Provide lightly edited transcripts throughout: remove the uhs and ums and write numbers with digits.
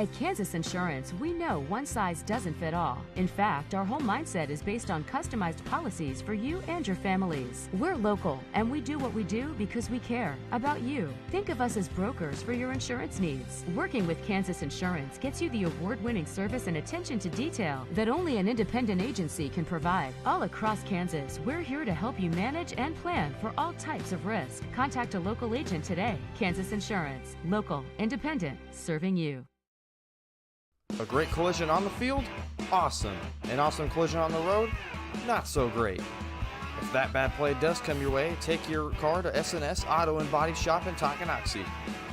At Kansas Insurance, we know one size doesn't fit all. In fact, our whole mindset is based on customized policies for you and your families. We're local, and we do what we do because we care about you. Think of us as brokers for your insurance needs. Working with Kansas Insurance gets you the award-winning service and attention to detail that only an independent agency can provide. All across Kansas, we're here to help you manage and plan for all types of risk. Contact a local agent today. Kansas Insurance. Local, independent, serving you. A great collision on the field? Awesome. An awesome collision on the road? Not so great. If that bad play does come your way, take your car to S&S Auto and Body Shop in Tonganoxie.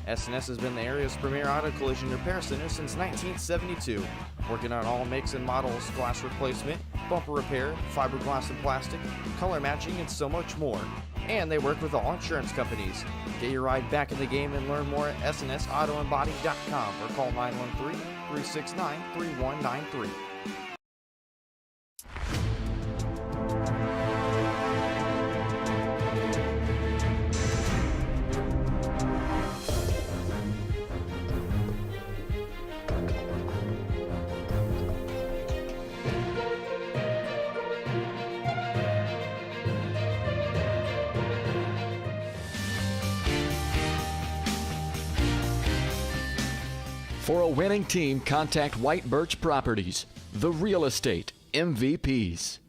S&S has been the area's premier auto collision repair center since 1972, working on all makes and models, glass replacement, bumper repair, fiberglass and plastic, color matching, and so much more. And they work with all insurance companies. Get your ride back in the game and learn more at snsautoandbody.com or call 913-369-3193. For a winning team, contact White Birch Properties, the real estate MVPs.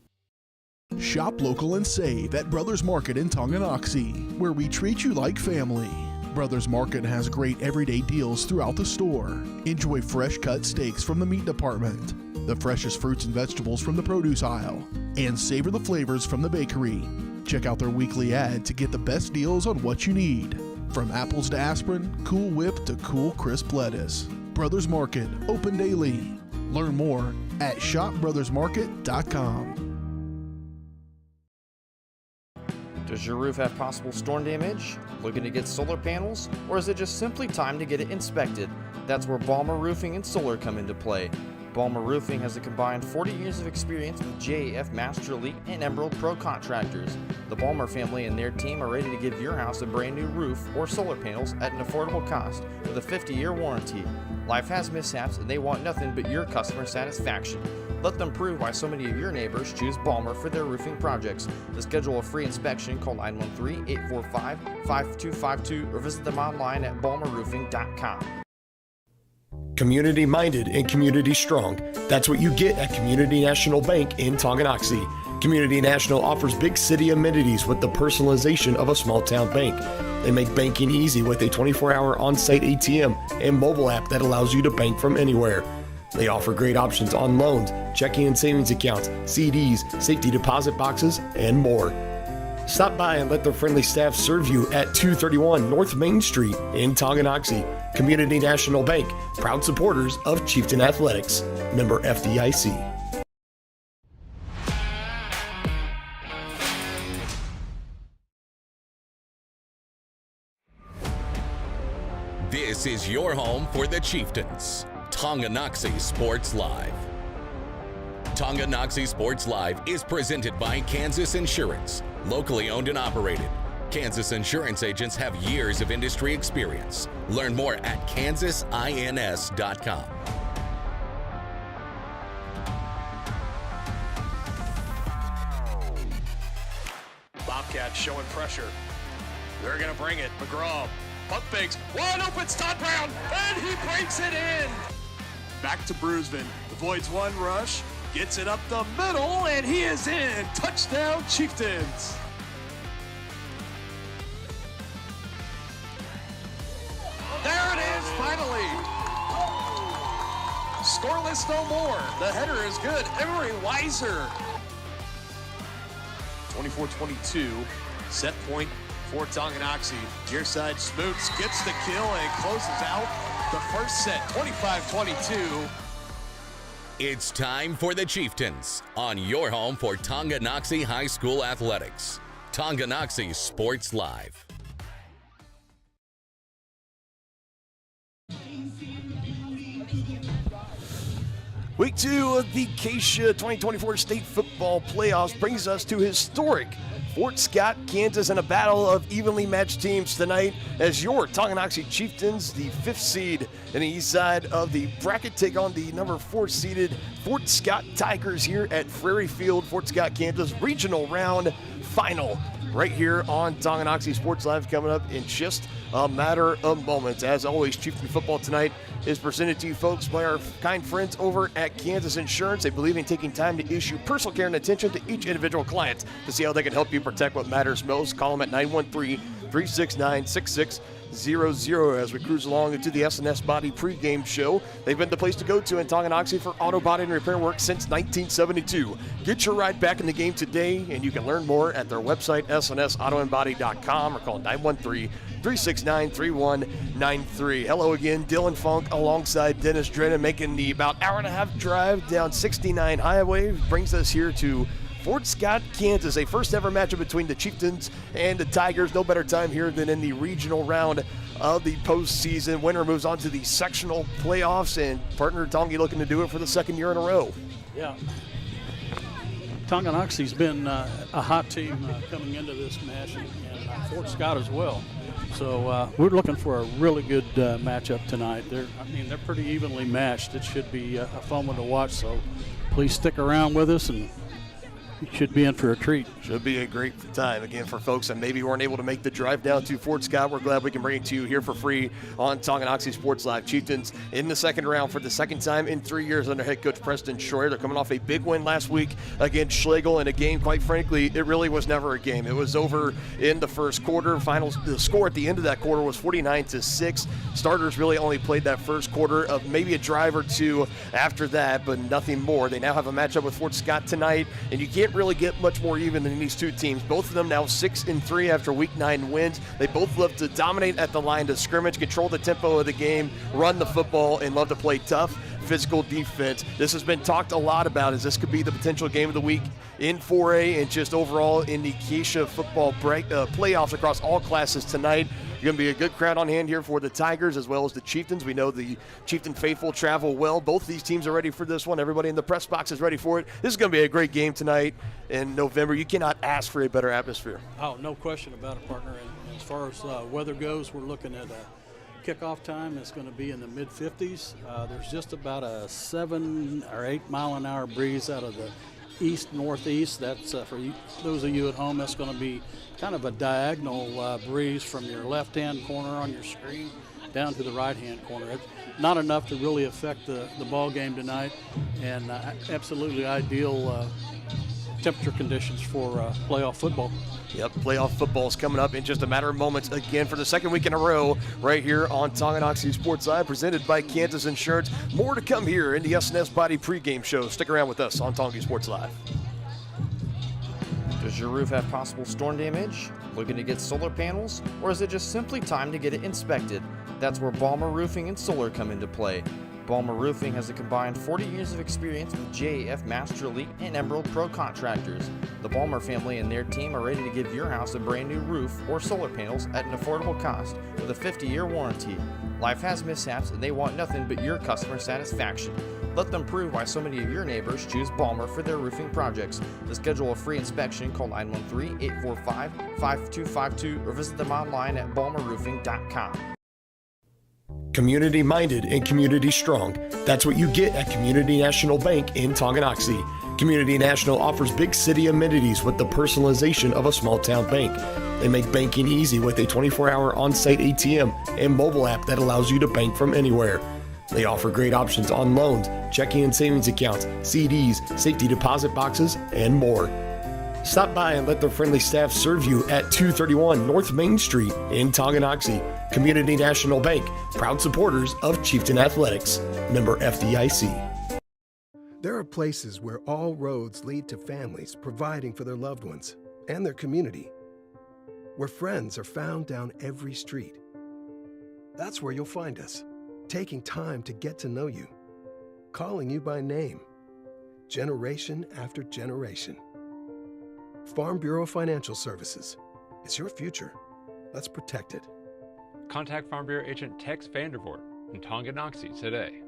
Shop local and save at Brothers Market in Tonganoxie, where we treat you like family. Brothers Market has great everyday deals throughout the store. Enjoy fresh cut steaks from the meat department, the freshest fruits and vegetables from the produce aisle, and savor the flavors from the bakery. Check out their weekly ad to get the best deals on what you need. From apples to aspirin, Cool Whip to cool crisp lettuce. Brothers Market, open daily. Learn more at shopbrothersmarket.com. Does your roof have possible storm damage? Looking to get solar panels? Or is it just simply time to get it inspected? That's where Balmer Roofing and Solar come into play. Balmer Roofing has a combined 40 years of experience with JAF Master Elite and Emerald Pro contractors. The Balmer family and their team are ready to give your house a brand new roof or solar panels at an affordable cost with a 50-year warranty. Life has mishaps and they want nothing but your customer satisfaction. Let them prove why so many of your neighbors choose Balmer for their roofing projects. To schedule a free inspection, call 913-845-5252 or visit them online at balmerroofing.com. Community minded and community strong. That's what you get at Community National Bank in Tonganoxie. Community National offers big city amenities with the personalization of a small town bank. They make banking easy with a 24-hour on-site ATM and mobile app that allows you to bank from anywhere. They offer great options on loans, checking and savings accounts, CDs, safety deposit boxes, and more. Stop by and let their friendly staff serve you at 231 North Main Street in Tonganoxie. Community National Bank, proud supporters of Chieftain Athletics. Member FDIC. This is your home for the Chieftains. Tonganoxie Sports Live. Tonganoxie Sports Live is presented by Kansas Insurance, locally owned and operated. Kansas insurance agents have years of industry experience. Learn more at kansasins.com. Bobcats showing pressure. They're going to bring it. McGraw, pump fakes, wide open, Todd Brown, and he breaks it in. Back to Bruisman, avoids one rush, gets it up the middle, and he is in. Touchdown, Chieftains. There it is, finally. Scoreless no more. The header is good. Emery Weiser. 24-22, set point for Tonganoxie. Near side, Smoots gets the kill and closes out the first set, 25-22. It's time for the Chieftains on your home for Tonganoxie High School Athletics. Tonganoxie Sports Live. Week 2 of the Acacia 2024 State Football Playoffs brings us to historic Fort Scott, Kansas, in a battle of evenly matched teams tonight as your Tonganoxie Chieftains, the 5th seed in the east side of the bracket, take on the number 4 seeded Fort Scott Tigers here at Prairie Field, Fort Scott, Kansas, regional round final right here on Tonganoxie Sports Live, coming up in just a matter of moments. As always, Chieftain football tonight is presented to you folks by our kind friends over at Kansas Insurance. They believe in taking time to issue personal care and attention to each individual client to see how they can help you protect what matters most. Call them at 913-369-6600 as we cruise along into the S&S Body pregame show. They've been the place to go to in Tonganoxie for auto body and repair work since 1972. Get your ride back in the game today, and you can learn more at their website, snsautoandbody.com, or call 913-369-3193. Hello again, Dylan Funk alongside Dennis Drennan, making the about hour-and-a-half drive down 69 Highway. Brings us here to Fort Scott, Kansas, a first-ever matchup between the Chieftains and the Tigers. No better time here than in the regional round of the postseason. Winner moves on to the sectional playoffs, and partner Tongi looking to do it for the second year in a row. Yeah. Tonganoxie's been a hot team coming into this match, and Fort Scott as well. So we're looking for a really good matchup tonight. They're pretty evenly matched. It should be a fun one to watch. So please stick around with us, and you should be in for a treat. Should be a great time, again, for folks that maybe weren't able to make the drive down to Fort Scott. We're glad we can bring it to you here for free on Tonganoxie Sports Live. Chieftains in the second round for the second time in 3 years under head coach Preston Schroyer. They're coming off a big win last week against Schlegel in a game, quite frankly, it really was never a game. It was over in the first quarter. The score at the end of that quarter was 49-6. Starters really only played that first quarter of maybe a drive or two after that, but nothing more. They now have a matchup with Fort Scott tonight, and you can't really get much more even than these two teams. Both of them now 6-3 after week 9 wins. They both love to dominate at the line of scrimmage, control the tempo of the game, run the football, and love to play tough physical defense. This has been talked a lot about, as this could be the potential game of the week in 4A and just overall in the Keisha football playoffs across all classes tonight. Going to be a good crowd on hand here for the Tigers as well as the Chieftains. We know the Chieftain faithful travel well. Both these teams are ready for this one. Everybody in the press box is ready for it. This is going to be a great game tonight in November. You cannot ask for a better atmosphere. Oh, no question about it, partner. And as far as weather goes, we're looking at kickoff time is going to be in the mid-50s. There's just about a 7 or 8 mile an hour breeze out of the east-northeast. That's for those of you at home, that's going to be kind of a diagonal breeze from your left-hand corner on your screen down to the right-hand corner. It's not enough to really affect the ball game tonight, and absolutely ideal temperature conditions for playoff football. Yep, playoff football is coming up in just a matter of moments again for the second week in a row right here on Tonganoxie Sports Live, presented by Kansas Insurance. More to come here in the S&S Body pregame show. Stick around with us on Tonganoxie Sports Live. Does your roof have possible storm damage? Looking to get solar panels? Or is it just simply time to get it inspected? That's where Balmer Roofing and Solar come into play. Balmer Roofing has a combined 40 years of experience with JAF Master Elite and Emerald Pro contractors. The Balmer family and their team are ready to give your house a brand new roof or solar panels at an affordable cost with a 50-year warranty. Life has mishaps and they want nothing but your customer satisfaction. Let them prove why so many of your neighbors choose Balmer for their roofing projects. To schedule a free inspection, call 913-845-5252 or visit them online at balmerroofing.com. Community minded and community strong. That's what you get at Community National Bank in Tonganoxie. Community National offers big city amenities with the personalization of a small town bank. They make banking easy with a 24-hour on-site ATM and mobile app that allows you to bank from anywhere. They offer great options on loans, checking and savings accounts, CDs, safety deposit boxes, and more. Stop by and let their friendly staff serve you at 231 North Main Street in Tonganoxie. Community National Bank, proud supporters of Chieftain Athletics. Member FDIC. There are places where all roads lead to families providing for their loved ones and their community. Where friends are found down every street. That's where you'll find us, taking time to get to know you, calling you by name, generation after generation. Farm Bureau Financial Services. It's your future. Let's protect it. Contact Farm Bureau agent Tex Vandervoort in Tonganoxie today.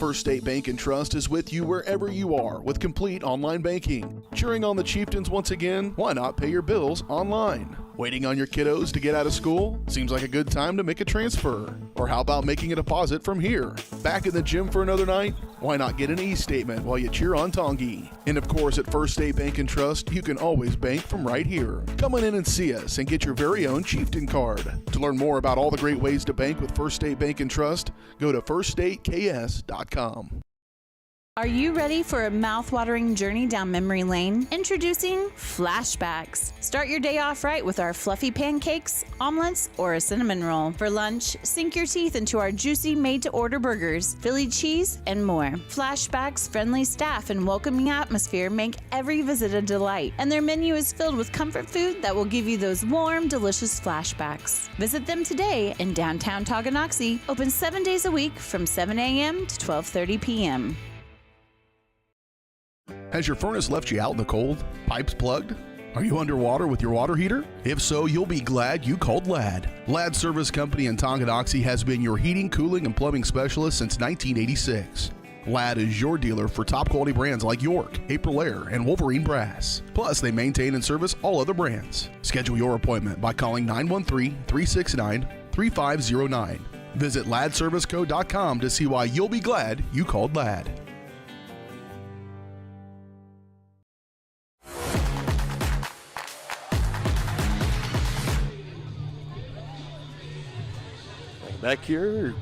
First State Bank & Trust is with you wherever you are with complete online banking. Cheering on the Chieftains once again? Why not pay your bills online? Waiting on your kiddos to get out of school? Seems like a good time to make a transfer. Or how about making a deposit from here? Back in the gym for another night? Why not get an e-statement while you cheer on Tongi? And of course, at First State Bank & Trust, you can always bank from right here. Come on in and see us and get your very own Chieftain card. To learn more about all the great ways to bank with First State Bank & Trust, go to firststateks.com. Are you ready for a mouth-watering journey down memory lane? Introducing Flashbacks. Start your day off right with our fluffy pancakes, omelets, or a cinnamon roll. For lunch, sink your teeth into our juicy made-to-order burgers, Philly cheese, and more. Flashbacks' friendly staff and welcoming atmosphere make every visit a delight, and their menu is filled with comfort food that will give you those warm, delicious flashbacks. Visit them today in downtown Tonganoxie, open 7 days a week from 7 a.m. to 12:30 p.m. Has your furnace left you out in the cold? Pipes plugged? Are you underwater with your water heater? If so, you'll be glad you called Ladd. Ladd Service Company in Tonganoxie has been your heating, cooling, and plumbing specialist since 1986. Ladd is your dealer for top quality brands like York, Aprilaire, and Wolverine Brass. Plus, they maintain and service all other brands. Schedule your appointment by calling 913-369-3509. Visit laddserviceco.com to see why you'll be glad you called Ladd. Back here,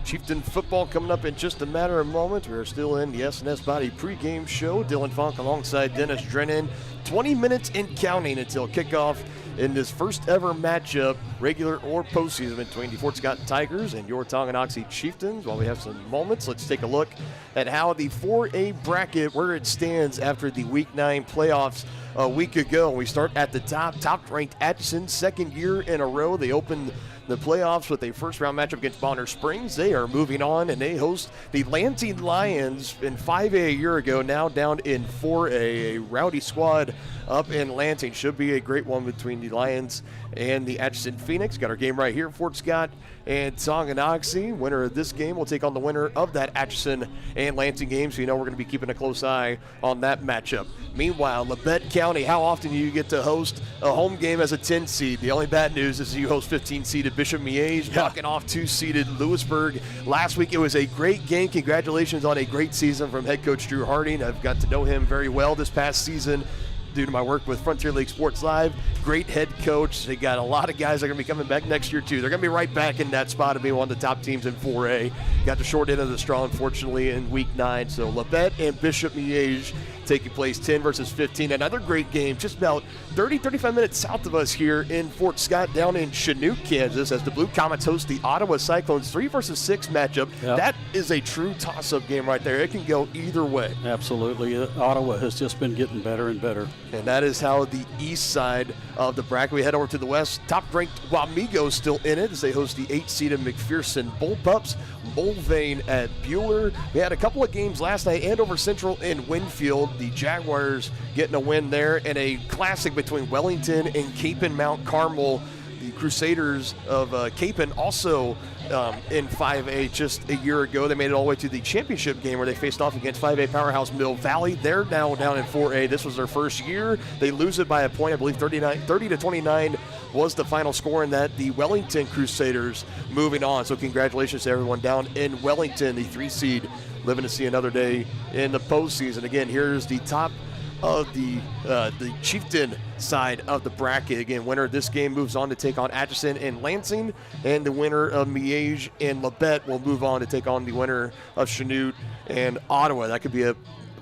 Chieftain football coming up in just a matter of moments. We're still in the S&S Body pregame show. Dylan Funk alongside Dennis Drennan. 20 minutes and counting until kickoff in this first ever matchup, regular or postseason, between the Fort Scott Tigers and your Tonganoxie Chieftains. While we have some moments, let's take a look at how the 4A bracket, where it stands after the Week 9 playoffs a week ago. We start at the top-ranked Atchison, second year in a row. They opened the playoffs with a first-round matchup against Bonner Springs. They are moving on, and they host the Lansing Lions in 5A a year ago, now down in 4A. A rowdy squad up in Lansing. Should be a great one between the Lions and the Atchison Phoenix. Got our game right here, Fort Scott and Tonganoxie. Winner of this game will take on the winner of that Atchison and Lansing game, so you know we're going to be keeping a close eye on that matchup. Meanwhile, Labette County, how often do you get to host a home game as a 10 seed? The only bad news is you host 15-seeded Bishop Miege, knocking off 2-seeded Lewisburg. Last week it was a great game. Congratulations on a great season from head coach Drew Harding. I've got to know him very well this past season due to my work with Frontier League Sports Live. Great head coach. They got a lot of guys that are going to be coming back next year, too. They're going to be right back in that spot of being one of the top teams in 4A. Got the short end of the straw, unfortunately, in Week 9. So Labette and Bishop Miege taking place 10 versus 15. Another great game just about 35 minutes south of us here in Fort Scott, down in Chinook, Kansas, as the Blue Comets host the Ottawa Cyclones 3 versus 6 matchup. Yep. That is a true toss-up game right there. It can go either way. Absolutely. Ottawa has just been getting better and better. And that is how the east side of the bracket. We head over to the west. Top-ranked Wamego still in it as they host the 8-seeded McPherson Bullpups. Mulvane at Bueller. We had a couple of games last night, Andover Central and Winfield. The Jaguars getting a win there, and a classic between Wellington and Capon Mount Carmel. The Crusaders of Capon also in 5A just a year ago. They made it all the way to the championship game where they faced off against 5A powerhouse Mill Valley. They're now down in 4A. This was their first year. They lose it by a point. I believe 30-29 was the final score, in that the Wellington Crusaders moving on. So congratulations to everyone down in Wellington, the 3 seed, living to see another day in the postseason. Again, here's the top of the Chieftain side of the bracket. Again, winner of this game moves on to take on Atchison and Lansing, and the winner of Miege and Labette will move on to take on the winner of Chanute and Ottawa. That could be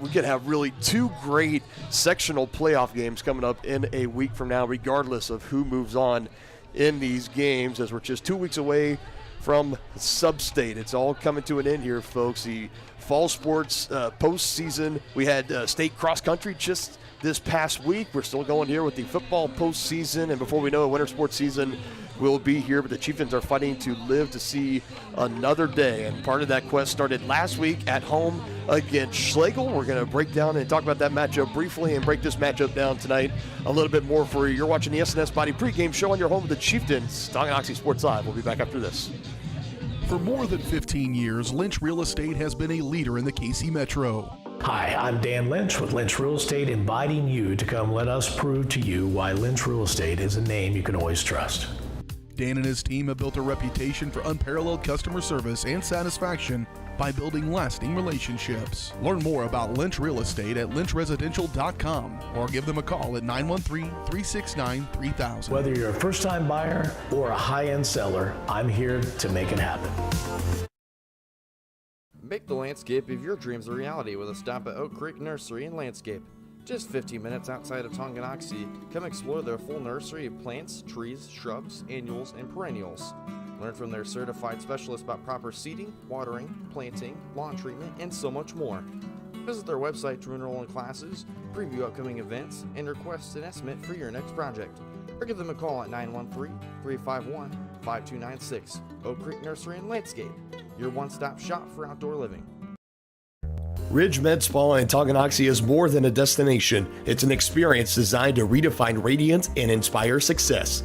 we could have really 2 great sectional playoff games coming up in a week from now, regardless of who moves on in these games, as we're just 2 weeks away from Sub-State. It's all coming to an end here, folks. The fall sports postseason. We had state cross country just this past week. We're still going here with the football postseason, and before we know it, winter sports season will be here. But the Chieftains are fighting to live to see another day, and part of that quest started last week at home against Schlegel. We're going to break down and talk about that matchup briefly and break this matchup down tonight a little bit more for you. You're watching the S&S Body pregame show on your home of the Chieftains, Tonganoxie Sports Live. We'll be back after this. For more than 15 years, Lynch Real Estate has been a leader in the KC Metro. Hi, I'm Dan Lynch with Lynch Real Estate, inviting you to come let us prove to you why Lynch Real Estate is a name you can always trust. Dan and his team have built a reputation for unparalleled customer service and satisfaction by building lasting relationships. Learn more about Lynch Real Estate at lynchresidential.com or give them a call at 913-369-3000. Whether you're a first-time buyer or a high-end seller, I'm here to make it happen. Make the landscape of your dreams a reality with a stop at Oak Creek Nursery and Landscape. Just 15 minutes outside of Tonganoxie, come explore their full nursery of plants, trees, shrubs, annuals, and perennials. Learn from their certified specialists about proper seeding, watering, planting, lawn treatment, and so much more. Visit their website to enroll in classes, preview upcoming events, and request an estimate for your next project. Or give them a call at 913-351-5296. Oak Creek Nursery and Landscape, your one-stop shop for outdoor living. Ridge Med Spa in Tonganoxie is more than a destination. It's an experience designed to redefine radiance and inspire success.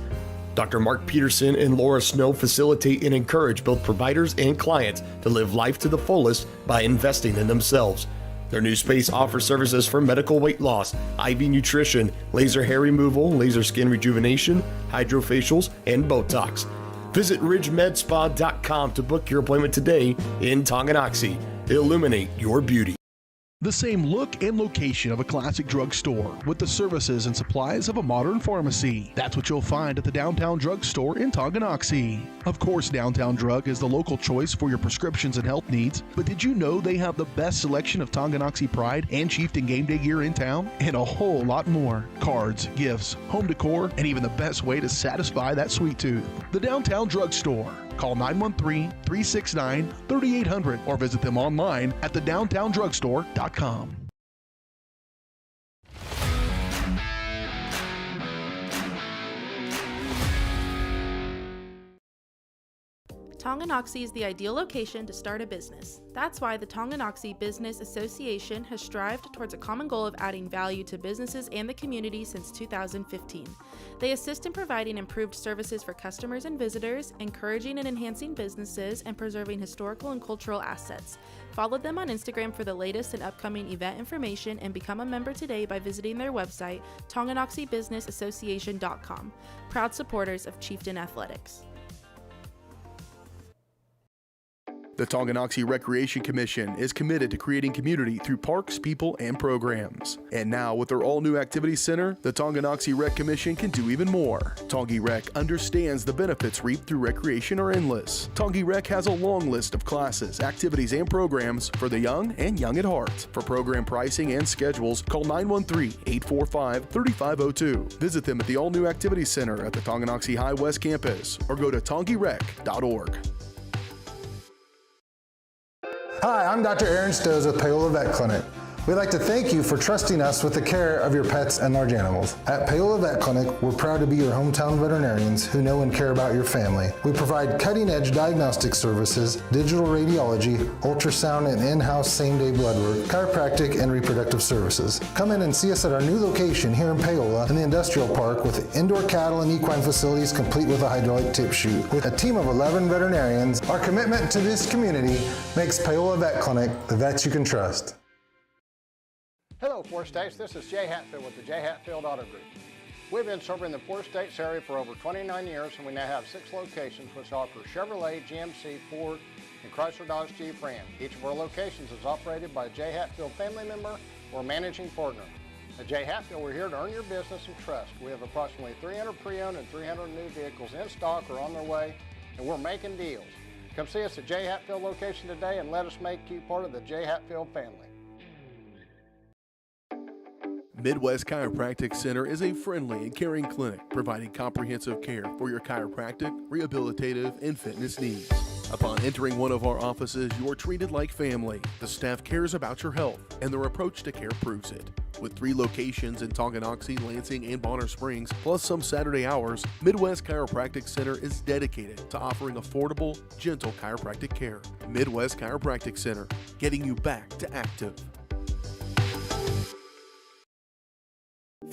Dr. Mark Peterson and Laura Snow facilitate and encourage both providers and clients to live life to the fullest by investing in themselves. Their new space offers services for medical weight loss, IV nutrition, laser hair removal, laser skin rejuvenation, hydrofacials, and Botox. Visit ridgemedspa.com to book your appointment today in Tonganoxie. Illuminate your beauty. The same look and location of a classic drugstore with the services and supplies of a modern pharmacy. That's what you'll find at the Downtown Drug Store in Tonganoxie. Of course, Downtown Drug is the local choice for your prescriptions and health needs, but did you know they have the best selection of Tonganoxie Pride and Chieftain game day gear in town? And a whole lot more. Cards, gifts, home decor, and even the best way to satisfy that sweet tooth. The Downtown Drug Store. Call 913-369-3800 or visit them online at thedowntowndrugstore.com. Tonganoxie is the ideal location to start a business. That's why the Tonganoxie Business Association has strived towards a common goal of adding value to businesses and the community since 2015. They assist in providing improved services for customers and visitors, encouraging and enhancing businesses, and preserving historical and cultural assets. Follow them on Instagram for the latest and upcoming event information and become a member today by visiting their website, tonganoxiebusinessassociation.com. Proud supporters of Chieftain Athletics. The Tonganoxie Recreation Commission is committed to creating community through parks, people, and programs. And now, with their all-new activity center, the Tonganoxie Rec Commission can do even more. Tongi Rec understands the benefits reaped through recreation are endless. Tongi Rec has a long list of classes, activities, and programs for the young and young at heart. For program pricing and schedules, call 913-845-3502. Visit them at the all-new activity center at the Tonganoxie High West campus or go to tongirec.org. Hi, I'm Dr. Aaron Stoes with Paola Vet Clinic. We'd like to thank you for trusting us with the care of your pets and large animals. At Paola Vet Clinic, we're proud to be your hometown veterinarians who know and care about your family. We provide cutting-edge diagnostic services, digital radiology, ultrasound, and in-house same-day blood work, chiropractic, and reproductive services. Come in and see us at our new location here in Paola in the Industrial Park with indoor cattle and equine facilities complete with a hydraulic tip chute. With a team of 11 veterinarians, our commitment to this community makes Paola Vet Clinic the vets you can trust. Hello, Four States. This is Jay Hatfield with the Jay Hatfield Auto Group. We've been serving the Four States area for over 29 years, and we now have 6 locations which offer Chevrolet, GMC, Ford, and Chrysler Dodge Jeep Ram. Each of our locations is operated by a Jay Hatfield family member or managing partner. At Jay Hatfield, we're here to earn your business and trust. We have approximately 300 pre-owned and 300 new vehicles in stock or on their way, and we're making deals. Come see us at Jay Hatfield location today and let us make you part of the Jay Hatfield family. Midwest Chiropractic Center is a friendly and caring clinic providing comprehensive care for your chiropractic, rehabilitative, and fitness needs. Upon entering one of our offices, you are treated like family. The staff cares about your health, and their approach to care proves it. With 3 locations in Tonganoxie, Lansing, and Bonner Springs, plus some Saturday hours, Midwest Chiropractic Center is dedicated to offering affordable, gentle chiropractic care. Midwest Chiropractic Center, getting you back to active.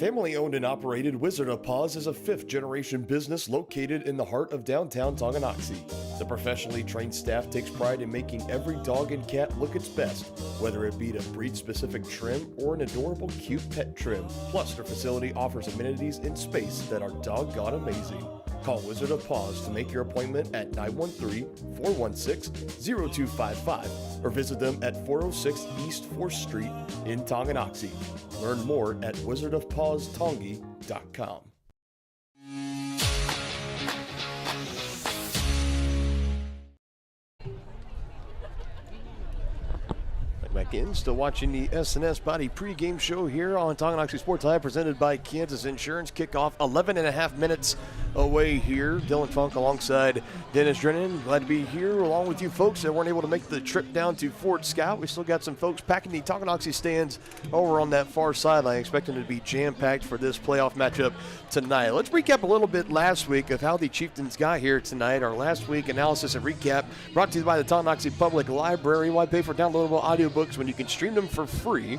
Family-owned and operated, Wizard of Paws is a fifth-generation business located in the heart of downtown Tonganoxie. The professionally trained staff takes pride in making every dog and cat look its best, whether it be a breed-specific trim or an adorable, cute pet trim. Plus, their facility offers amenities and space that are doggone amazing. Call Wizard of Paws to make your appointment at 913-416-0255 or visit them at 406 East 4th Street in Tonganoxie. Learn more at wizardofpawstongi.com. Back in, still watching the S&S Body pregame show here on Tonganoxie Sports Live, presented by Kansas Insurance. Kickoff 11 and a half minutes away here. Dylan Funk alongside Dennis Drennan. Glad to be here along with you folks that weren't able to make the trip down to Fort Scott. We still got some folks packing the Tonganoxie stands over on that far sideline, expecting it to be jam-packed for this playoff matchup tonight. Let's recap a little bit last week of how the Chieftains got here tonight. Our last week analysis and recap brought to you by the Tonganoxie Public Library. Why pay for downloadable audiobooks when you can stream them for free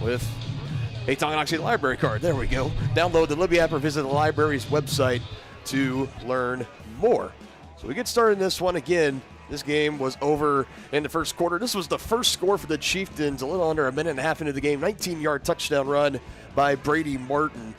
with a Tonganoxie library card? There we go. Download the Libby app or visit the library's website to learn more. So we get started in this one again. This game was over in the first quarter. This was the first score for the Chieftains, a little under a minute and a half into the game. 19-yard touchdown run by Brady Martin.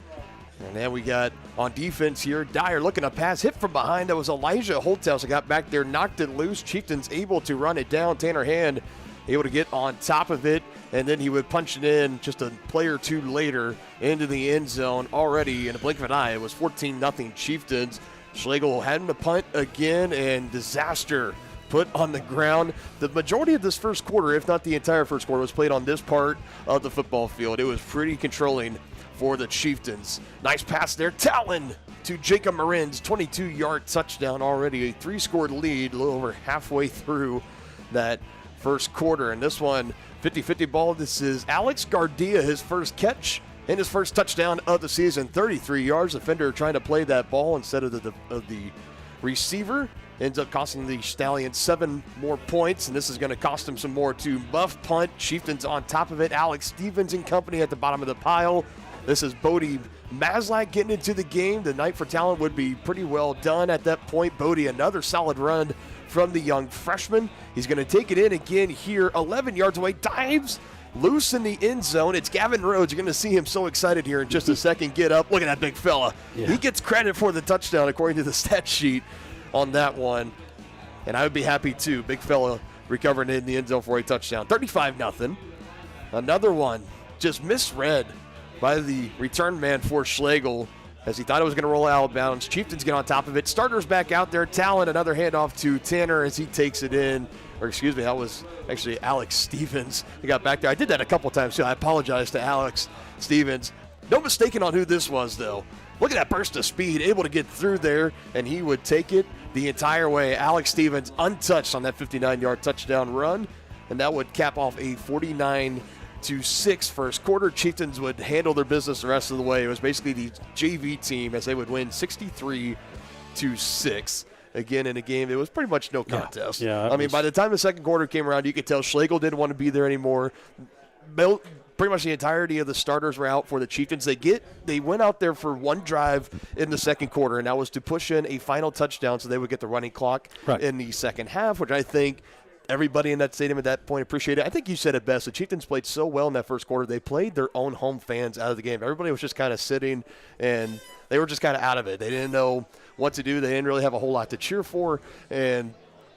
And then we got on defense here, Dyer looking to pass, hit from behind. That was Elijah Holthouse that got back there, knocked it loose. Chieftains able to run it down. Tanner Hand able to get on top of it, and then he would punch it in just a play or two later into the end zone. Already in a blink of an eye, it was 14-0 Chieftains. Schlegel had to punt again, and disaster put on the ground. The majority of this first quarter, if not the entire first quarter, was played on this part of the football field. It was pretty controlling for the Chieftains. Nice pass there. Talon to Jacob Marin's 22-yard touchdown. Already a 3-score lead, a little over halfway through that first quarter. And this one, 50-50 ball. This is Alex Gardia, his first catch and his first touchdown of the season. 33 yards. Defender trying to play that ball instead of the receiver. Ends up costing the Stallions 7 more points, and this is going to cost him some more too. Muff punt. Chieftains on top of it. Alex Stevens and company at the bottom of the pile. This is Bodie Maslak getting into the game. The night for talent would be pretty well done at that point. Bodie, another solid run from the young freshman. He's going to take it in again here, 11 yards away. Dives loose in the end zone. It's Gavin Rhodes. You're going to see him so excited here in just a second. Get up. Look at that big fella. Yeah. He gets credit for the touchdown according to the stat sheet on that one. And I would be happy too. Big fella recovering in the end zone for a touchdown. 35-0. Another one just misread by the return man for Schlegel as he thought it was going to roll out of bounds. Chieftains get on top of it. Starters back out there. Talon, another handoff to Tanner as he takes it in. Or excuse me, that was actually Alex Stevens. He got back there. I did that a couple times too. I apologize to Alex Stevens. No mistaking on who this was though. Look at that burst of speed, able to get through there, and he would take it the entire way. Alex Stevens untouched on that 59-yard touchdown run, and that would cap off a 49-6 first quarter. Chieftains would handle their business the rest of the way. It was basically the JV team as they would win 63-6 again in a game. It was pretty much no contest. Yeah, I mean, by the time the second quarter came around, you could tell Schlegel didn't want to be there anymore. Pretty much the entirety of the starters were out for the Chieftains. They went out there for one drive in the second quarter, and that was to push in a final touchdown so they would get the running clock in the second half, which I think everybody in that stadium at that point appreciated. I think you said it best. The Chieftains played so well in that first quarter. They played their own home fans out of the game. Everybody was just kind of sitting, and they were just kind of out of it. They didn't know what to do. They didn't really have a whole lot to cheer for, and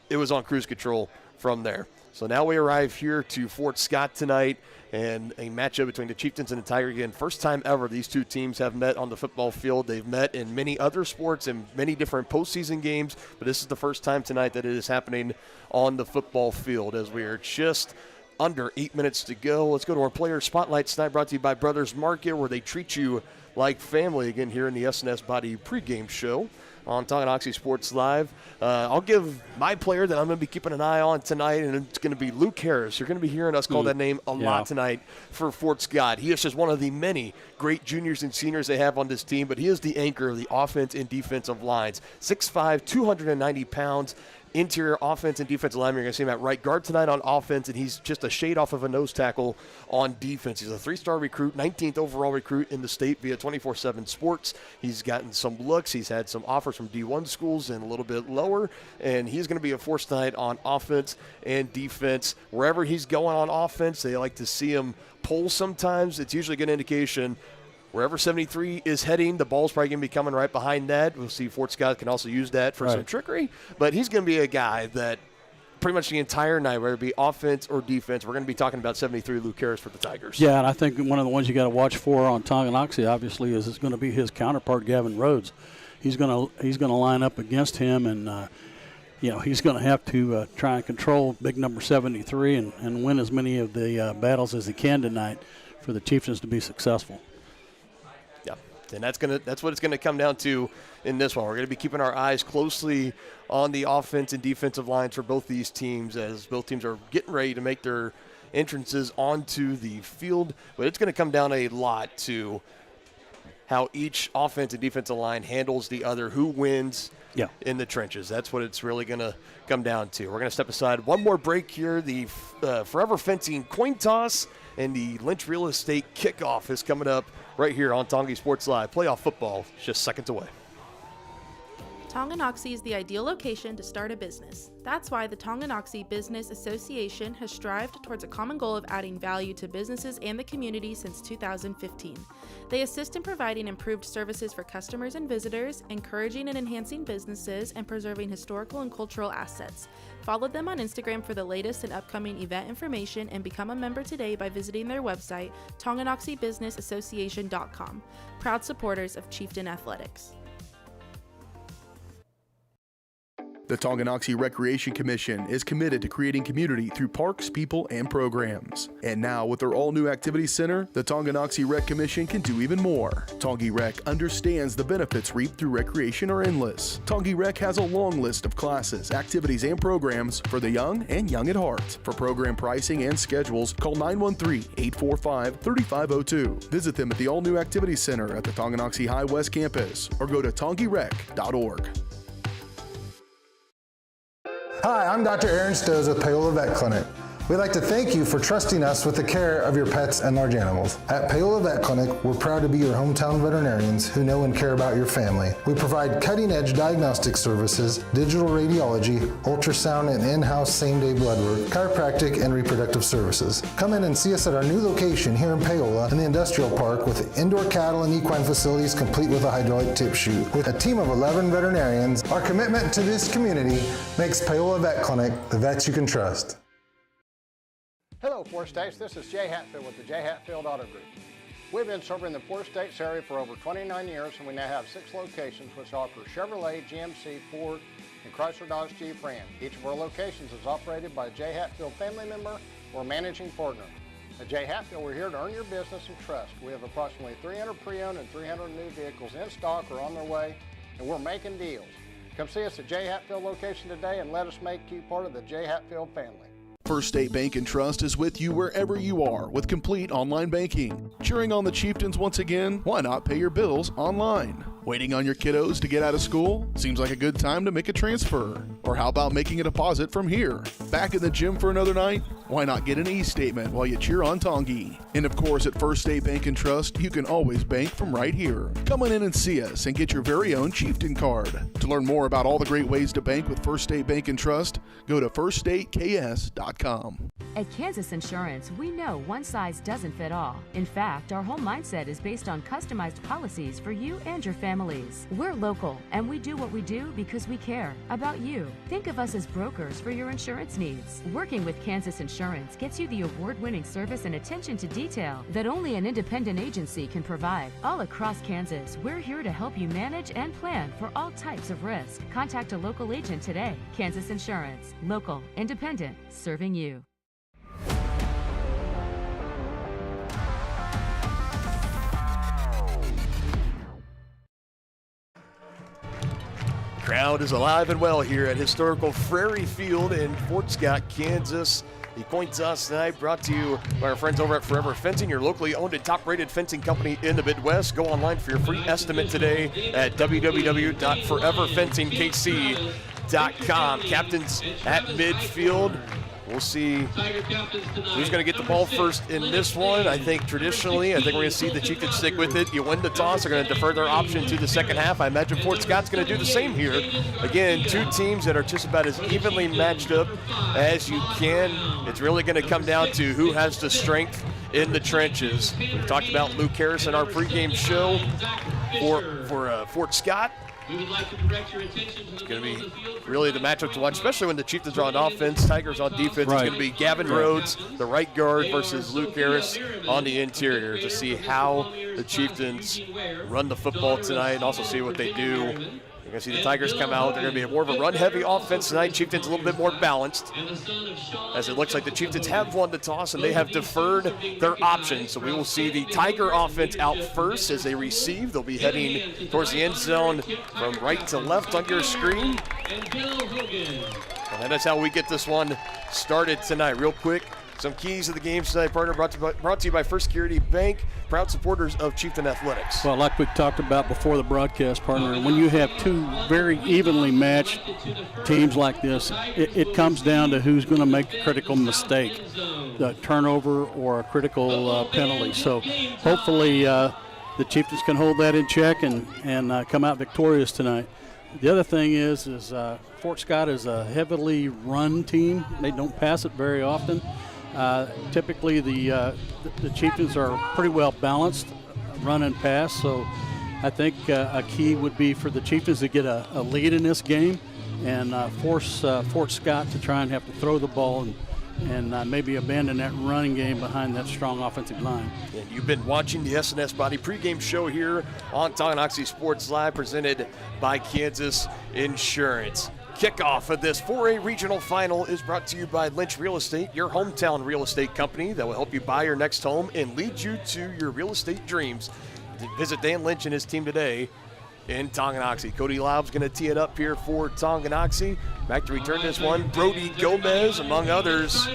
it was on cruise control from there. So now we arrive here to Fort Scott tonight, and a matchup between the Chieftains and the Tiger. Again, first time ever these two teams have met on the football field. They've met in many other sports and many different postseason games, but this is the first time tonight that it is happening on the football field as we are just under 8 minutes to go. Let's go to our player spotlight tonight, brought to you by Brothers Market, where they treat you like family. Again, here in the S&S Body pregame show on Tonganoxie Sports Live. I'll give my player that I'm going to be keeping an eye on tonight, and it's going to be Luke Harris. You're going to be hearing us call that name a lot tonight for Fort Scott. He is just one of the many great juniors and seniors they have on this team, but he is the anchor of the offense and defensive lines. 6'5", 290 pounds, interior offense and defensive lineman. You're going to see him at right guard tonight on offense, and he's just a shade off of a nose tackle on defense. He's a 3-star recruit, 19th overall recruit in the state via 24/7 Sports. He's gotten some looks. He's had some offers from D1 schools and a little bit lower, and he's going to be a force tonight on offense and defense. Wherever he's going on offense, they like to see him pull sometimes. It's usually a good indication. Wherever 73 is heading, the ball's probably going to be coming right behind that. We'll see Fort Scott can also use that for some trickery. But he's going to be a guy that pretty much the entire night, whether it be offense or defense, we're going to be talking about 73 Luke Harris for the Tigers. Yeah, and I think one of the ones you got to watch for on Tonganoxie, obviously, is it's going to be his counterpart, Gavin Rhodes. He's going to line up against him, and he's going to have to try and control big number 73 and win as many of the battles as he can tonight for the Chieftains to be successful. And that's what it's going to come down to in this one. We're going to be keeping our eyes closely on the offense and defensive lines for both these teams as both teams are getting ready to make their entrances onto the field. But it's going to come down a lot to how each offense and defensive line handles the other, who wins in the trenches. That's what it's really going to come down to. We're going to step aside one more break here. The Forever Fencing coin toss and the Lynch Real Estate kickoff is coming up right here on Tongi Sports Live. Playoff football is just seconds away. Tonganoxie is the ideal location to start a business. That's why the Tonganoxie Business Association has strived towards a common goal of adding value to businesses and the community since 2015. They assist in providing improved services for customers and visitors, encouraging and enhancing businesses, and preserving historical and cultural assets. Follow them on Instagram for the latest and upcoming event information and become a member today by visiting their website, TonganoxieBusinessAssociation.com. Proud supporters of Chieftain Athletics. The Tonganoxie Recreation Commission is committed to creating community through parks, people, and programs. And now, with their all-new activity center, the Tonganoxie Rec Commission can do even more. Tongi Rec understands the benefits reaped through recreation are endless. Tongi Rec has a long list of classes, activities, and programs for the young and young at heart. For program pricing and schedules, call 913-845-3502. Visit them at the all-new activity center at the Tonganoxie High West campus or go to tongirec.org. Hi, I'm Dr. Aaron Stoes with Paola Vet Clinic. We'd like to thank you for trusting us with the care of your pets and large animals. At Paola Vet Clinic, we're proud to be your hometown veterinarians who know and care about your family. We provide cutting-edge diagnostic services, digital radiology, ultrasound, and in-house same-day blood work, chiropractic, and reproductive services. Come in and see us at our new location here in Paola in the Industrial Park with indoor cattle and equine facilities complete with a hydraulic tip chute. With a team of 11 veterinarians, our commitment to this community makes Paola Vet Clinic the vets you can trust. Hello, Four States. This is Jay Hatfield with the Jay Hatfield Auto Group. We've been serving the Four States area for over 29 years, and we now have 6 locations which offer Chevrolet, GMC, Ford, and Chrysler Dodge Jeep Ram. Each of our locations is operated by a Jay Hatfield family member or managing partner. At Jay Hatfield, we're here to earn your business and trust. We have approximately 300 pre-owned and 300 new vehicles in stock or on their way, and we're making deals. Come see us at Jay Hatfield location today and let us make you part of the Jay Hatfield family. First State Bank & Trust is with you wherever you are with complete online banking. Cheering on the Chieftains once again? Why not pay your bills online? Waiting on your kiddos to get out of school? Seems like a good time to make a transfer. Or how about making a deposit from here? Back in the gym for another night? Why not get an e-statement while you cheer on Tongi? And of course, at First State Bank & Trust, you can always bank from right here. Come on in and see us and get your very own Chieftain card. To learn more about all the great ways to bank with First State Bank & Trust, go to firststateks.com. At Kansas Insurance, we know one size doesn't fit all. In fact, our whole mindset is based on customized policies for you and your families. We're local, and we do what we do because we care about you. Think of us as brokers for your insurance needs. Working with Kansas Insurance gets you the award-winning service and attention to detail that only an independent agency can provide. All across Kansas, we're here to help you manage and plan for all types of risk. Contact a local agent today. Kansas Insurance. Local, independent, serving you. Crowd is alive and well here at historical Prairie Field in Fort Scott, Kansas. The coin toss tonight brought to you by our friends over at Forever Fencing, your locally owned and top-rated fencing company in the Midwest. Go online for your free estimate today at www.foreverfencingkc.com. TonganoxieSports.com. Captains at midfield. We'll see who's going to get the ball first in this one. I think traditionally, we're going to see the Chieftains stick with it. You win the toss, they're going to defer their option to the second half. I imagine Fort Scott's going to do the same here. Again, two teams that are just about as evenly matched up as you can. It's really going to come down to who has the strength in the trenches. We talked about Luke Harris in our pregame show for Fort Scott. It's going to be really the matchup to watch, especially when the Chieftains are on offense, Tigers on defense. Right. It's going to be Gavin Rhodes, the right guard, versus Luke Harris on the interior to see how the Chieftains run the football tonight and also see what they do. You're going to see the Tigers come out. They're going to be more of a run-heavy offense tonight. Chieftains a little bit more balanced, as it looks like the Chieftains have won the toss and they have deferred their options. So we will see the Tiger offense out first as they receive. They'll be heading towards the end zone from right to left on your screen. And that's how we get this one started tonight. Real quick, some keys of the game tonight, partner, brought to you by First Security Bank, proud supporters of Chieftain Athletics. Well, like we talked about before the broadcast, partner, when you have two very evenly matched teams like this, it comes down to who's going to make the critical mistake, the turnover or a critical penalty. So hopefully the Chieftains can hold that in check and come out victorious tonight. The other thing is Fort Scott is a heavily run team. They don't pass it very often. Typically the Chieftains are pretty well balanced, run and pass, so I think a key would be for the Chieftains to get a lead in this game and force Fort Scott to try and have to throw the ball and maybe abandon that running game behind that strong offensive line. And you've been watching the SNS Body pregame show here on Tonganoxie Sports Live, presented by Kansas Insurance. Kickoff of this 4A regional final is brought to you by Lynch Real Estate, your hometown real estate company that will help you buy your next home and lead you to your real estate dreams. Visit Dan Lynch and his team today in Tonganoxie. Cody Laub's going to tee it up here for Tonganoxie. Back to return this one, Brody Gomez, among others,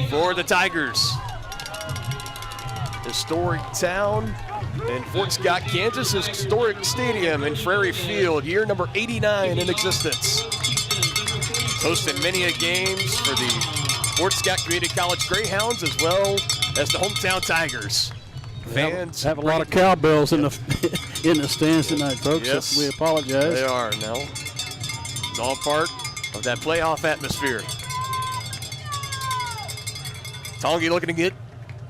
for the Tigers. Historic town in Fort Scott, Kansas, historic stadium in Prairie Field, year number 89 in existence. Hosted many a games for the Fort Scott Community College Greyhounds as well as the hometown Tigers. Fans have a lot of cowbells in the stands tonight, folks. Yes, we apologize. They are now. It's all part of that playoff atmosphere. Tongi looking to get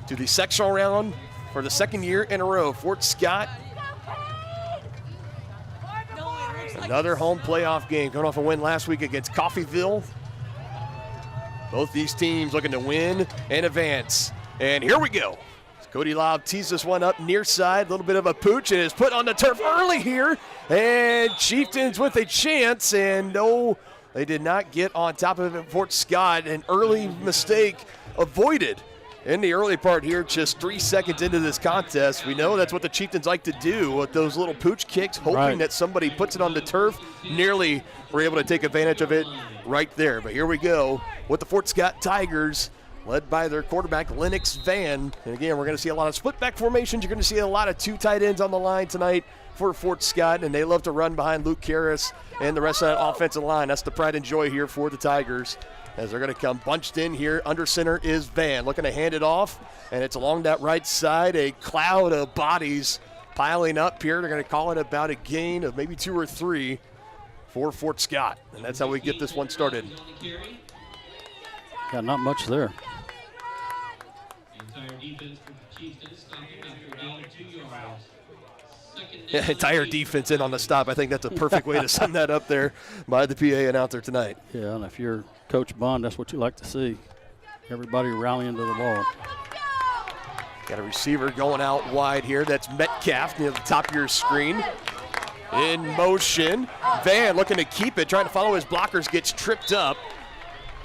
to the sectional round for the second year in a row. Fort Scott, another home playoff game, coming off a win last week against Coffeyville. Both these teams looking to win and advance. And here we go. Cody Laub tees this one up near side. A little bit of a pooch. It is put on the turf early here. And Chieftains with a chance. And no, they did not get on top of it. Fort Scott, an early mistake avoided in the early part here, just 3 seconds into this contest. We know that's what the Chieftains like to do with those little pooch kicks, hoping that somebody puts it on the turf. Nearly were able to take advantage of it right there. But here we go with the Fort Scott Tigers, led by their quarterback, Lennox Van. And again, we're going to see a lot of split back formations. You're going to see a lot of two tight ends on the line tonight for Fort Scott, and they love to run behind Luke Harris and the rest of that offensive line. That's the pride and joy here for the Tigers, as they're going to come bunched in here. Under center is Van, looking to hand it off, and it's along that right side. A cloud of bodies piling up here. They're going to call it about a gain of maybe 2 or 3 for Fort Scott, and that's how we get this one started. Yeah, not much there. Yeah, entire defense in on the stop. I think that's a perfect way to sum that up there by the PA announcer tonight. Yeah, and if you're Coach Bond, that's what you like to see. Everybody rallying to the ball. Got a receiver going out wide here. That's Metcalf near the top of your screen. In motion. Van looking to keep it, trying to follow his blockers, gets tripped up.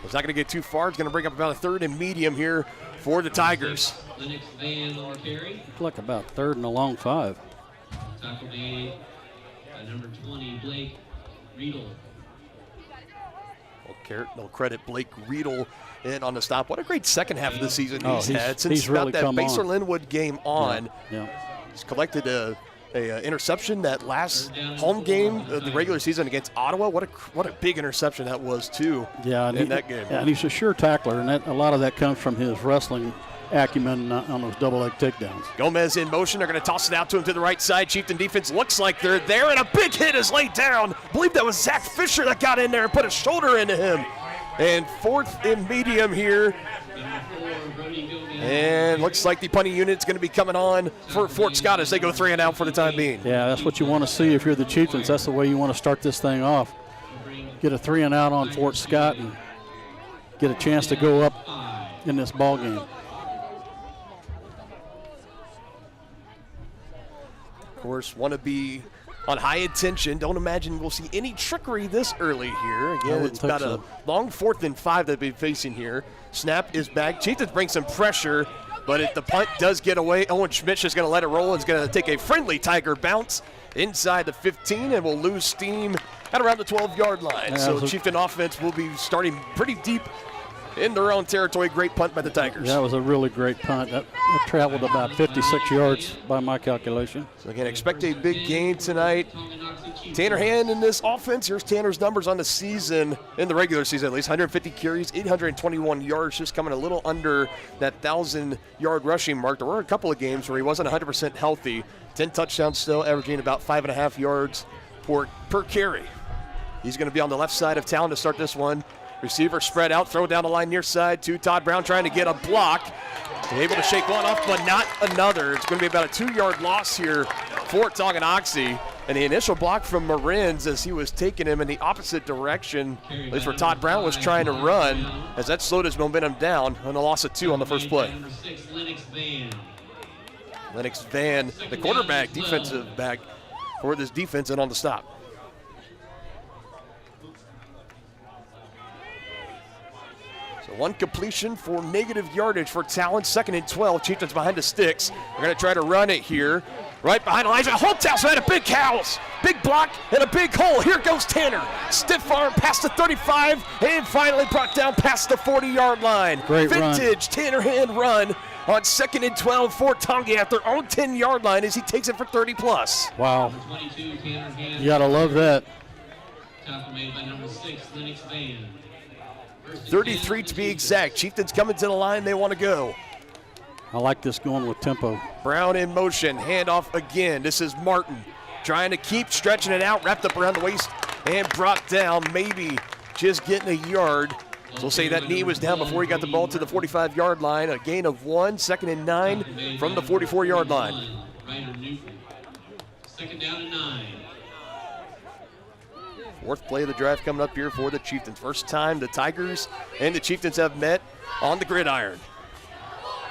It's not going to get too far. It's going to bring up about a 3rd and medium here for the Tigers. Looks like about 3rd and a long 5. Tackle made by number 20, Blake Riedel. They'll credit Blake Riedel in on the stop. What a great second half of the season he's had since he's about really that come Baser on. Linwood game on. Yeah. He's collected interception that last home game of the regular season against Ottawa. What a big interception that was, too, in that game. Yeah, and he's a sure tackler, and a lot of that comes from his wrestling acumen on those double leg takedowns. Gomez in motion. They're going to toss it out to him to the right side. Chieftain defense looks like they're there, and a big hit is laid down. I believe that was Zach Fisher that got in there and put a shoulder into him. And 4th and medium here. And looks like the punting unit's going to be coming on for Fort Scott as they go 3 and out for the time being. Yeah, that's what you want to see if you're the Chieftains. That's the way you want to start this thing off. Get a 3 and out on Fort Scott and get a chance to go up in this ball game. Of course, want to be on high attention. Don't imagine we'll see any trickery this early here. Again, it's about a long 4th and 5 that they'll be facing here. Snap is back. Chieftains bring some pressure, but if the punt does get away, Owen Schmitz is going to let it roll. It's going to take a friendly Tiger bounce inside the 15, and we'll lose steam at around the 12-yard line. Yeah, so Chieftain offense will be starting pretty deep in their own territory. Great punt by the Tigers. That was a really great punt. That traveled about 56 yards by my calculation. So again, expect a big game tonight. Tanner Hand in this offense. Here's Tanner's numbers on the season, in the regular season at least. 150 carries, 821 yards, just coming a little under that 1,000-yard rushing mark. There were a couple of games where he wasn't 100% healthy. 10 touchdowns still, averaging about 5.5 yards per carry. He's going to be on the left side of town to start this one. Receiver spread out, throw down the line near side to Todd Brown, trying to get a block. Able to shake one off, but not another. It's going to be about a 2-yard loss here for Tonganoxie. And the initial block from Marins as he was taking him in the opposite direction, at least where Todd Brown was trying to run, as that slowed his momentum down, and a loss of 2 on the first play. Lennox Van, the quarterback, defensive back for this defense, and on the stop. So 1 completion for negative yardage for Talon. 2nd and 12. Chieftains behind the sticks. They're going to try to run it here. Right behind Elijah Holthouse had a big house. Big block and a big hole. Here goes Tanner. Stiff arm past the 35 and finally brought down past the 40-yard line. Great Vintage run. Tanner Hand run on 2nd and 12 for Tonga at their own 10-yard line as he takes it for 30-plus. Wow. You got to love that. Made by number 6, Lennox Van. 33 to be exact. Chieftains coming to the line. They want to go. I like this going with tempo. Brown in motion. Handoff again. This is Martin trying to keep stretching it out. Wrapped up around the waist and brought down. Maybe just getting a yard. So we'll say that knee was down before he got the ball to the 45-yard line. A gain of 1. 2nd and 9 from the 44-yard line. Ryder Newton. 2nd down and 9. 4th play of the drive coming up here for the Chieftains. First time the Tigers and the Chieftains have met on the gridiron.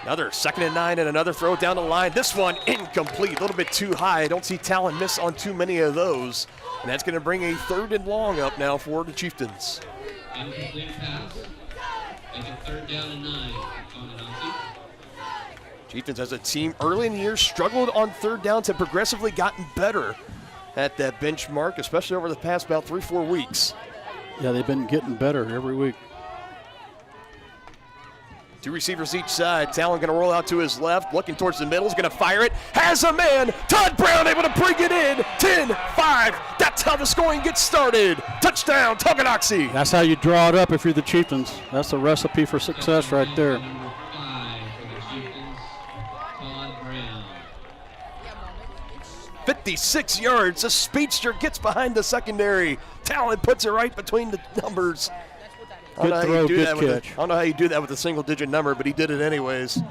Another 2nd and 9 and another throw down the line. This one incomplete, a little bit too high. I don't see Talon miss on too many of those. And that's going to bring a 3rd and long up now for the Chieftains. Incomplete pass. Make it 3rd down and 9. Chieftains as a team early in the year struggled on 3rd downs, have progressively gotten better at that benchmark, especially over the past about 3-4 weeks. Yeah, they've been getting better every week. 2 receivers each side. Talon going to roll out to his left, looking towards the middle. He's going to fire it. Has a man. Todd Brown able to bring it in. 10-5. That's how the scoring gets started. Touchdown, Tonganoxie. That's how you draw it up if you're the Chieftains. That's the recipe for success right there. 56 yards. The speedster gets behind the secondary. Talon puts it right between the numbers. Good throw, good catch. I don't know how you do that with a single-digit number, but he did it anyways.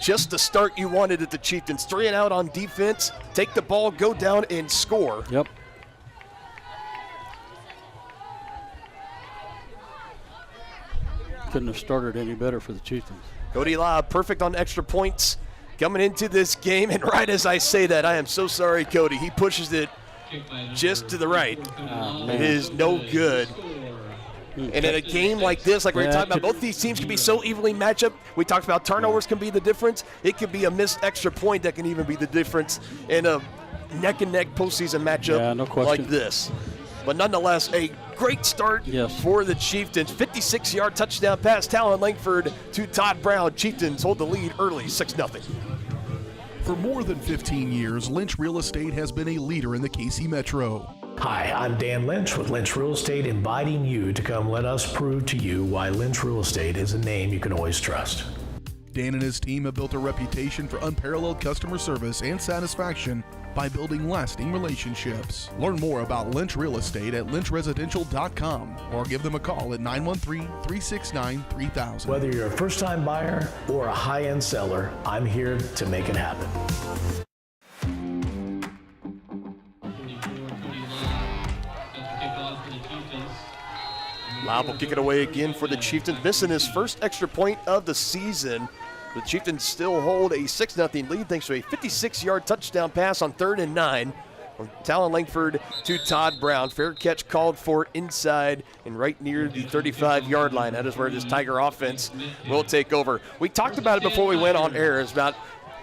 Just the start you wanted at the Chieftains. 3 and out on defense. Take the ball, go down, and score. Yep. Couldn't have started any better for the Chieftains. Cody Lobb, perfect on extra points coming into this game. And right as I say that, I am so sorry, Cody. He pushes it just to the right. It is no good. And in a game like this, like we were talking about, both these teams can be so evenly matched up. We talked about turnovers can be the difference. It could be a missed extra point that can even be the difference in a neck-and-neck postseason matchup like this. But nonetheless, a great start for the Chieftains. 56-yard touchdown pass, Talon Langford to Todd Brown. Chieftains hold the lead early, 6-0. For more than 15 years, Lynch Real Estate has been a leader in the KC Metro. Hi, I'm Dan Lynch with Lynch Real Estate, inviting you to come let us prove to you why Lynch Real Estate is a name you can always trust. Dan and his team have built a reputation for unparalleled customer service and satisfaction by building lasting relationships. Learn more about Lynch Real Estate at lynchresidential.com or give them a call at 913-369-3000. Whether you're a first-time buyer or a high-end seller, I'm here to make it happen. Lobb will kick it away again for the Chieftains, missing his first extra point of the season. The Chieftains still hold a 6-0 lead thanks to a 56-yard touchdown pass on 3rd and 9 from Talon Langford to Todd Brown. Fair catch called for inside and right near the 35-yard line. That is where this Tiger offense will take over. We talked about it before we went on air. It's about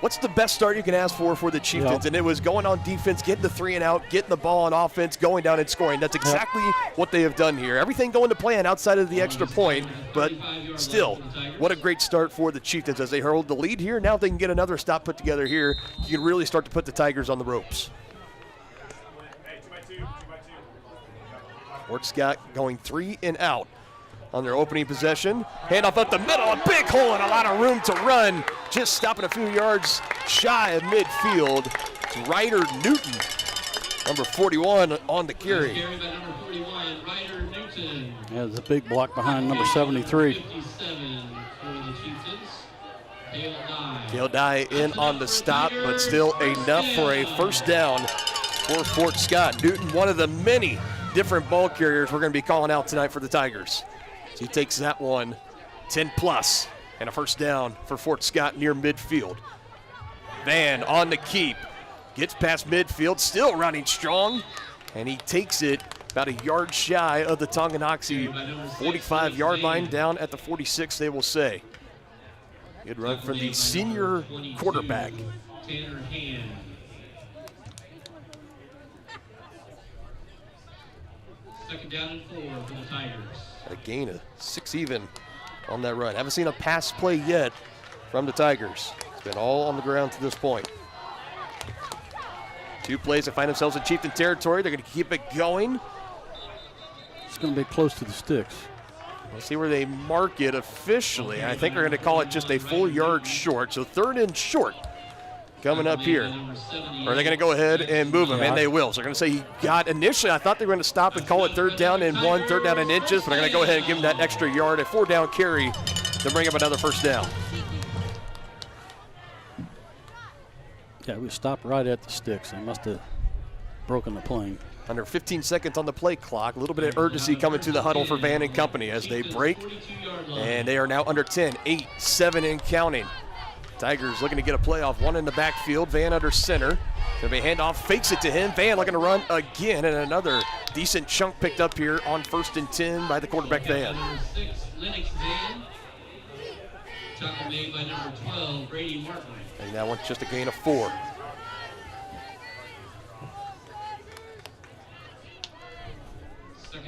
what's the best start you can ask for the Chieftains? Yep. And it was going on defense, getting the 3 and out, getting the ball on offense, going down and scoring. That's exactly what they have done here. Everything going to plan outside of the extra point, but still, what a great start for the Chieftains as they hold the lead here. Now if they can get another stop put together here, you can really start to put the Tigers on the ropes. Fort Scott going 3 and out on their opening possession. Handoff up the middle, a big hole and a lot of room to run. Just stopping a few yards shy of midfield. It's Ryder Newton, number 41 on the carry. Yeah, there's a big block behind number 73. Cale Dye in on the stop, but still enough for a first down for Fort Scott. Newton, one of the many different ball carriers we're going to be calling out tonight for the Tigers. So he takes that one 10+ and a first down for Fort Scott near midfield. Van on the keep, gets past midfield, still running strong, and he takes it about a yard shy of the Tonganoxie 45-yard line, down at the 46, they will say. Good run from the senior quarterback. Second down and 4 for the Tigers. A gain of 6 even on that run. Haven't seen a pass play yet from the Tigers. It's been all on the ground to this point. 2 plays that find themselves in Chieftain territory. They're going to keep it going. It's going to be close to the sticks. We'll see where they mark it officially. I think they're going to call it just a full yard short. So 3rd and short coming up here. Or are they going to go ahead and move him? And they will. So they're going to say he got initially, I thought they were going to stop and call it 3rd down and 1, 3rd down in inches, but they're going to go ahead and give him that extra yard, a 4-down carry to bring up another first down. Yeah, we stopped right at the sticks. They must have broken the plane. Under 15 seconds on the play clock. A little bit of urgency coming to the huddle for Van and company as they break. And they are now under 10, 8, 7 and counting. Tigers looking to get a playoff. 1 in the backfield. Van under center. Gonna be a handoff. Fakes it to him. Van looking to run again. And another decent chunk picked up here on 1st and 10 by the quarterback Van. Number 6, Lennox Van. Tackle made by number 12, Brady Martin. And that one's just a gain of 4.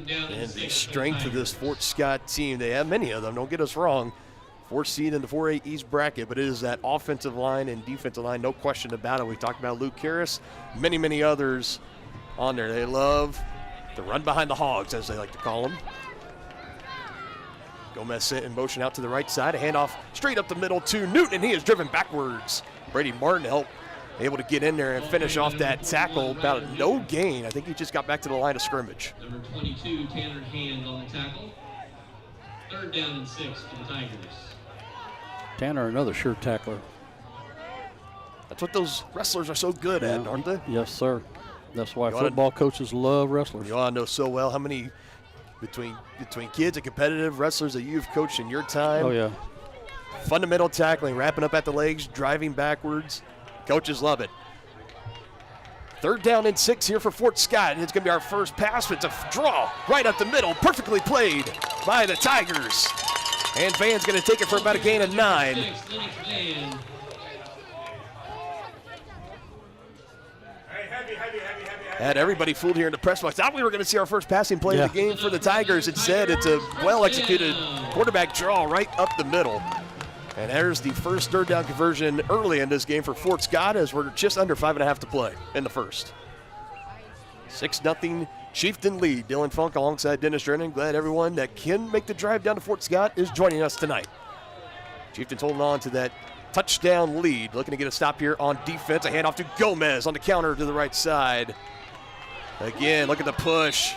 And the strength of this Fort Scott team, they have many of them, don't get us wrong. 4th seed in the 4A East bracket, but it is that offensive line and defensive line, no question about it. We talked about Luke Harris, many, many others on there. They love to run behind the hogs, as they like to call them. Gomez sent in motion out to the right side, a handoff straight up the middle to Newton, and he is driven backwards. Brady Martin able to get in there and finish off that tackle, about a no gain. I think he just got back to the line of scrimmage. Number 22, Tanner Hand on the tackle. 3rd down and 6 for the Tigers. Tanner, another sure tackler. That's what those wrestlers are so good at, aren't they? Yes, sir. That's why football coaches love wrestlers. You all know so well how many between kids and competitive wrestlers that you've coached in your time. Oh, yeah. Fundamental tackling, wrapping up at the legs, driving backwards. Coaches love it. 3rd down and 6 here for Fort Scott. And it's going to be our first pass, but it's a draw right up the middle. Perfectly played by the Tigers. And Van's going to take it for about a gain of 9. Had everybody fooled here in the press box. Thought we were going to see our first passing play of the game for the Tigers. Instead, it's a well-executed quarterback draw right up the middle. And there's the first third down conversion early in this game for Fort Scott as we're just under 5.5 to play in the first. 6-0 Chieftain lead. Dylan Funk alongside Dennis Drennan. Glad everyone that can make the drive down to Fort Scott is joining us tonight. Chieftains holding on to that touchdown lead. Looking to get a stop here on defense. A handoff to Gomez on the counter to the right side. Again, look at the push.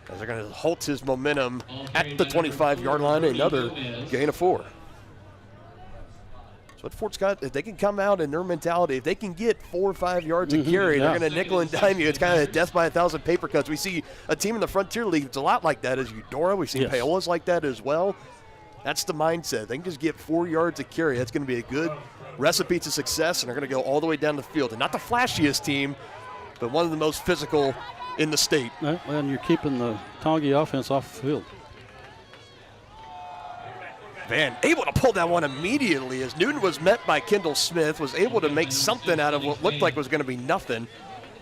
As they're going to halt his momentum at the 25-yard line. Another gain of 4. So what Fort Scott, if they can come out in their mentality, if they can get 4 or 5 yards of carry, they're going to nickel and dime you. It's kind of a death by 1,000 paper cuts. We see a team in the Frontier League that's a lot like that as Eudora. We've seen Paola's like that as well. That's the mindset. They can just get 4 yards of carry. That's going to be a good recipe to success, and they're going to go all the way down the field. And not the flashiest team, but one of the most physical in the state. And you're keeping the Tongi offense off the field. Van able to pull that one immediately as Newton was met by Kendall Smith, was able to make something out of what looked like was going to be nothing.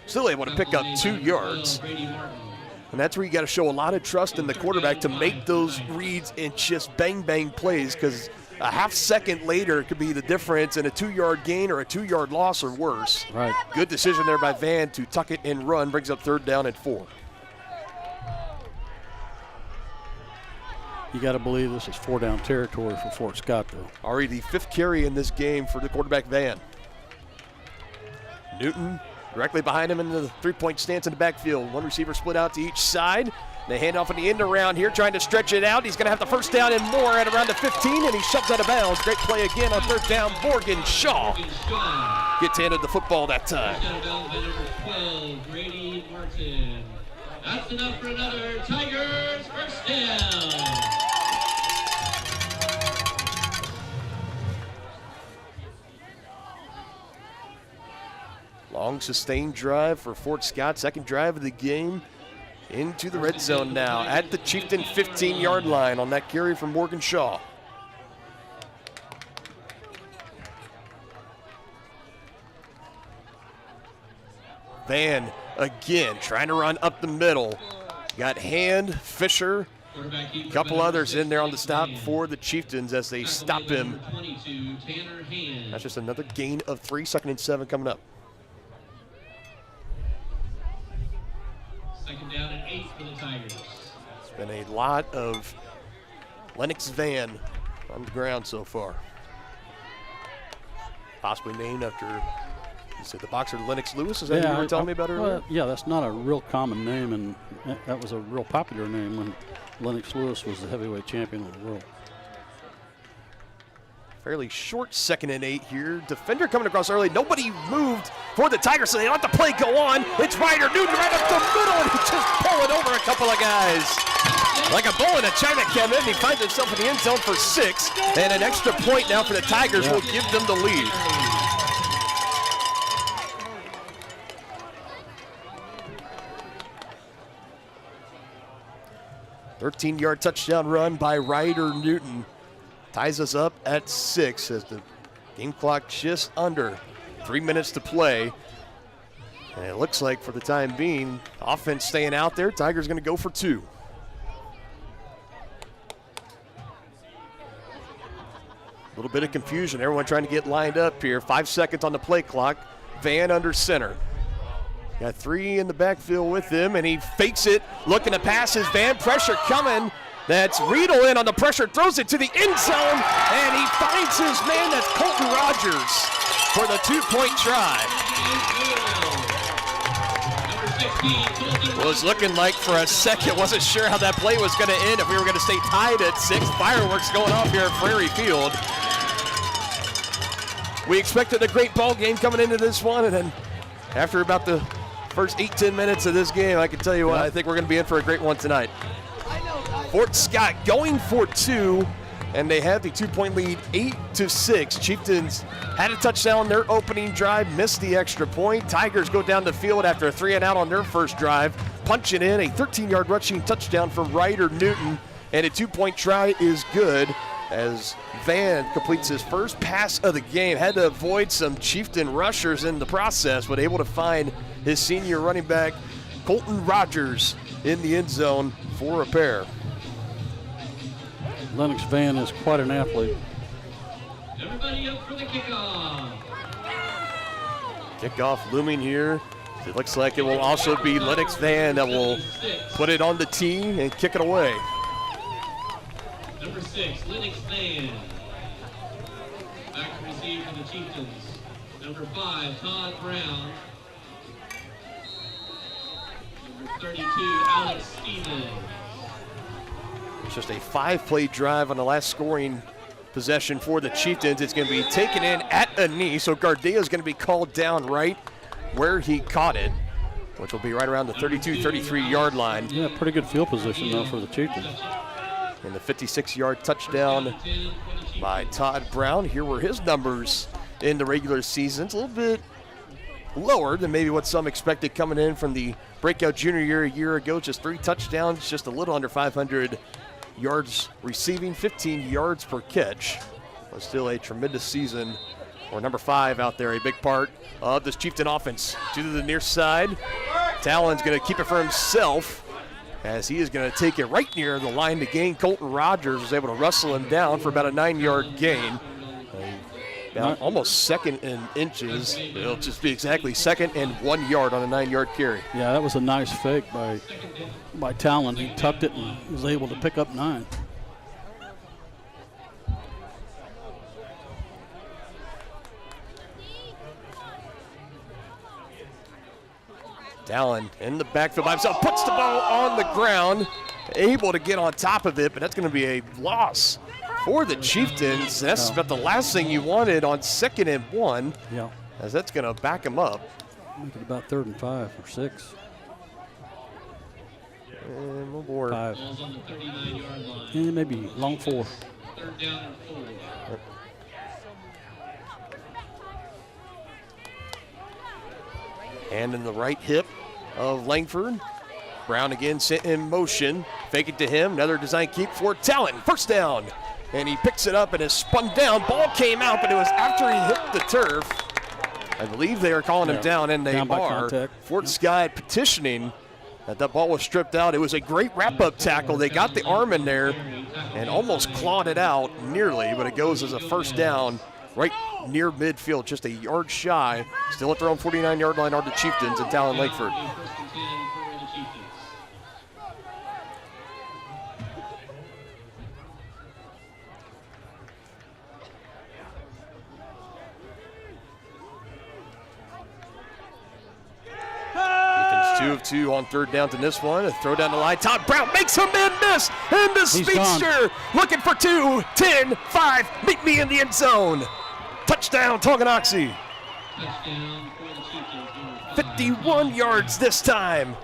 Still able to pick up 2 yards. And that's where you got to show a lot of trust in the quarterback to make those reads and just bang plays, because a half second later it could be the difference in a 2-yard gain or a 2-yard loss or worse. Right. Good decision there by Van to tuck it and run, brings up 3rd down and 4. You got to believe this is 4-down territory for Fort Scott, though. Already the 5th carry in this game for the quarterback, Van. Newton directly behind him in the 3-point stance in the backfield. 1 receiver split out to each side. They hand off in the end around here, trying to stretch it out. He's going to have the 1st down and more at around the 15, and he shoves out of bounds. Great play again on 3rd down. Morgan Shaw gets handed the football that time. Grady Martin. That's enough for another Tigers 1st down. Long sustained drive for Fort Scott. 2nd drive of the game into the red zone now at the Chieftain 15-yard line on that carry from Morgan Shaw. Van again trying to run up the middle. Got Hand, Fisher, a couple others in there on the stop for the Chieftains as they stop him. That's just another gain of 3. 2nd and 7 coming up. 2nd down and 8 for the Tigers. It's been a lot of Lennox Van on the ground so far. Possibly named after, you said, the boxer Lennox Lewis? Is that what you were telling me about earlier? Well, yeah, that's not a real common name, and that was a real popular name when Lennox Lewis was the heavyweight champion of the world. Fairly short 2nd and 8 here. Defender coming across early. Nobody moved for the Tigers, so they let the play go on. It's Ryder Newton right up the middle, and he's just pulling over a couple of guys. Like a bull in a china cabinet, he finds himself in the end zone for 6. And an extra point now for the Tigers will give them the lead. "13-yard touchdown run by Ryder Newton. Ties us up at 6 as the game clock just under 3 minutes to play. And it looks like for the time being, offense staying out there. Tigers going to go for 2. A little bit of confusion. Everyone trying to get lined up here. 5 seconds on the play clock. Van under center. Got 3 in the backfield with him, and he fakes it. Looking to pass his Van. Pressure coming. That's Riedel in on the pressure, throws it to the end zone, and he finds his man. That's Colton Rogers for the 2-point try. Was looking like for a second, wasn't sure how that play was going to end, if we were going to stay tied at 6. Fireworks going off here at Prairie Field. We expected a great ball game coming into this one, and then after about the first 8-10 minutes of this game, I can tell you what, I think we're going to be in for a great one tonight. Fort Scott going for 2, and they have the 2-point lead 8-6. Chieftains had a touchdown on their opening drive, missed the extra point. Tigers go down the field after a 3-and-out on their first drive, punching in a 13-yard rushing touchdown from Ryder Newton, and a 2-point try is good as Van completes his first pass of the game. Had to avoid some Chieftain rushers in the process, but able to find his senior running back, Colton Rogers, in the end zone for a pair. Lennox Van is quite an athlete. Everybody up for the kickoff. Kickoff looming here. It looks like it will also be Lennox Van that will put it on the tee and kick it away. Number 6, Lennox Van. Back to receive for the Chieftains. Number 5, Todd Brown. Number 32, Alex Stevens. It's just a 5-play drive on the last scoring possession for the Chieftains. It's going to be taken in at a knee, so Gardea is going to be called down right where he caught it, which will be right around the 32-33 yard line. Yeah, pretty good field position though for the Chieftains. And the 56-yard touchdown by Todd Brown. Here were his numbers in the regular season. It's a little bit lower than maybe what some expected coming in from the breakout junior year a year ago. Just 3 touchdowns, just a little under 500 yards receiving, 15 yards per catch. But still a tremendous season for number 5 out there, a big part of this Chieftain offense. To the near side, Talon's going to keep it for himself as he is going to take it right near the line to gain. Colton Rogers was able to wrestle him down for about a 9-yard gain. About almost second in inches. It'll just be exactly second and 1 yard on a 9-yard carry. Yeah, that was a nice fake by Talon. He tucked it and was able to pick up 9. Talon in the backfield by himself, puts the ball on the ground, able to get on top of it, but that's going to be a loss for the Chieftains. That's about the last thing you wanted on 2nd and 1, as that's going to back him up. Make it about 3rd and 5 or 6. And one more. 5. And maybe long 4. 3rd down and 4. Hand in the right hip of Langford. Brown again sent in motion. Fake it to him. Another design keep for Talon. First down. And he picks it up and is spun down. Ball came out, but it was after he hit the turf. I believe they are calling him down, and they are. Fort Sky petitioning that ball was stripped out. It was a great wrap-up tackle. They got the arm in there and almost clawed it out nearly, but it goes as a first down right near midfield, just a yard shy. Still at their own 49-yard line are the Chieftains and Talon Langford. Chieftains 2 of 2 on 3rd down to this one. A throw down the line. Todd Brown makes a man miss. And the speedster looking for 2, 10, 5. Meet me in the end zone. Touchdown, Tonganoxie. Touchdown for the Chieftains. 51 yards this time.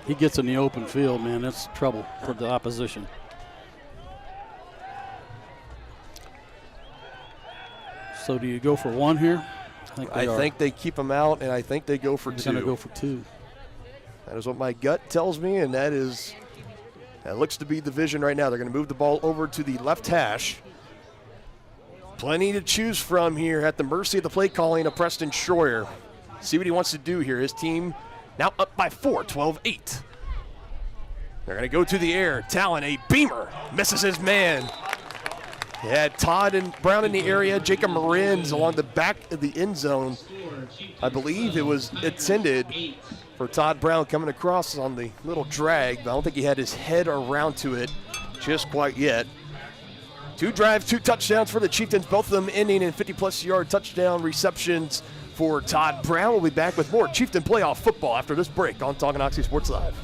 He gets in the open field, man. That's trouble for the opposition. So do you go for 1 here? I think they keep him out, and I think they go for 2. They're going to go for 2. That is what my gut tells me, and that looks to be the vision right now. They're going to move the ball over to the left hash. Plenty to choose from here, at the mercy of the play calling of Preston Schroyer. See what he wants to do here. His team now up by 4, 12-8. They're going to go to the air. Talon, a beamer, misses his man. He had Todd and Brown in the area, Jacob Marins along the back of the end zone. I believe it was intended for Todd Brown coming across on the little drag, but I don't think he had his head around to it just quite yet. 2 drives, 2 touchdowns for the Chieftains, both of them ending in 50-plus yard touchdown receptions for Todd Brown. We'll be back with more Chieftain playoff football after this break on Tonganoxie Sports Live.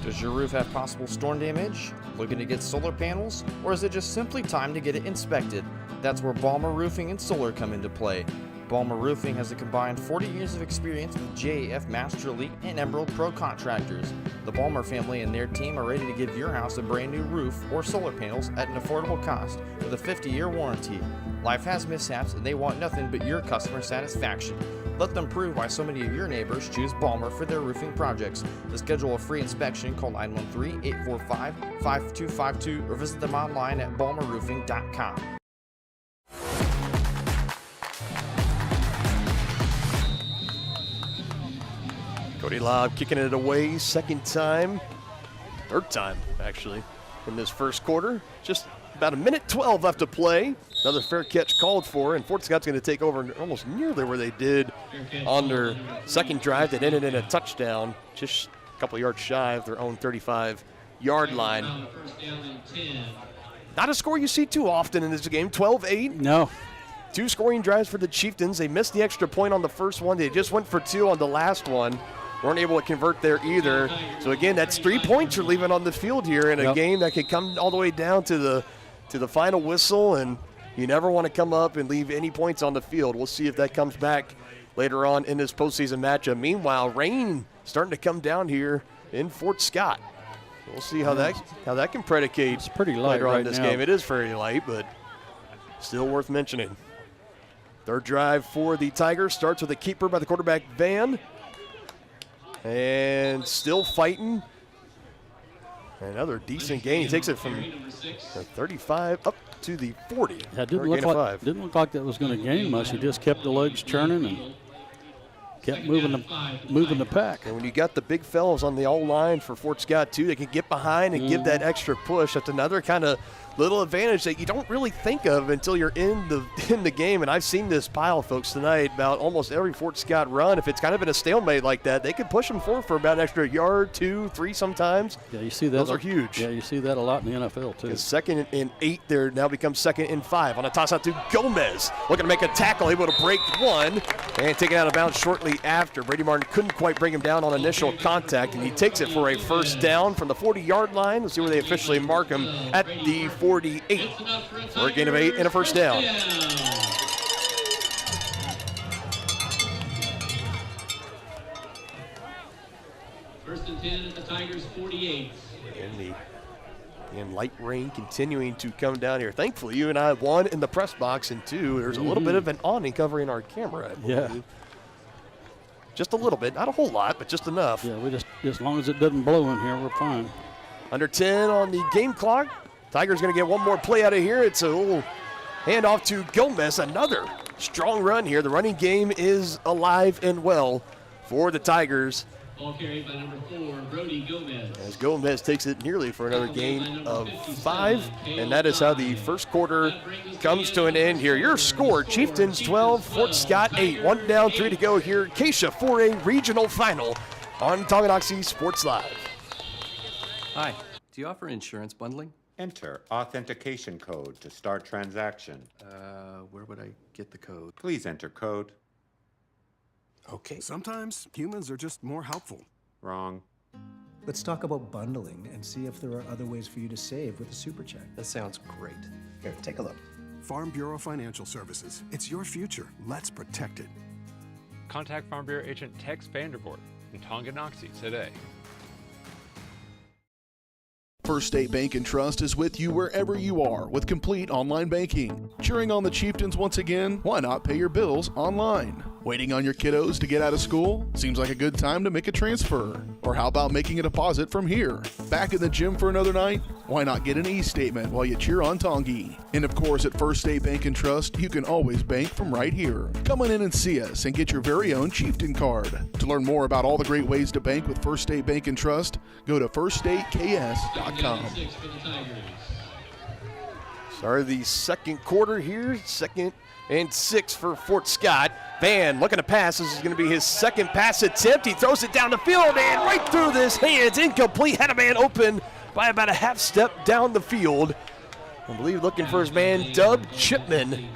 Does your roof have possible storm damage? Looking to get solar panels? Or is it just simply time to get it inspected? That's where Balmer Roofing and Solar come into play. Balmer Roofing has a combined 40 years of experience with JAF Master Elite and Emerald Pro contractors. The Balmer family and their team are ready to give your house a brand new roof or solar panels at an affordable cost with a 50-year warranty. Life has mishaps and they want nothing but your customer satisfaction. Let them prove why so many of your neighbors choose Balmer for their roofing projects. To schedule a free inspection, call 913-845-5252 or visit them online at balmerroofing.com. Cody Lobb kicking it away, 2nd time, 3rd time actually, in this first quarter. Just About a minute 12 left to play. Another fair catch called for, and Fort Scott's going to take over almost nearly where they did on their second drive that ended in a touchdown, just a couple yards shy of their own 35-yard line. Not a score you see too often in this game, 12-8. No. 2 scoring drives for the Chieftains. They missed the extra point on the first one. They just went for 2 on the last one. Weren't able to convert there either. So again, that's 3 points you're leaving on the field here in a game that could come all the way down to the final whistle, and you never want to come up and leave any points on the field. We'll see if that comes back later on in this postseason matchup. Meanwhile, rain starting to come down here in Fort Scott. We'll see how that can predicate. It's pretty light later on right in this now. game. It is very light, but still worth mentioning. Third drive for the Tigers starts with a keeper by the quarterback, Van. And still fighting. Another decent gain. He takes it from the 35 up to the 40. Yeah, didn't look like that was going to gain much. He just kept the legs churning and kept moving the pack. And when you got the big fellas on the O-line for Fort Scott, too, they can get behind and give that extra push. That's another kind of little advantage that you don't really think of until you're in the game. And I've seen this pile, folks, tonight about almost every Fort Scott run. If it's kind of in a stalemate like that, they can push them forward for about an extra yard, 2, 3 sometimes. Yeah, you see that. Those are huge. Yeah, you see that a lot in the NFL, too. Second and 8 there now becomes second and 5 on a toss out to Gomez. Looking to make a tackle, able to break one and taken out of bounds shortly after. Brady Martin couldn't quite bring him down on initial contact, and he takes it for a first down from the 40-yard line. Let's see where they officially mark him at the 48 for a gain of 8 and a first down. First and 10 at the Tigers' 48. And light rain continuing to come down here. Thankfully, you and I, 1 in the press box, and 2, there's a little bit of an awning covering our camera, I believe. Yeah. Just a little bit, not a whole lot, but just enough. Yeah, we just as long as it doesn't blow in here, we're fine. Under 10 on the game clock. Tigers going to get one more play out of here. It's a little handoff to Gomez. Another strong run here. The running game is alive and well for the Tigers. Ball carried by number 4, Brody Gomez. As Gomez takes it nearly for another gain of 5. And that is how the first quarter comes to an end here. Your score, Chieftains 12, Fort Scott 8. 1 down, 3 to go here. Acacia 4A regional final on Tonganoxie Sports Live. Hi, do you offer insurance bundling? Enter authentication code to start transaction. Where would I get the code? Please enter code. Okay. Sometimes humans are just more helpful. Wrong. Let's talk about bundling and see if there are other ways for you to save with a super check. That sounds great. Here, take a look. Farm Bureau Financial Services. It's your future. Let's protect it. Contact Farm Bureau agent Tex Vandervoort in Tonganoxie today. First State Bank and Trust is with you wherever you are with complete online banking. Cheering on the Chieftains once again? Why not pay your bills online? Waiting on your kiddos to get out of school? Seems like a good time to make a transfer. Or how about making a deposit from here? Back in the gym for another night? Why not get an e-statement while you cheer on Tongi? And of course, at First State Bank and Trust, you can always bank from right here. Come on in and see us and get your very own Chieftain card. To learn more about all the great ways to bank with First State Bank and Trust, go to firststateks.com. Start of the second quarter here. 2nd and 6 for Fort Scott. Van looking to pass. This is going to be his second pass attempt. He throws it down the field and right through his hands. Incomplete. Had a man open by about a half step down the field. I believe looking for his man, Dub Chipman.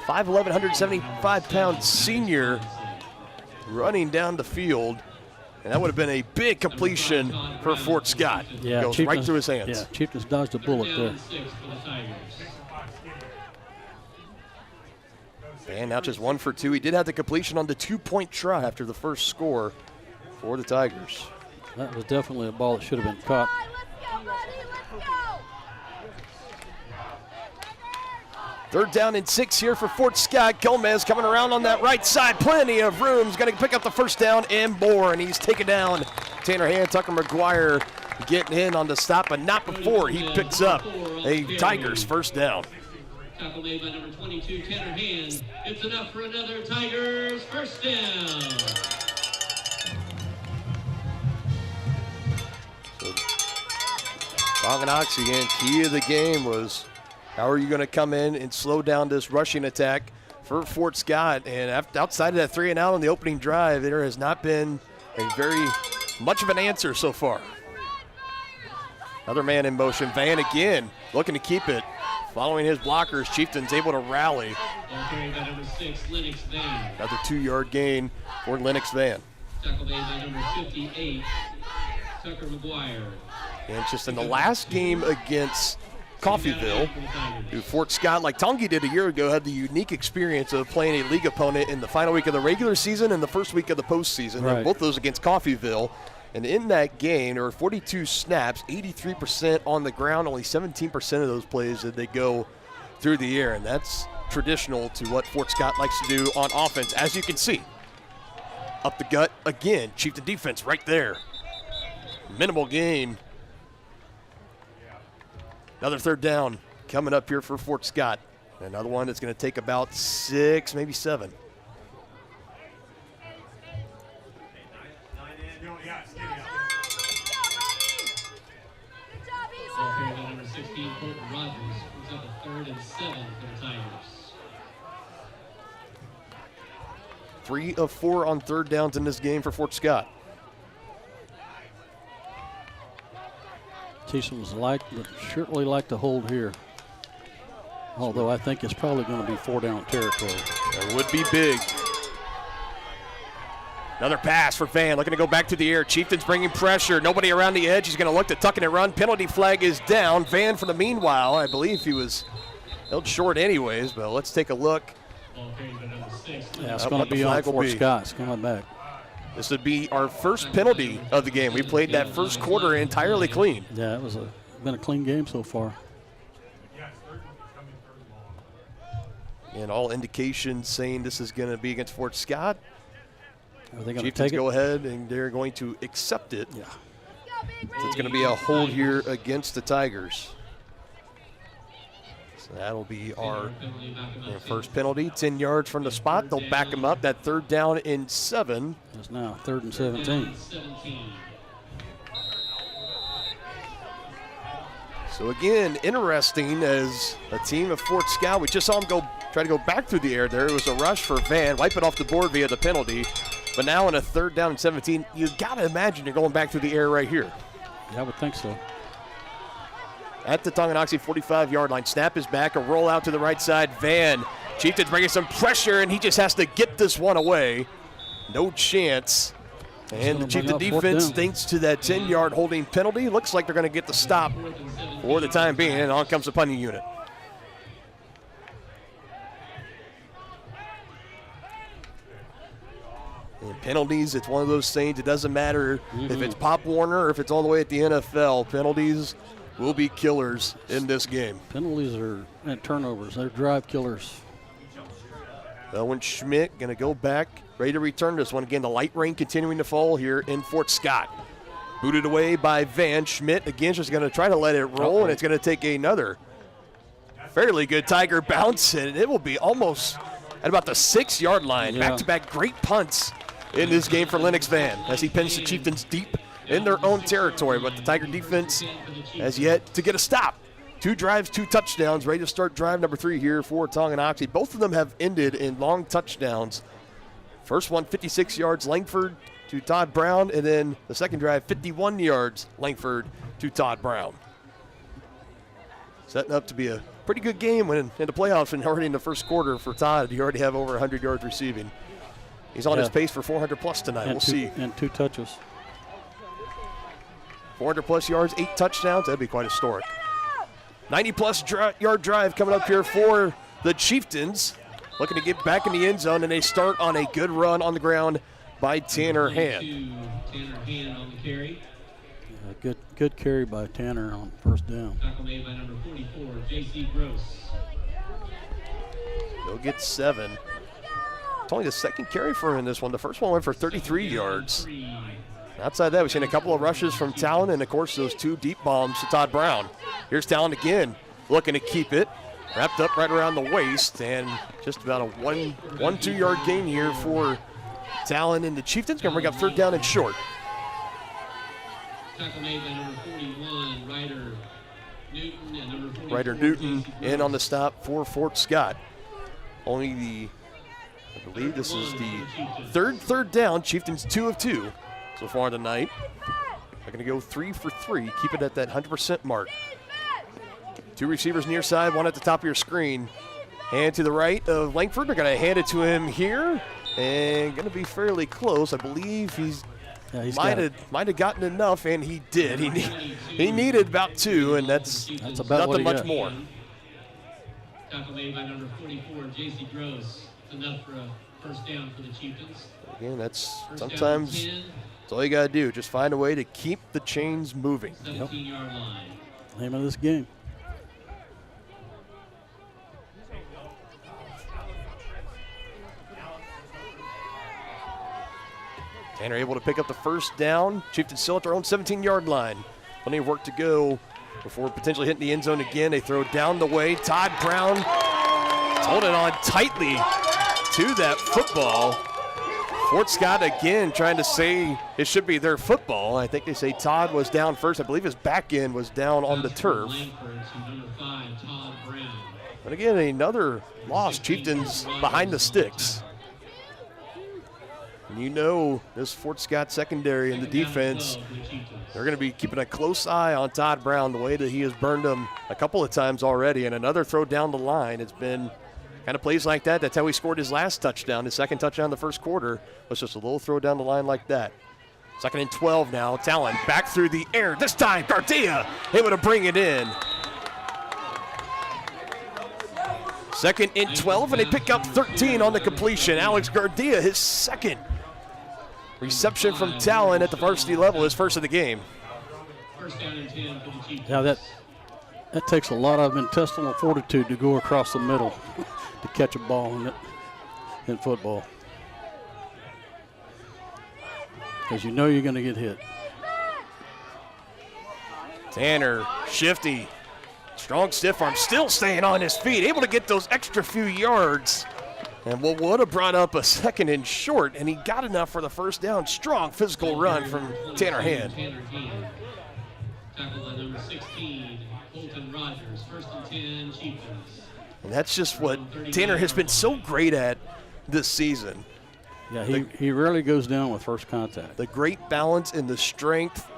5'11", 175-pound senior running down the field. And that would have been a big completion for Fort Scott. Yeah, goes right through his hands. Yeah, Chieftains dodged a bullet there. And now just 1 for 2. He did have the completion on the 2-point try after the first score for the Tigers. That was definitely a ball that should have been caught. Third down and 6 here for Fort Scott. Gomez coming around on that right side. Plenty of room. He's going to pick up the first down and more. And he's taken down Tanner Hand. Tucker McGuire getting in on the stop, but not before he picks up a Tigers first down. Tackle made by number 22, Tanner Hand. It's enough for another Tigers first down. Tonganoxie, again, key of the game was how are you going to come in and slow down this rushing attack for Fort Scott? And outside of that 3 and out on the opening drive, there has not been a very much of an answer so far. Another man in motion. Van again looking to keep it. Following his blockers, Chieftains able to rally. Number 6, Lennox Van. Another 2-yard gain for Lennox Van. Tackle made by number 58, Tucker McGuire. And just in the last game against Coffeyville, who Fort Scott, like Tongi did a year ago, had the unique experience of playing a league opponent in the final week of the regular season and the first week of the postseason. Right. And both those against Coffeyville. And in that game, there were 42 snaps, 83% on the ground. Only 17% of those plays did they go through the air. And that's traditional to what Fort Scott likes to do on offense, as you can see. Up the gut again. Chieftain defense right there. Minimal gain. Another third down coming up here for Fort Scott. Another one that's going to take about 6, maybe 7. Number 16, Colton Rogers, brings up a 3rd and 7 for the Tigers. 3 of 4 on third downs in this game for Fort Scott. Chieftains certainly like to hold here. Although I think it's probably going to be 4-down territory. That would be big. Another pass for Van, looking to go back to the air. Chieftains bringing pressure. Nobody around the edge. He's going to look to tuck it and run. Penalty flag is down. Van, for the meanwhile, I believe he was held short anyways, but let's take a look. Yeah, it's going to be on Fort Scott. It's coming back. This would be our first penalty of the game. We played that first quarter entirely clean. Yeah, it was been a clean game so far. And all indications saying this is going to be against Fort Scott. Are they going to Chieftains take it? go ahead and they're going to accept it. Yeah. So it's going to be a hold here against the Tigers. So that'll be our first penalty. 10 yards from the spot. They'll back them up. That 3rd down and 7. It's now 3rd and 17. So again, interesting as a team of Fort Scott. We just saw them try to go back through the air there. It was a rush for Van. Wipe it off the board via the penalty. But now in a 3rd down and 17, you got to imagine you're going back through the air right here. Yeah, I would think so. At the Tonganoxie 45-yard line. Snap is back, a roll out to the right side. Van, Chieftains bringing some pressure, and he just has to get this one away. No chance. And the Chieftain defense thanks to that 10-yard holding penalty. Looks like they're going to get the stop for the time being, and on comes the punting unit. And penalties, it's one of those things, it doesn't matter if it's Pop Warner or if it's all the way at the NFL. Penalties will be killers in this game. Penalties and turnovers, they're drive killers. Owen Schmidt going to go back, ready to return this one. Again, the light rain continuing to fall here in Fort Scott. Booted away by Van. Schmidt again just going to try to let it roll, and it's going to take another fairly good Tiger bounce, and it will be almost at about the 6-yard line. Yeah. Back-to-back great punts in this game for Lennox Van as he pins the Chieftains deep in their own territory, but the Tiger defense has yet to get a stop. 2 drives, 2 touchdowns, ready to start drive number 3 here for Tonganoxie. Both of them have ended in long touchdowns. First one, 56 yards, Langford to Todd Brown, and then the second drive, 51 yards, Langford to Todd Brown. Setting up to be a pretty good game in the playoffs, and already in the first quarter for Todd, you already have over 100 yards receiving. He's on his pace for 400-plus tonight. We'll see. And 2 touches. 400-plus yards, 8 touchdowns. That'd be quite historic. 90-plus yard drive coming up here for the Chieftains. Looking to get back in the end zone, and they start on a good run on the ground by Tanner Hand. Tanner Hand on the carry. Good carry by Tanner on 1st down. Tackle made by number 44, J.C. Gross. He'll get 7. It's only the 2nd carry for him in this one. The first one went for 33 yards. Outside that, we've seen a couple of rushes from Talon, and, of course, those 2 deep bombs to Todd Brown. Here's Talon again, looking to keep it. Wrapped up right around the waist, and just about a 1-2 yard gain here for Talon, and the Chieftains going to bring up 3rd down and short. Tackle made by number 41, Ryder Newton, and number 44, Ryder Newton Casey in on the Gross. stop for Fort Scott. I believe this is the third down. Chieftains 2 of 2 so far tonight. They're going to go 3 for 3, keep it at that 100% mark. 2 receivers near side, one at the top of your screen. And to the right of Langford, they're going to hand it to him here, and going to be fairly close. I believe he's might have gotten enough, and he did. He needed about 2, and that's about nothing much more. Tackle made by number 44, J.C. Gross. Enough for a first down for the Chieftains. Again, that's First down sometimes and 10. that's all you got to do. Just find a way to keep the chains moving. 17-yard line. Name of this game. Tanner able to pick up the first down. Chieftains still at their own 17-yard line. Plenty of work to go before potentially hitting the end zone again. They throw down the way. Todd Brown holding on tightly to that football. Fort Scott again trying to say it should be their football. I think they say Todd was down first. I believe his back end was down on the turf. Number 5, Todd Brown. But again, another loss. Chieftains behind the sticks. And you know this Fort Scott secondary and the defense, they're going to be keeping a close eye on Todd Brown the way that he has burned them a couple of times already. And another throw down the line. It's been kind of plays like that. That's how he scored his last touchdown. His second touchdown in the first quarter was just a little throw down the line like that. 2nd and 12 now. Talon back through the air. This time, Garcia able to bring it in. 2nd and 12, and they pick up 13 on the completion. Alex Garcia, his second reception from Talon at the varsity level, his first of the game. First down and 10 for the Chieftains. Yeah, that takes a lot of intestinal fortitude to go across the middle to catch a ball in football. Because you know you're going to get hit. Tanner, shifty, strong stiff arm, still staying on his feet, able to get those extra few yards. And what would have brought up a 2nd and short, and he got enough for the first down. Strong physical run from Tanner Hand. Tackled by number 16, Colton Rogers. 1st and 10, Chieftains. And that's just what Tanner has been so great at this season. Yeah, he rarely goes down with first contact. The great balance and the strength.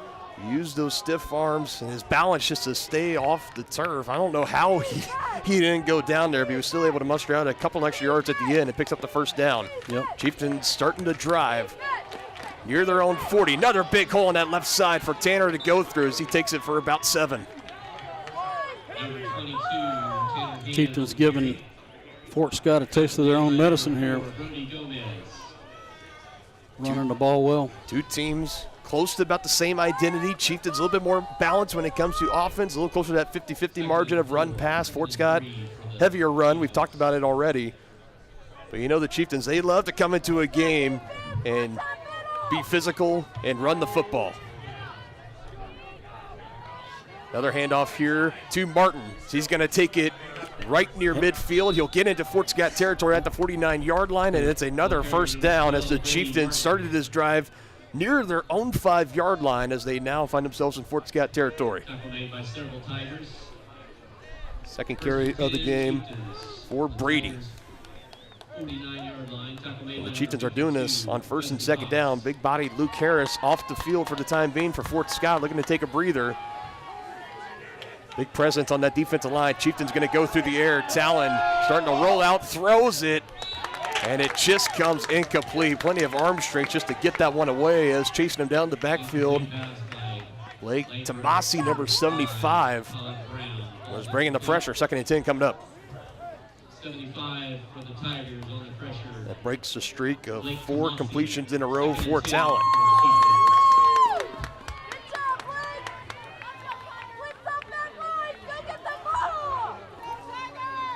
Use those stiff arms and his balance just to stay off the turf. I don't know how he didn't go down there, but he was still able to muster out a couple extra yards at the end and picks up the first down. Yep. Chieftains starting to drive near their own 40. Another big hole on that left side for Tanner to go through as he takes it for about 7. Number 22, Tanner Chieftains giving Fort Scott a taste of their own medicine here. Brody Gomez. Running the ball well. Two teams close to about the same identity. Chieftains a little bit more balanced when it comes to offense, a little closer to that 50-50 margin of run pass. Fort Scott, heavier run. We've talked about it already. But you know the Chieftains, they love to come into a game and be physical and run the football. Another handoff here to Martin. He's going to take it right near midfield. He'll get into Fort Scott territory at the 49-yard line, and it's another first down as the Chieftains started this drive near their own 5-yard line as they now find themselves in Fort Scott territory. Tackle made by several Tigers. Second carry of the game for Brady. 49-yard line. Tackle made by The Chieftains are doing this on 1st and 2nd down. Big-bodied Luke Harris off the field for the time being for Fort Scott, looking to take a breather. Big presence on that defensive line. Chieftains going to go through the air. Talon starting to roll out, throws it, and it just comes incomplete. Plenty of arm strength just to get that one away as chasing him down the backfield. Blake Tomasi, number 75, was bringing the pressure. 2nd and 10 coming up. 75 for the Tigers on the pressure. That breaks the streak of 4 completions in a row for Talon.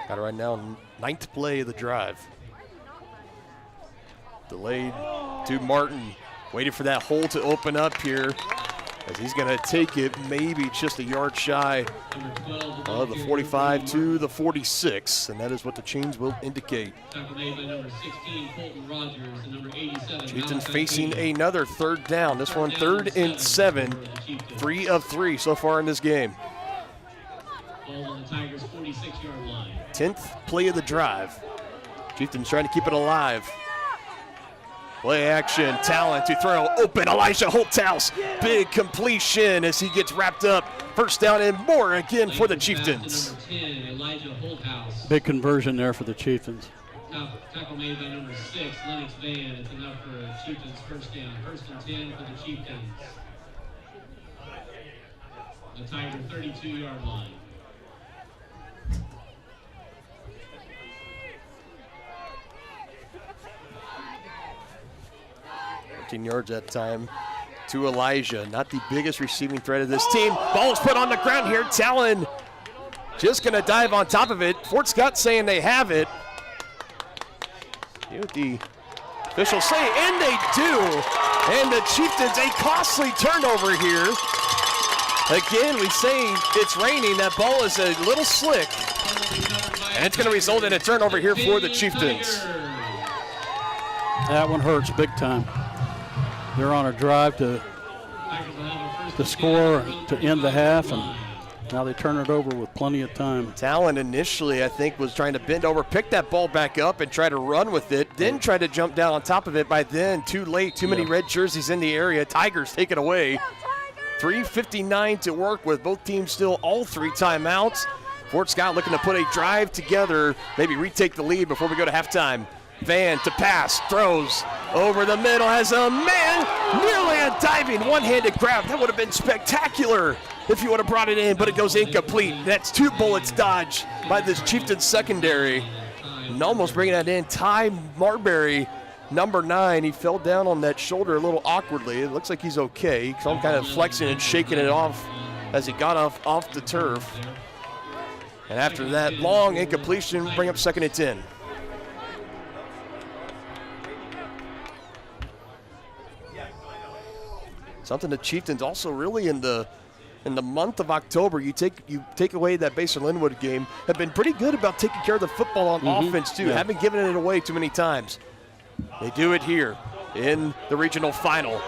Got it right now, 9th play of the drive. Delayed to Martin. Waiting for that hole to open up here. as he's going to take it maybe just a yard shy of the 45 to the 46, and that is what the chains will indicate. Chieftains facing another third down. This one 3rd and 7, 3 of 3 so far in this game. 10th play of the drive. Chieftains trying to keep it alive. Play action, Talon to throw, open, Elijah Holthouse. Big completion as he gets wrapped up. First down and more again for the Chieftains. Big conversion there for the Chieftains. Tackle made by number 6, Lennox Van. It's enough for a Chieftains first down. 1st and 10 for the Chieftains. The Tiger 32-yard line. 14 yards that time to Elijah. Not the biggest receiving threat of this team. Ball is put on the ground here. Talon just going to dive on top of it. Fort Scott saying they have it. See what the officials say, and they do. And the Chieftains, a costly turnover here. Again, we say it's raining. That ball is a little slick. And it's going to result in a turnover here for the Chieftains. That one hurts big time. They're on a drive to score to end the half, and now they turn it over with plenty of time. Talon initially, I think, was trying to bend over, pick that ball back up, and try to run with it, then try to jump down on top of it. By then, too late, too many red jerseys in the area. Tigers take it away. 3:59 to work with both teams still all 3 timeouts. Fort Scott looking to put a drive together, maybe retake the lead before we go to halftime. Van to pass, throws over the middle, has a man, nearly a diving one-handed grab. That would have been spectacular if you would have brought it in, but it goes incomplete. That's 2 bullets dodged by this Chieftains secondary. And almost bringing that in, Ty Marbury, number 9. He fell down on that shoulder a little awkwardly. It looks like he's okay. So I'm kind of flexing and shaking it off as he got off the turf. And after that long incompletion, bring up 2nd and 10. Something the Chieftains also really in the month of October, you take away that Basin Linwood game, have been pretty good about taking care of the football on offense too. Haven't given it away too many times. They do it here in the regional final.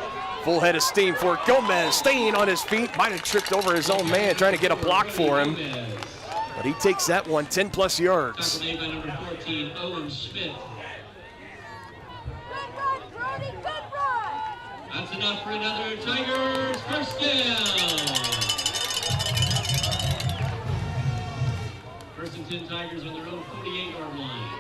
Full head of steam for Gomez, staying on his feet, might have tripped over his own man trying to get a block for him. But he takes that one 10+ yards. Tackle made by number 14, Owen Schmidt. That's enough for another Tigers first down. 1st and 10 Tigers on their own 48-yard line.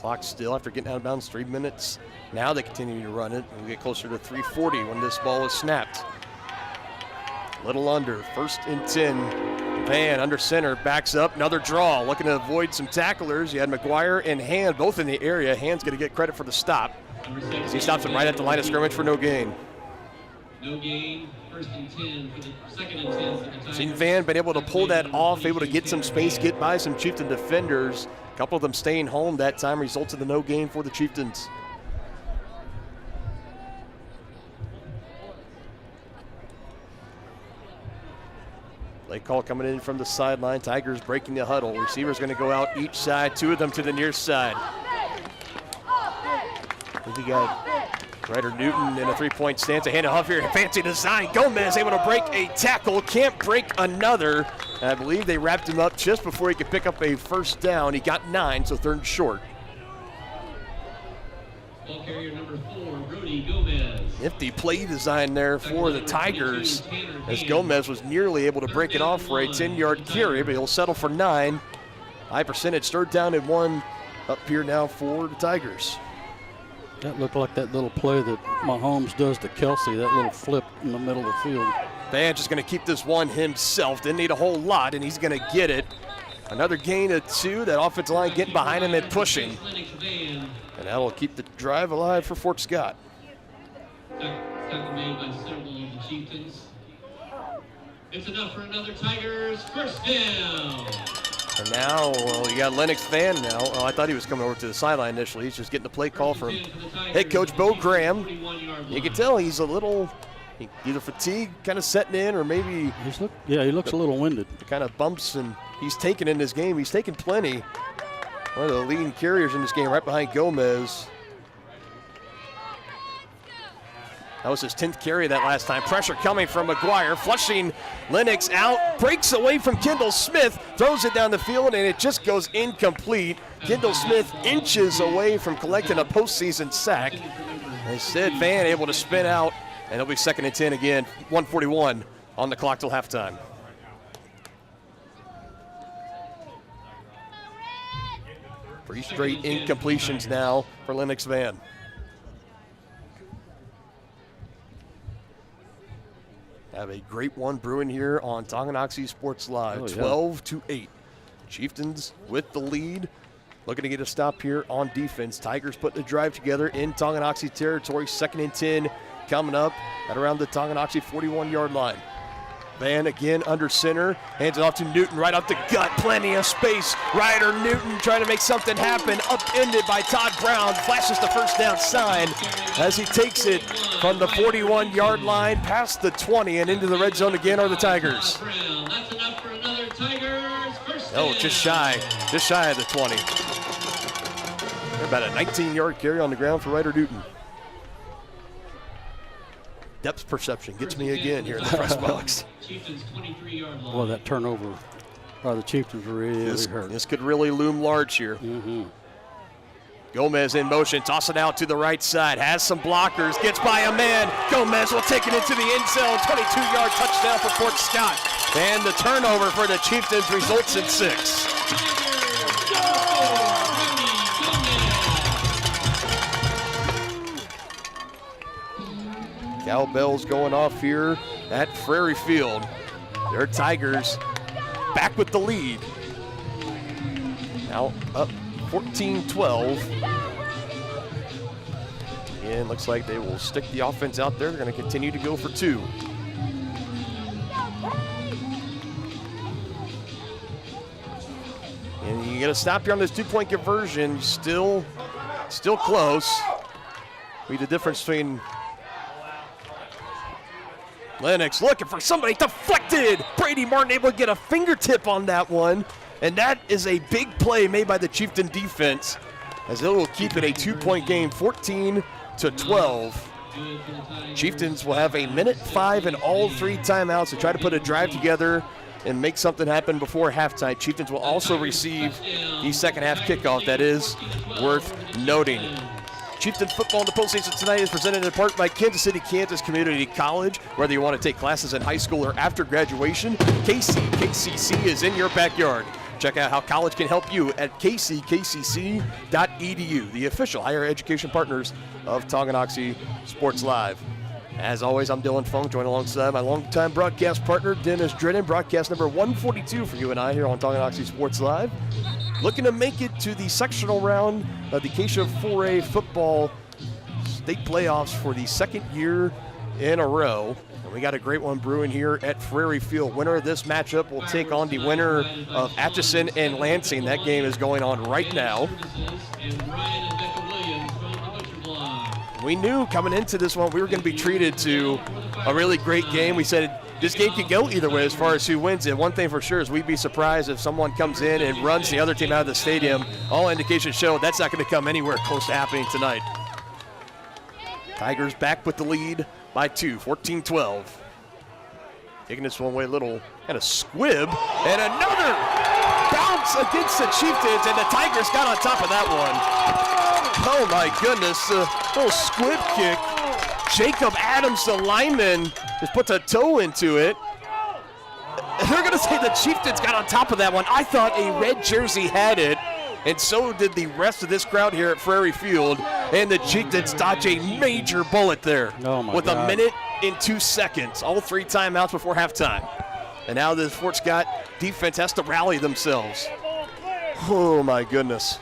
Clock still after getting out of bounds, 3 minutes. Now they continue to run it. We'll get closer to 3:40 when this ball is snapped. Little under, 1st and 10. Van under center, backs up, another draw, looking to avoid some tacklers. You had McGuire and Hand both in the area. Hand's going to get credit for the stop. He stops him right at the line of scrimmage for no gain. No gain, 1st and 10 for the 2nd and 10 for the Tigers. Seen Van been able to pull that off, able to get some space, get by some Chieftain defenders. A couple of them staying home that time results in the no gain for the Chieftains. Play call coming in from the sideline. Tigers breaking the huddle. Receivers going to go out each side, 2 of them to the near side. We got Ryder Newton in a 3-point stance. A hand off here, fancy design. Gomez able to break a tackle, can't break another. And I believe they wrapped him up just before he could pick up a first down. He got 9, so 3rd and short. Ball carrier number 4, Brody Gomez. Nifty play design there for the Tigers, as Gomez was nearly able to break it off for a 10-yard carry, but he'll settle for 9. High percentage, 3rd down and 1 up here now for the Tigers. That looked like that little play that Mahomes does to Kelsey, that little flip in the middle of the field. Van just going to keep this one himself. Didn't need a whole lot, and he's going to get it. Another gain of 2. That offensive line getting behind him and pushing. And that'll keep the drive alive for Fort Scott. Tackle made by several of the Chieftains. It's enough for another Tigers first down. And now, well, you got Lennox Van now. Oh, I thought he was coming over to the sideline initially. He's just getting the play call from head coach Bo Graham. You can tell he's a little either fatigue kind of setting in, or maybe he looks a little winded. The kind of bumps and he's taken in this game. He's taken plenty. One of the leading carriers in this game, right behind Gomez. That was his 10th carry that last time. Pressure coming from McGuire, flushing Lennox out, breaks away from Kendall Smith, throws it down the field, and it just goes incomplete. Kendall Smith inches away from collecting a postseason sack. Instead, Van able to spin out, and it'll be 2nd and 10 again. 1:41 on the clock till halftime. Three straight incompletions now for Lennox Van. Have a great one brewing here on Tonganoxie Sports Live. 12-8. Chieftains with the lead. Looking to get a stop here on defense. Tigers putting the drive together in Tonganoxie territory. 2nd and 10 coming up at around the Tonganoxie 41-yard line. Van again under center, hands it off to Newton, right off the gut, plenty of space. Ryder Newton trying to make something happen, upended by Todd Brown, flashes the first down sign as he takes it from the 41-yard line past the 20 and into the red zone again are the Tigers. Oh, just shy of the 20. About a 19-yard carry on the ground for Ryder Newton. Depth perception gets me again here in the press box. Well, that turnover by the Chieftains really hurt. This could really loom large here. Gomez in motion, toss it out to the right side, has some blockers, gets by a man. Gomez will take it into the end zone. 22-yard touchdown for Fort Scott. And the turnover for the Chieftains results in 6. Cowbells going off here at Prairie Field. Their Tigers back with the lead. Now up 14-12. And looks like they will stick the offense out there. They're going to continue to go for 2. And you get a stop here on this 2-point conversion. Still close. Be the difference between Lennox looking for somebody, deflected. Brady Martin able to get a fingertip on that one. And that is a big play made by the Chieftain defense, as it will keep it a 2-point game, 14-12. Chieftains will have a 1:05 and all 3 timeouts to try to put a drive together and make something happen before halftime. Chieftains will also receive the second half kickoff. That is worth noting. Chieftain football in the postseason tonight is presented in part by Kansas City, Kansas Community College. Whether you want to take classes in high school or after graduation, KCC is in your backyard. Check out how college can help you at kckcc.edu, the official higher education partners of Tonganoxie Sports Live. As always, I'm Dylan Funk, joined alongside my longtime broadcast partner, Dennis Drennan. Broadcast number 142 for you and I here on Tonganoxie Sports Live. Looking to make it to the sectional round of the Acacia 4A football state playoffs for the second year in a row. And we got a great one brewing here at Prairie Field. Winner of this matchup will take on the winner of Atchison and Lansing. That game is going on right now. We knew coming into this one we were going to be treated to a really great game. We said this game could go either way as far as who wins it. One thing for sure is we'd be surprised if someone comes in and runs the other team out of the stadium. All indications show that's not going to come anywhere close to happening tonight. Tigers back with the lead by 2, 14-12. Taking this one way, little kind of squib, and another bounce against the Chieftains, and the Tigers got on top of that one. Oh my goodness, little squib kick. Jacob Adams, the lineman, just puts a toe into it. They're going to say the Chieftains got on top of that one. I thought a red jersey had it, and so did the rest of this crowd here at Prairie Field. And the Chieftains dodge a major bullet there with a minute and 2 seconds. All 3 timeouts before halftime. And now the Fort Scott defense has to rally themselves. Oh, my goodness.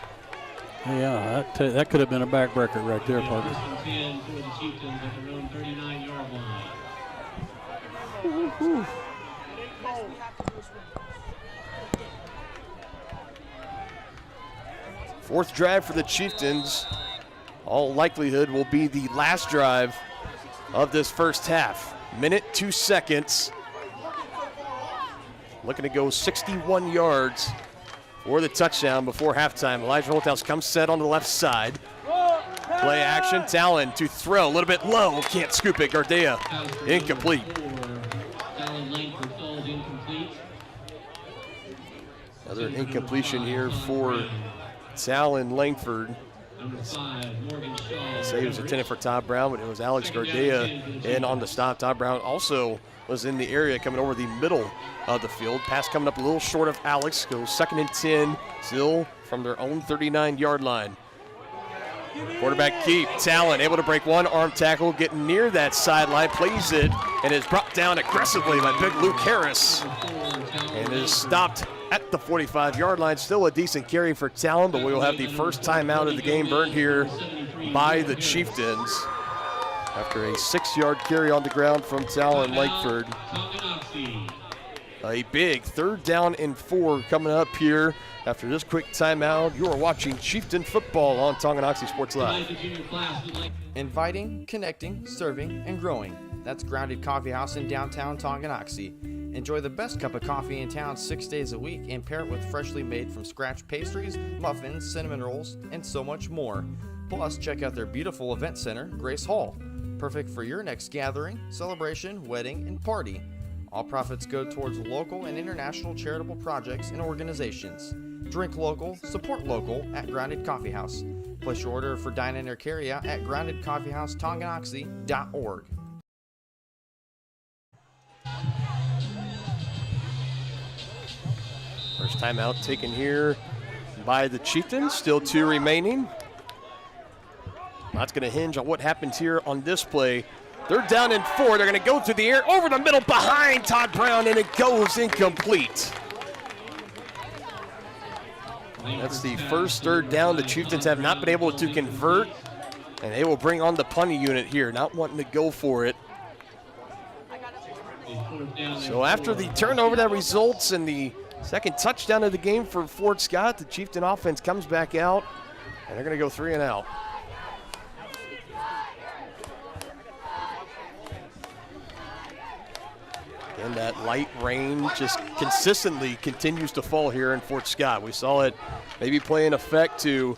Yeah, that could have been a backbreaker right there, partner. Fourth drive for the Chieftains. All likelihood will be the last drive of this first half. Minute, 2 seconds. Looking to go 61 yards for the touchdown before halftime. Elijah Holthouse comes set on the left side. Play action, Talon to throw, a little bit low, can't scoop it, Gardea, incomplete. Another incompletion here for Talon Langford. Say he was intended for Todd Brown, but it was Alex Gardea in on the stop. Todd Brown also was in the area coming over the middle of the field. Pass coming up a little short of Alex. Goes 2nd and 10, still from their own 39-yard line. Quarterback keep. Talon able to break one arm tackle, getting near that sideline, plays it, and is brought down aggressively by big Luke Harris. And is stopped at the 45-yard line. Still a decent carry for Talon, but we will have the first timeout of the game burned here by the Chieftains after a 6-yard carry on the ground from Talon Langford. A big 3rd down and 4 coming up here after this quick timeout. You are watching Chieftain football on Tonganoxie Sports Live. Inviting, connecting, serving, and growing. That's Grounded Coffee House in downtown Tonganoxie. Enjoy the best cup of coffee in town 6 days a week and pair it with freshly made from scratch pastries, muffins, cinnamon rolls, and so much more. Plus, check out their beautiful event center, Grace Hall. Perfect for your next gathering, celebration, wedding, and party. All profits go towards local and international charitable projects and organizations. Drink local, support local at Grounded Coffee House. Place your order for dine-in or carry-out at groundedcoffeehouse.tonganoxie.org. First timeout taken here by the Chieftains. Still 2 remaining. That's going to hinge on what happens here on this play. 3rd down and 4. They're going to go through the air, over the middle, behind Todd Brown, and it goes incomplete. That's the first 3rd down the Chieftains have not been able to convert, and they will bring on the punting unit here, not wanting to go for it. So after the turnover that results in the second touchdown of the game for Fort Scott, the Chieftain offense comes back out, and they're going to go 3 and out. And that light rain just consistently continues to fall here in Fort Scott. We saw it maybe play an effect to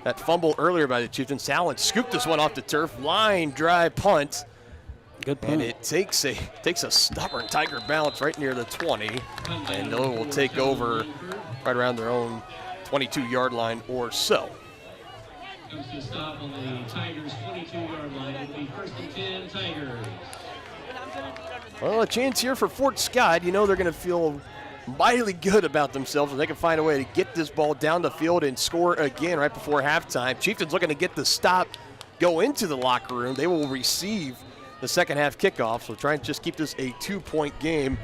that fumble earlier by the Chieftains. Talon scooped this one off the turf. Line drive punt. Good punt. And it takes a stubborn Tiger bounce right near the 20. And they will take over right around their own 22-yard line or so. Comes to stop on the Tigers' 22-yard line. It'll be 1st and 10 Tigers. Well, a chance here for Fort Scott. You know they're going to feel mightily good about themselves if they can find a way to get this ball down the field and score again right before halftime. Chieftains looking to get the stop, go into the locker room. They will receive the second half kickoff, so try and just keep this a 2-point game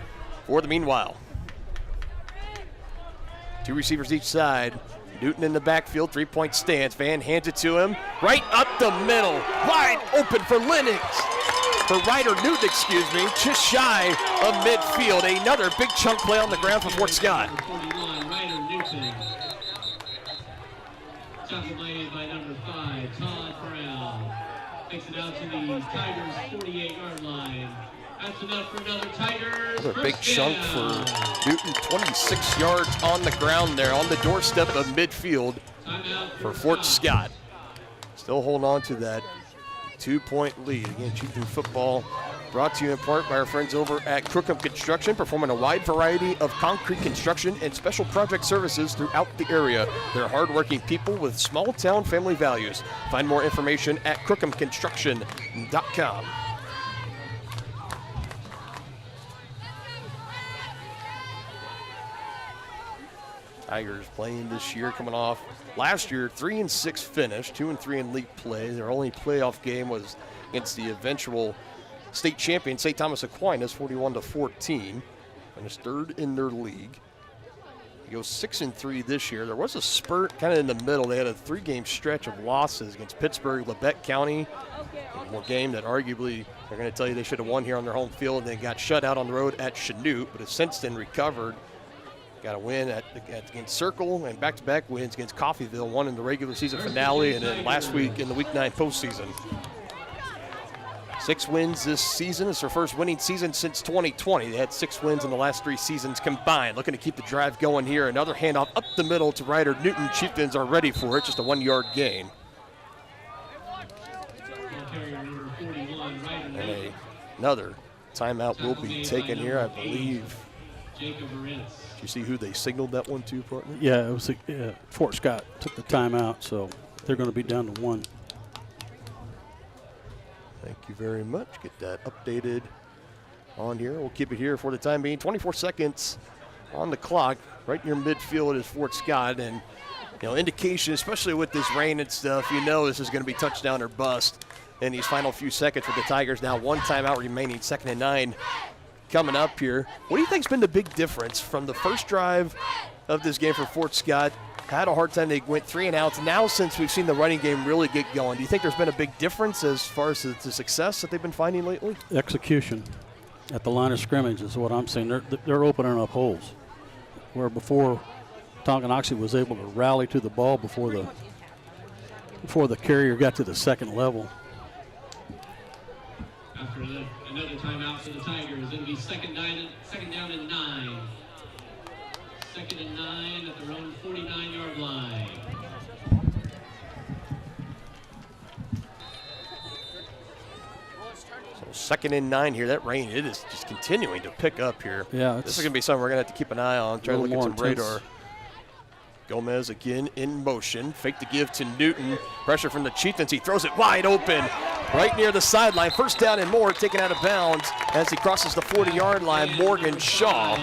for the meanwhile. 2 receivers each side. Newton in the backfield, 3-point stance. Van hands it to him, right up the middle, wide open for Lennox. For Ryder Newton, just shy of midfield. Another big chunk play on the ground for Fort Scott. 41, Ryder Newton. Chocolate by number 5, Todd Brown. Takes it out to the Tigers' 48-yard line. That's enough for another Tigers. Another big chunk for Newton, 26 yards on the ground there, on the doorstep of midfield for Fort Scott. Still holding on to that 2-point lead. Again, Chieftain football brought to you in part by our friends over at Crookham Construction, performing a wide variety of concrete construction and special project services throughout the area. They're hardworking people with small-town family values. Find more information at crookhamconstruction.com. Tigers playing this year, coming off last year 3-6 finish, 2-3 in league play. Their only playoff game was against the eventual state champion St. Thomas Aquinas, 41-14. Finished 3rd in their league. They go 6-3 this year. There was a spurt kind of in the middle. They had a 3-game stretch of losses against Pittsburgh, Labette County. One game that arguably they're going to tell you they should have won here on their home field, and they got shut out on the road at Chanute, but have since then recovered Got a win against Circle and back-to-back wins against Coffeyville, one in the regular season finale and then last week in the Week 9 postseason. 6 wins this season. It's their first winning season since 2020. They had 6 wins in the last 3 seasons combined. Looking to keep the drive going here. Another handoff up the middle to Ryder Newton. Chieftains are ready for it. Just a 1-yard gain. And another timeout will be taken here, I believe. Did you see who they signaled that one to, partner? Yeah, it was Fort Scott took the timeout, so they're going to be down to 1. Thank you very much. Get that updated on here. We'll keep it here for the time being. 24 seconds on the clock. Right near midfield is Fort Scott. And, indication, especially with this rain and stuff, this is going to be touchdown or bust in these final few seconds for the Tigers. Now 1 timeout remaining, 2nd and 9 coming up here. What do you think's been the big difference from the first drive of this game for Fort Scott? Had a hard time. They went 3 and outs. Now, since we've seen the running game really get going, do you think there's been a big difference as far as the success that they've been finding lately? Execution at the line of scrimmage is what I'm saying. They're opening up holes where before Tonganoxie was able to rally to the ball before the carrier got to the second level. After another timeout for the Tigers, it'll be second down and 9. 2nd and 9 at their own 49-yard line. So 2nd and 9 here. That rain, it is just continuing to pick up here. Yeah, this is going to be something we're going to have to keep an eye on. Try to look at some intense radar. Gomez again in motion. Fake the give to Newton. Pressure from the Chieftains. He throws it wide open right near the sideline. 1st down and more, taken out of bounds as he crosses the 40-yard line. Morgan Shaw.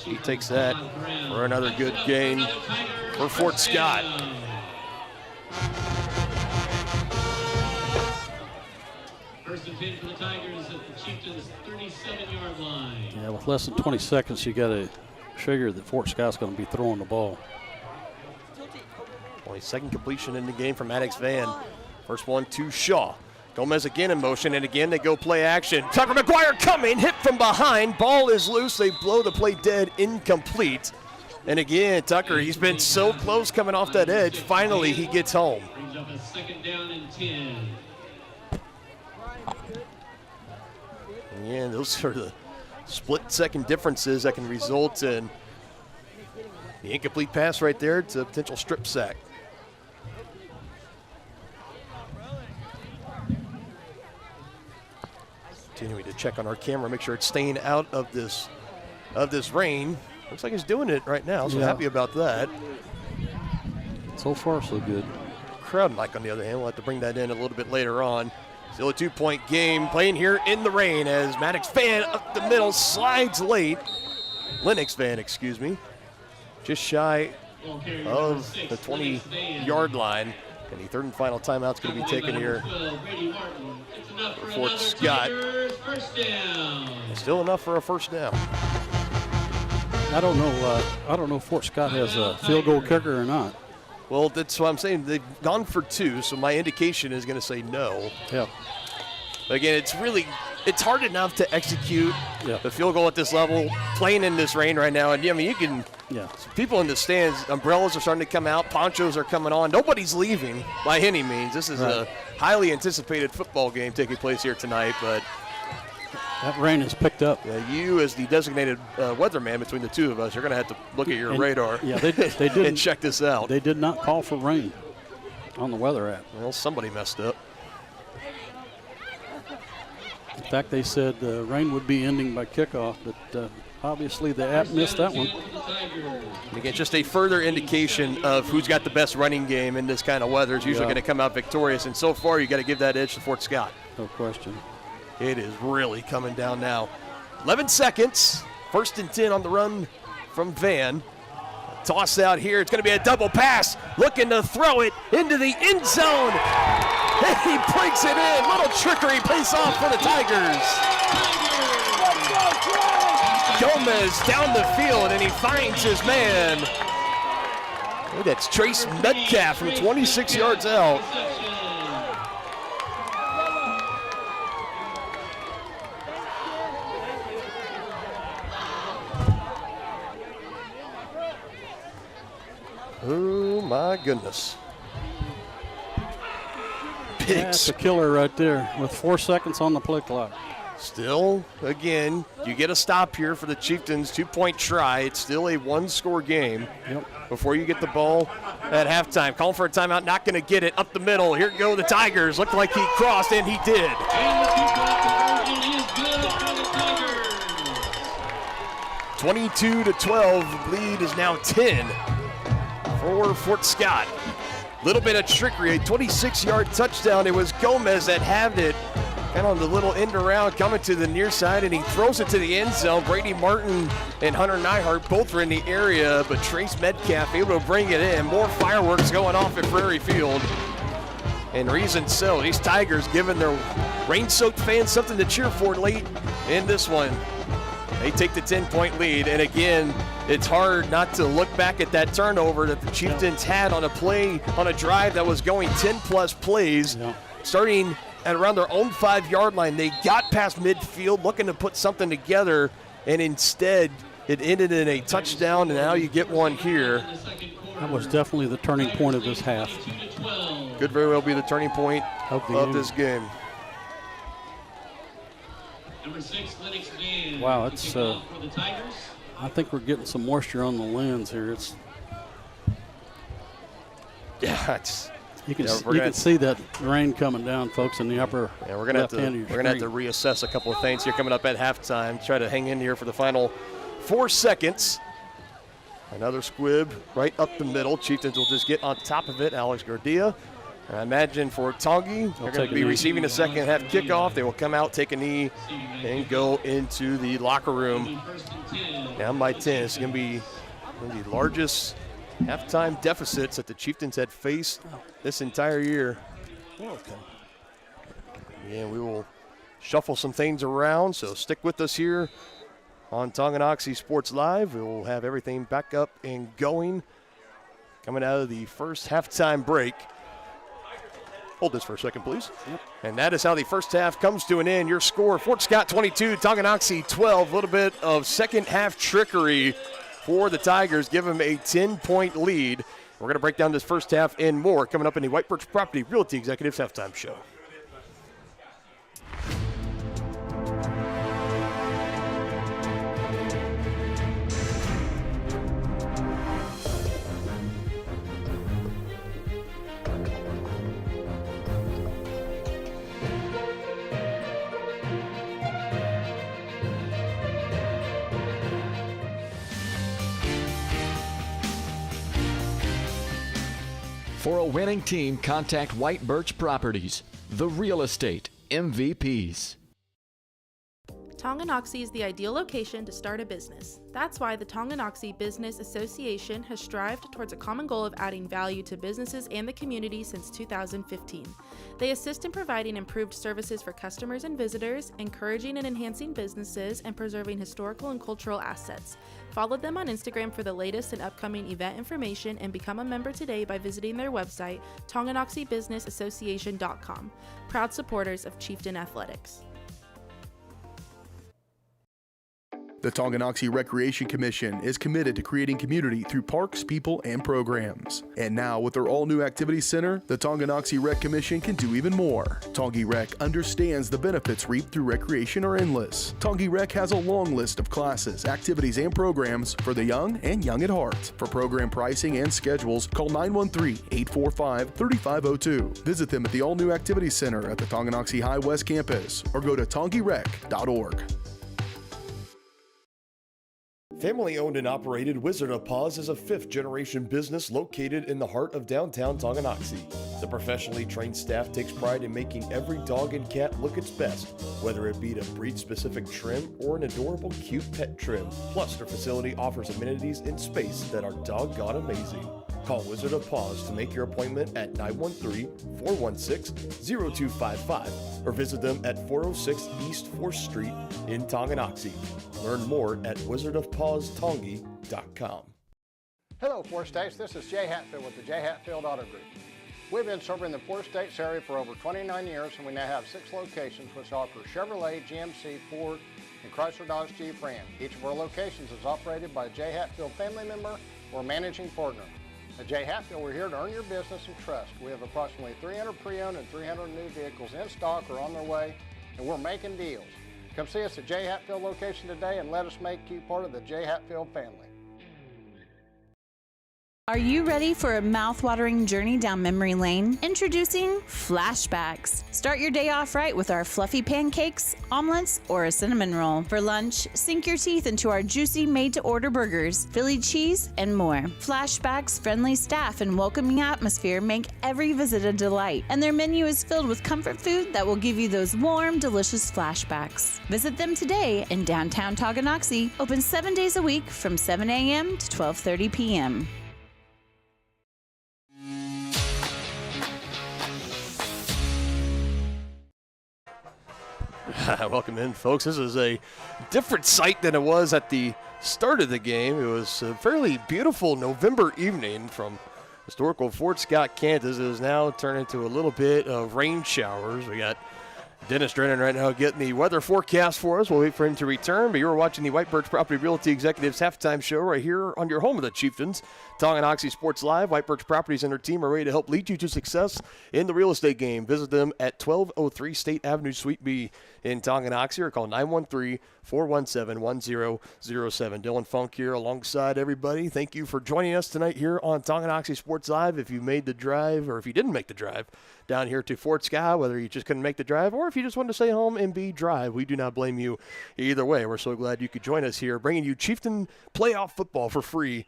He takes that for another good gain for Fort Scott. First and 10 for the Tigers at the Chieftains' 37-yard line. Yeah, with less than 20 seconds, you got to figure that Fort Scott's going to be throwing the ball. Only 2nd completion in the game for Maddox Van. First one to Shaw. Gomez again in motion, and again they go play action. Tucker McGuire coming, hit from behind. Ball is loose. They blow the play dead, incomplete. And again, Tucker, he's been so close coming off that edge. Finally, he gets home. Brings up a 2nd down and 10. Yeah, those are the split-second differences that can result in the incomplete pass right there to a potential strip sack. Continuing to check on our camera, make sure it's staying out of this rain. Looks like it's doing it right now, so happy about that. So far, so good. Crowd mic, on the other hand, we'll have to bring that in a little bit later on. Still a 2-point game, playing here in the rain as Maddox Van up the middle, slides late. Lennox Van, excuse me. Just shy of the 20-yard line. And the 3rd and final timeout's going to be taken here for Fort Scott. Still enough for a 1st down. I don't know if Fort Scott has a field goal kicker or not. Well, that's what I'm saying. They've gone for 2, so my indication is going to say no. Yeah. But again, it's hard enough to execute the field goal at this level, playing in this rain right now. And you can. Yeah. People in the stands, umbrellas are starting to come out, ponchos are coming on. Nobody's leaving by any means. This is a highly anticipated football game taking place here tonight, but that rain has picked up. Yeah, you as the designated weatherman between the two of us, you're going to have to look at your radar. Yeah, they did and check this out. They did not call for rain on the weather app. Well, somebody messed up. In fact, they said rain would be ending by kickoff, but obviously the app missed that one. Again, just a further indication of who's got the best running game in this kind of weather is usually going to come out victorious. And so far, you got to give that edge to Fort Scott. No question. It is really coming down now. 11 seconds. 1st and 10 on the run from Van. Toss out here. It's going to be a double pass. Looking to throw it into the end zone. And he breaks it in. Little trickery pays off for the Tigers. Gomez down the field, and he finds his man. Oh, that's Trace Metcalf from 26 yards out. Oh, my goodness. That's a killer right there with 4 seconds on the play clock. Still, again, you get a stop here for the Chieftains, 2-point try. It's still a one-score game before you get the ball at halftime. Calling for a timeout, not going to get it. Up the middle, here go the Tigers. Looked like he crossed, and he did. 22-12, lead is now 10 for Fort Scott. Little bit of trickery, a 26-yard touchdown. It was Gomez that had it. Kind of on the little end around, coming to the near side, and he throws it to the end zone. Brady Martin and Hunter Nyhart both were in the area, but Trace Metcalf able to bring it in. More fireworks going off at Prairie Field. And reason so, these Tigers giving their rain-soaked fans something to cheer for late in this one. They take the 10-point lead, and again, it's hard not to look back at that turnover that the Chieftains had on a play, on a drive that was going 10-plus plays, starting at around their own 5-yard line. They got past midfield looking to put something together, and instead it ended in a touchdown, and now you get one here. That was definitely the turning point of this half. Could very well be the turning point of this game. Number 6, Lennox Van. Wow, it's I think we're getting some moisture on the lens here. It's you can see that rain coming down, folks, in the upper left hand of your screen. We're gonna have to reassess a couple of things here coming up at halftime. Try to hang in here for the final 4 seconds. Another squib right up the middle. Chieftains will just get on top of it. Alex Gardia. And I imagine for Tongi, they're going to be receiving a second half kickoff. They will come out, take a knee, and go into the locker room. Down by 10. It's going to be one of the largest halftime deficits that the Chieftains had faced this entire year. Yeah, we will shuffle some things around, so stick with us here on Tonganoxie Sports Live. We will have everything back up and going coming out of the first halftime break. Hold this for a second, please. And that is how the first half comes to an end. Your score, Fort Scott 22, Tonganoxie 12. A little bit of second half trickery for the Tigers, give them a 10-point lead. We're going to break down this first half and more coming up in the White Birch Property Realty Executives Halftime Show. For a winning team, contact White Birch Properties, the real estate MVPs. Tonganoxie is the ideal location to start a business. That's why the Tonganoxie Business Association has strived towards a common goal of adding value to businesses and the community since 2015. They assist in providing improved services for customers and visitors, encouraging and enhancing businesses, and preserving historical and cultural assets. Follow them on Instagram for the latest and upcoming event information, and become a member today by visiting their website, TonganoxieBusinessAssociation.com. Proud supporters of Chieftain Athletics. The Tonganoxie Recreation Commission is committed to creating community through parks, people, and programs. And now, with their all-new activity center, the Tonganoxie Rec Commission can do even more. Tongi Rec understands the benefits reaped through recreation are endless. Tongi Rec has a long list of classes, activities, and programs for the young and young at heart. For program pricing and schedules, call 913-845-3502. Visit them at the all-new activity center at the Tonganoxie High West campus, or go to tongirec.org. Family-owned and operated Wizard of Paws is a fifth-generation business located in the heart of downtown Tonganoxie. The professionally trained staff takes pride in making every dog and cat look its best, whether it be a breed-specific trim or an adorable, cute pet trim. Plus, their facility offers amenities in space that are doggone amazing. Call Wizard of Paws to make your appointment at 913-416-0255 or visit them at 406 East 4th Street in Tonganoxie. Learn more at wizardofpawstongi.com. Hello, Four States. This is Jay Hatfield with the Jay Hatfield Auto Group. We've been serving the Four States area for over 29 years, and we now have 6 locations which offer Chevrolet, GMC, Ford, and Chrysler Dodge Jeep Ram. Each of our locations is operated by a Jay Hatfield family member or managing partner. At J. Hatfield, we're here to earn your business and trust. We have approximately 300 pre-owned and 300 new vehicles in stock or on their way, and we're making deals. Come see us at J. Hatfield location today and let us make you part of the J. Hatfield family. Are you ready for a mouth-watering journey down memory lane? Introducing Flashbacks. Start your day off right with our fluffy pancakes, omelets, or a cinnamon roll. For lunch, sink your teeth into our juicy made-to-order burgers, Philly cheese, and more. Flashbacks' friendly staff and welcoming atmosphere make every visit a delight, and their menu is filled with comfort food that will give you those warm, delicious flashbacks. Visit them today in downtown Tonganoxie, open 7 days a week from 7 a.m. to 12:30 p.m. Welcome in, folks. This is a different sight than it was at the start of the game. It was a fairly beautiful November evening from historical Fort Scott, Kansas. It has now turned into a little bit of rain showers. We got Dennis Drennan right now getting the weather forecast for us. We'll wait for him to return, but you're watching the White Birch Property Realty Executives Halftime Show right here on your home of the Chieftains. Tonganoxie Sports Live. White Birch Properties and their team are ready to help lead you to success in the real estate game. Visit them at 1203 State Avenue, Suite B in Tonganoxie, or call 913-417-1007. Dylan Funk here alongside everybody. Thank you for joining us tonight here on Tonganoxie Sports Live. If you made the drive, or if you didn't make the drive down here to Fort Scott, whether you just couldn't make the drive or if you just wanted to stay home and be drive, we do not blame you either way. We're so glad you could join us here, bringing you Chieftain playoff football for free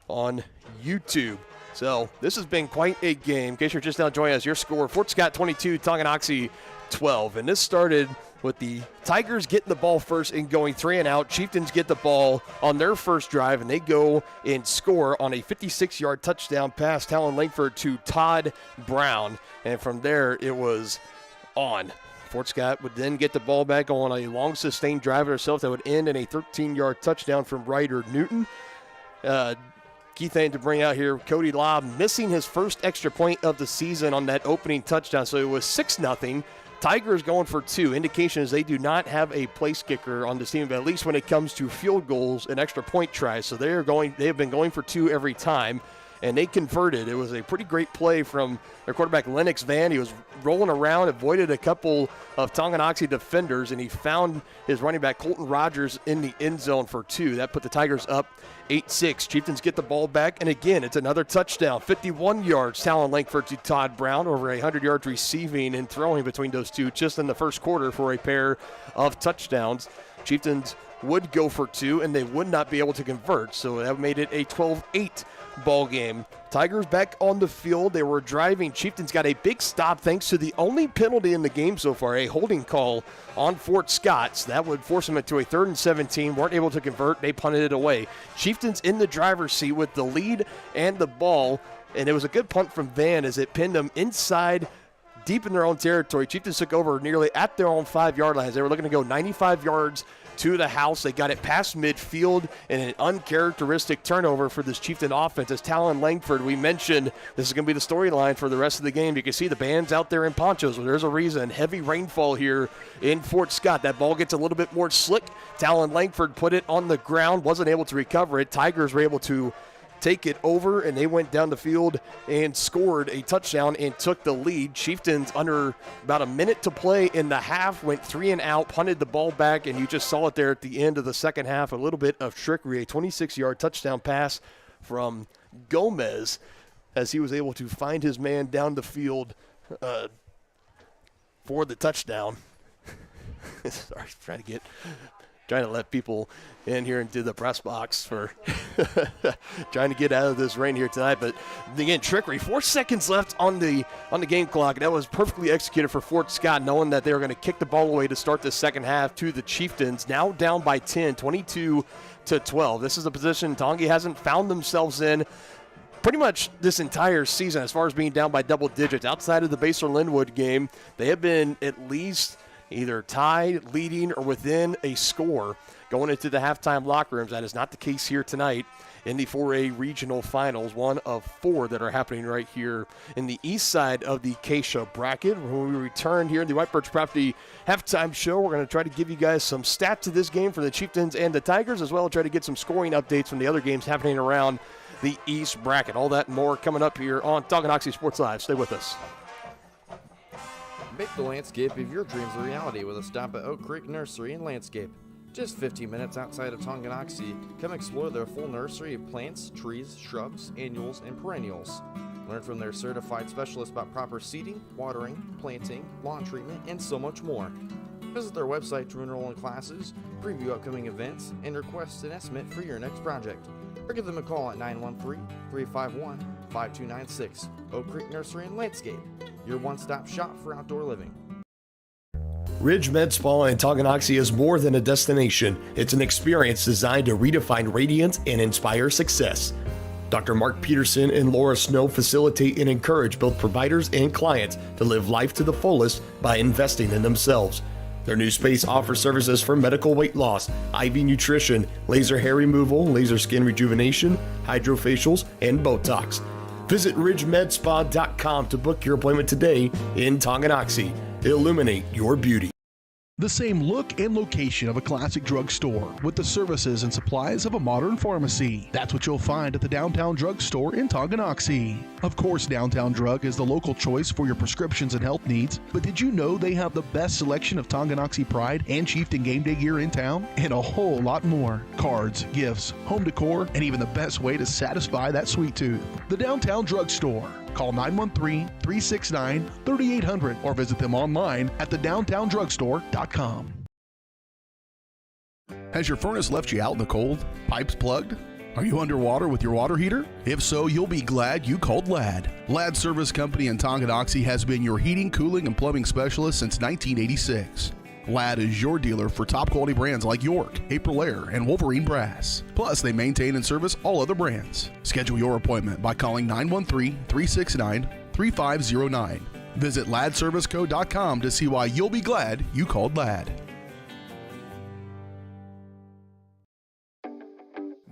on YouTube. So this has been quite a game. In case you're just now joining us, your score, Fort Scott 22, Tonganoxie 12. And this started with the Tigers getting the ball first and going 3 and out. Chieftains get the ball on their first drive, and they go and score on a 56-yard touchdown pass, Talon Langford to Todd Brown. And from there, it was on. Fort Scott would then get the ball back on a long sustained drive itself that would end in a 13-yard touchdown from Ryder Newton. Key thing to bring out here, Cody Lobb missing his first extra point of the season on that opening touchdown. So it was 6-0. Tigers going for 2. Indication is they do not have a place kicker on this team, but at least when it comes to field goals and extra point tries. So they have been going for 2 every time, and they converted. It was a pretty great play from their quarterback, Lennox Van. He was rolling around, avoided a couple of Tonganoxie defenders, and he found his running back, Colton Rogers, in the end zone for 2. That put the Tigers up 8-6. Chieftains get the ball back, and again, it's another touchdown. 51 yards, Talon Langford to Todd Brown, over 100 yards receiving and throwing between those two just in the first quarter for a pair of touchdowns. Chieftains would go for 2, and they would not be able to convert, so that made it a 12-8 ball game. Tigers back on the field. They were driving. Chieftains got a big stop thanks to the only penalty in the game so far, a holding call on Fort Scott. So that would force them into a 3rd and 17. Weren't able to convert. They punted it away. Chieftains in the driver's seat with the lead and the ball, and it was a good punt from Van as it pinned them inside deep in their own territory. Chieftains took over nearly at their own 5-yard lines. They were looking to go 95 yards to the house. They got it past midfield and an uncharacteristic turnover for this Chieftain offense. As Talon Langford, we mentioned this is going to be the storyline for the rest of the game. You can see the band's out there in ponchos. Well, there's a reason. Heavy rainfall here in Fort Scott. That ball gets a little bit more slick. Talon Langford put it on the ground, wasn't able to recover it. Tigers were able to take it over, and they went down the field and scored a touchdown and took the lead. Chieftains, under about a minute to play in the half, went 3 and out, punted the ball back, and you just saw it there at the end of the second half, a little bit of trickery, a 26-yard touchdown pass from Gomez as he was able to find his man down the field for the touchdown. Sorry, trying to let people in here into the press box for trying to get out of this rain here tonight. But again, trickery. 4 seconds left on the game clock. That was perfectly executed for Fort Scott, knowing that they were going to kick the ball away to start the second half to the Chieftains. Now down by 10, 22-12. This is a position Tongi hasn't found themselves in pretty much this entire season as far as being down by double digits. Outside of the Baser-Linwood game, they have been at least either tied, leading, or within a score going into the halftime locker rooms. That is not the case here tonight in the 4A regional finals, one of 4 that are happening right here in the east side of the Acacia bracket. When we return here in the White Birch Property halftime show, we're going to try to give you guys some stats to this game for the Chieftains and the Tigers, as well as try to get some scoring updates from the other games happening around the East bracket. All that and more coming up here on Tonganoxie Sports Live. Stay with us. Make the landscape of your dreams a reality with a stop at Oak Creek Nursery and Landscape. Just 15 minutes outside of Tonganoxie, come explore their full nursery of plants, trees, shrubs, annuals, and perennials. Learn from their certified specialists about proper seeding, watering, planting, lawn treatment, and so much more. Visit their website to enroll in classes, preview upcoming events, and request an estimate for your next project. Or give them a call at 913-351-5296. Oak Creek Nursery and Landscape, your one-stop shop for outdoor living. Ridge Med Spa in Tonganoxie is more than a destination. It's an experience designed to redefine radiance and inspire success. Dr. Mark Peterson and Laura Snow facilitate and encourage both providers and clients to live life to the fullest by investing in themselves. Their new space offers services for medical weight loss, IV nutrition, laser hair removal, laser skin rejuvenation, hydrofacials, and Botox. Visit ridgemedspa.com to book your appointment today in Tonganoxie. Illuminate your beauty. The same look and location of a classic drugstore with the services and supplies of a modern pharmacy. That's what you'll find at the Downtown Drug Store in Tonganoxie. Of course, Downtown Drug is the local choice for your prescriptions and health needs, but did you know they have the best selection of Tonganoxie Pride and Chieftain game day gear in town? And a whole lot more. Cards, gifts, home decor, and even the best way to satisfy that sweet tooth. The Downtown Drug Store. Call 913-369-3800 or visit them online at thedowntowndrugstore.com. Has your furnace left you out in the cold? Pipes plugged? Are you underwater with your water heater? If so, you'll be glad you called Ladd. Ladd Service Company in Tonganoxie has been your heating, cooling, and plumbing specialist since 1986. Ladd is your dealer for top quality brands like York, April Air, and Wolverine Brass. Plus, they maintain and service all other brands. Schedule your appointment by calling 913-369-3509. Visit laddserviceco.com to see why you'll be glad you called Ladd.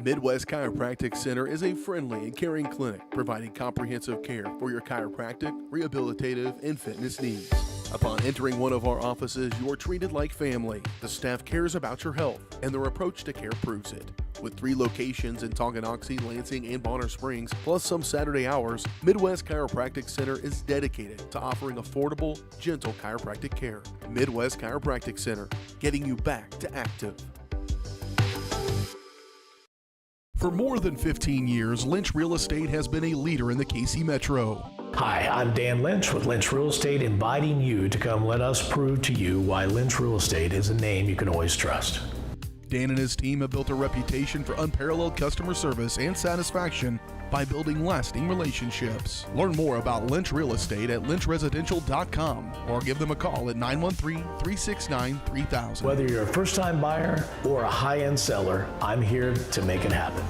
Midwest Chiropractic Center is a friendly and caring clinic providing comprehensive care for your chiropractic, rehabilitative, and fitness needs. Upon entering one of our offices, you are treated like family. The staff cares about your health, and their approach to care proves it. With 3 locations in Tonganoxie, Lansing, and Bonner Springs, plus some Saturday hours, Midwest Chiropractic Center is dedicated to offering affordable, gentle chiropractic care. Midwest Chiropractic Center, getting you back to active. For more than 15 years, Lynch Real Estate has been a leader in the KC Metro. Hi, I'm Dan Lynch with Lynch Real Estate, inviting you to come let us prove to you why Lynch Real Estate is a name you can always trust. Dan and his team have built a reputation for unparalleled customer service and satisfaction by building lasting relationships. Learn more about Lynch Real Estate at lynchresidential.com or give them a call at 913-369-3000. Whether you're a first-time buyer or a high-end seller, I'm here to make it happen.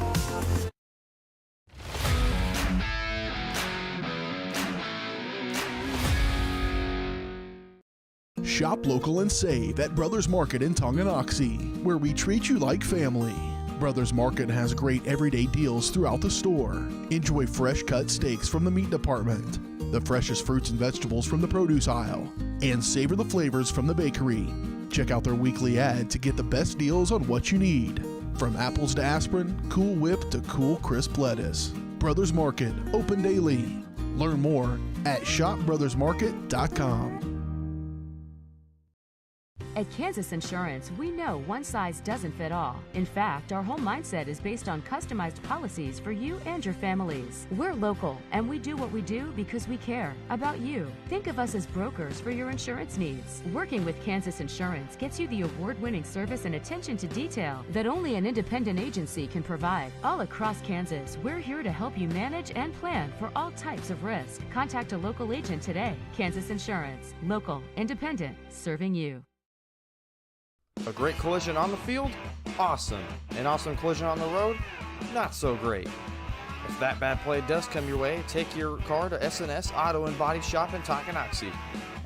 Shop local and save at Brothers Market in Tonganoxie, where we treat you like family. Brothers Market has great everyday deals throughout the store. Enjoy fresh cut steaks from the meat department, the freshest fruits and vegetables from the produce aisle, and savor the flavors from the bakery. Check out their weekly ad to get the best deals on what you need. From apples to aspirin, Cool Whip to cool crisp lettuce. Brothers Market, open daily. Learn more at shopbrothersmarket.com. At Kansas Insurance, we know one size doesn't fit all. In fact, our whole mindset is based on customized policies for you and your families. We're local, and we do what we do because we care about you. Think of us as brokers for your insurance needs. Working with Kansas Insurance gets you the award-winning service and attention to detail that only an independent agency can provide. All across Kansas, we're here to help you manage and plan for all types of risk. Contact a local agent today. Kansas Insurance. Local, independent, serving you. A great collision on the field? Awesome. An awesome collision on the road? Not so great. If that bad play does come your way, take your car to S&S Auto and Body Shop in Tonganoxie.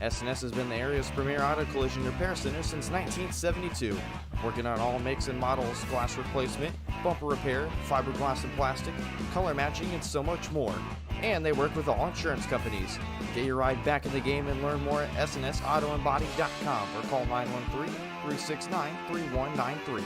S&S has been the area's premier auto collision repair center since 1972, working on all makes and models, glass replacement, bumper repair, fiberglass and plastic, color matching, and so much more. And they work with all insurance companies. Get your ride back in the game and learn more at snsautoandbody.com or call 913-369-3193.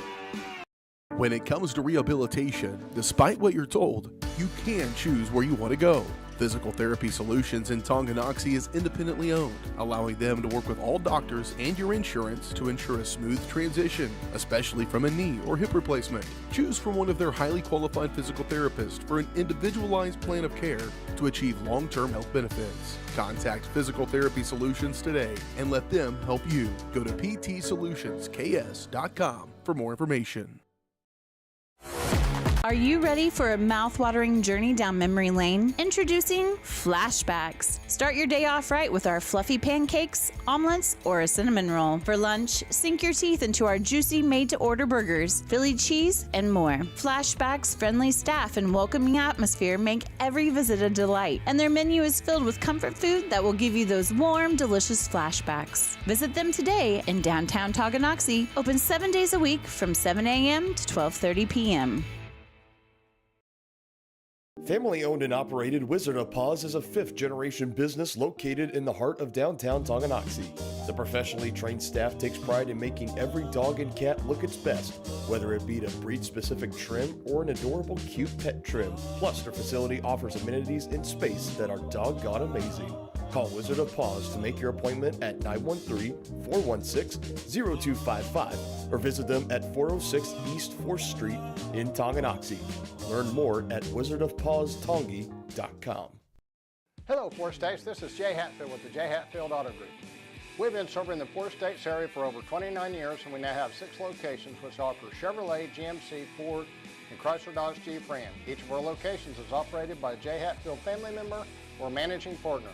When it comes to rehabilitation, despite what you're told, you can choose where you want to go. Physical Therapy Solutions in Tonganoxie is independently owned, allowing them to work with all doctors and your insurance to ensure a smooth transition, especially from a knee or hip replacement. Choose from one of their highly qualified physical therapists for an individualized plan of care to achieve long-term health benefits. Contact Physical Therapy Solutions today and let them help you. Go to ptsolutionsks.com for more information. Are you ready for a mouth-watering journey down memory lane? Introducing Flashbacks. Start your day off right with our fluffy pancakes, omelets, or a cinnamon roll. For lunch, sink your teeth into our juicy made-to-order burgers, Philly cheese, and more. Flashbacks' friendly staff and welcoming atmosphere make every visit a delight, and their menu is filled with comfort food that will give you those warm, delicious flashbacks. Visit them today in downtown Tonganoxie, open 7 days a week from 7 a.m. to 12:30 p.m. Family-owned and operated Wizard of Paws is a fifth-generation business located in the heart of downtown Tonganoxie. The professionally trained staff takes pride in making every dog and cat look its best, whether it be to breed-specific trim or an adorable, cute pet trim. Plus, their facility offers amenities in space that are doggone amazing. Call Wizard of Paws to make your appointment at 913-416-0255 or visit them at 406 East 4th Street in Tonganoxie. Learn more at wizardofpawstongi.com. Hello, Forest States. This is Jay Hatfield with the Jay Hatfield Auto Group. We've been serving the Forest States area for over 29 years, and we now have 6 locations which offer Chevrolet, GMC, Ford, and Chrysler Dodge Jeep Ram. Each of our locations is operated by a Jay Hatfield family member or managing partner.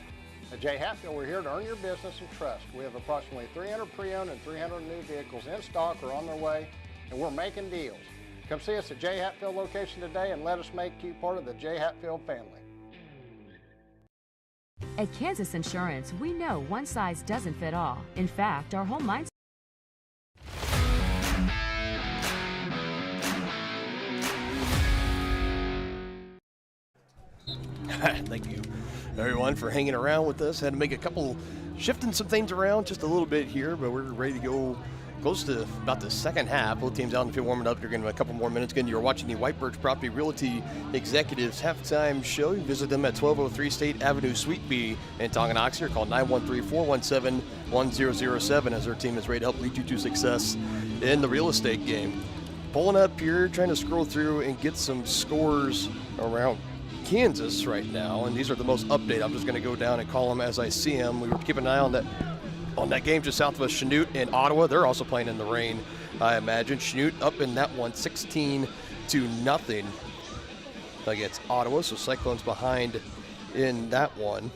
At Jay Hatfield, we're here to earn your business and trust. We have approximately 300 pre-owned and 300 new vehicles in stock or on their way, and we're making deals. Come see us at Jay Hatfield location today and let us make you part of the Jay Hatfield family. At Kansas Insurance, we know one size doesn't fit all. In fact, our whole mindset. Thank you, everyone, for hanging around with us. Had to make shifting some things around just a little bit here, but we're ready to go close to about the second half. Both teams out in the field warming up. You're going to a couple more minutes. Again, you're watching the White Birch Property Realty Executives halftime show. You visit them at 1203 State Avenue, Suite B in Tonganoxie, or call 913-417-1007 as their team is ready to help lead you to success in the real estate game. Pulling up here, trying to scroll through and get some scores around Kansas right now, and these are the most updated. I'm just going to go down and call them as I see them. We were keeping an eye on that game just south of us, Chanute and Ottawa. They're also playing in the rain, I imagine. Chanute up in that one, 16-0 against Ottawa. So Cyclones behind in that one.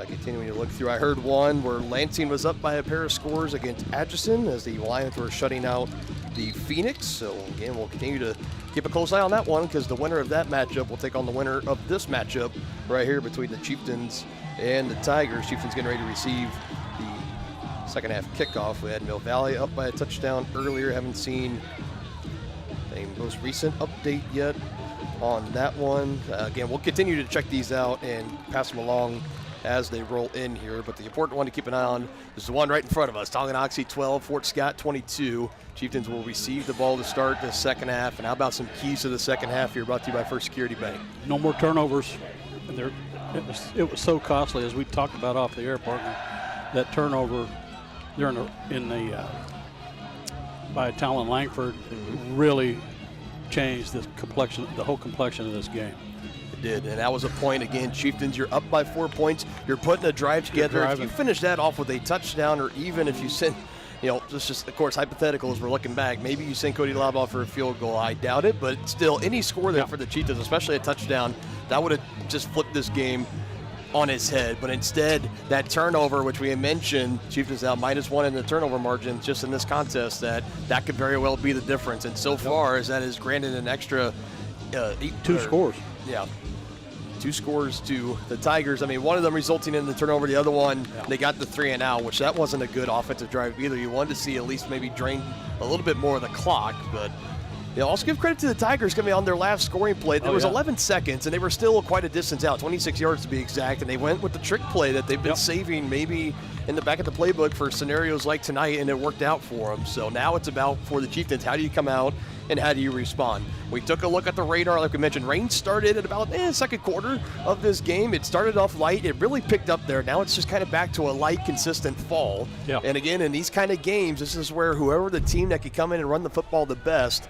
Continuing to look through, I heard one where Lansing was up by a pair of scores against Atchison as the Lions were shutting out the Phoenix. So again, we'll continue to keep a close eye on that one because the winner of that matchup will take on the winner of this matchup right here between the Chieftains and the Tigers. Chieftains getting ready to receive the second half kickoff. We had Mill Valley up by a touchdown earlier. Haven't seen a most recent update yet on that one. Again, we'll continue to check these out and pass them along as they roll in here, but the important one to keep an eye on is the one right in front of us. Tonganoxie 12, Fort Scott 22. Chieftains will receive the ball to start the second half. And how about some keys to the second half here, brought to you by First Security Bank? No more turnovers. It was so costly, as we talked about off the air, partner. That turnover there by Talon Langford really changed the whole complexion of this game. Did, and that was a point. Again, Chieftains, you're up by 4 points. You're putting a drive together. If you finish that off with a touchdown, or even if you send, this is, of course, hypothetical as we're looking back. Maybe you send Cody Loudlaw for a field goal. I doubt it, but still, any score there for the Chieftains, especially a touchdown, that would have just flipped this game on its head. But instead, that turnover, which we had mentioned, Chieftains now -1 in the turnover margin just in this contest, that could very well be the difference. And so far, as that has granted an extra two scores. Yeah. 2 scores to the Tigers. I mean, one of them resulting in the turnover, the other one, they got the 3 and out, which that wasn't a good offensive drive either. You wanted to see at least maybe drain a little bit more of the clock, but also give credit to the Tigers coming on their last scoring play. There was 11 seconds, and they were still quite a distance out, 26 yards to be exact, and they went with the trick play that they've been saving maybe in the back of the playbook for scenarios like tonight, and it worked out for them. So now it's about, for the Chieftains, how do you come out and how do you respond? We took a look at the radar. Like we mentioned, rain started at about second quarter of this game. It started off light. It really picked up there. Now it's just kind of back to a light, consistent fall. Yeah. And again, in these kind of games, this is where whoever the team that can come in and run the football the best,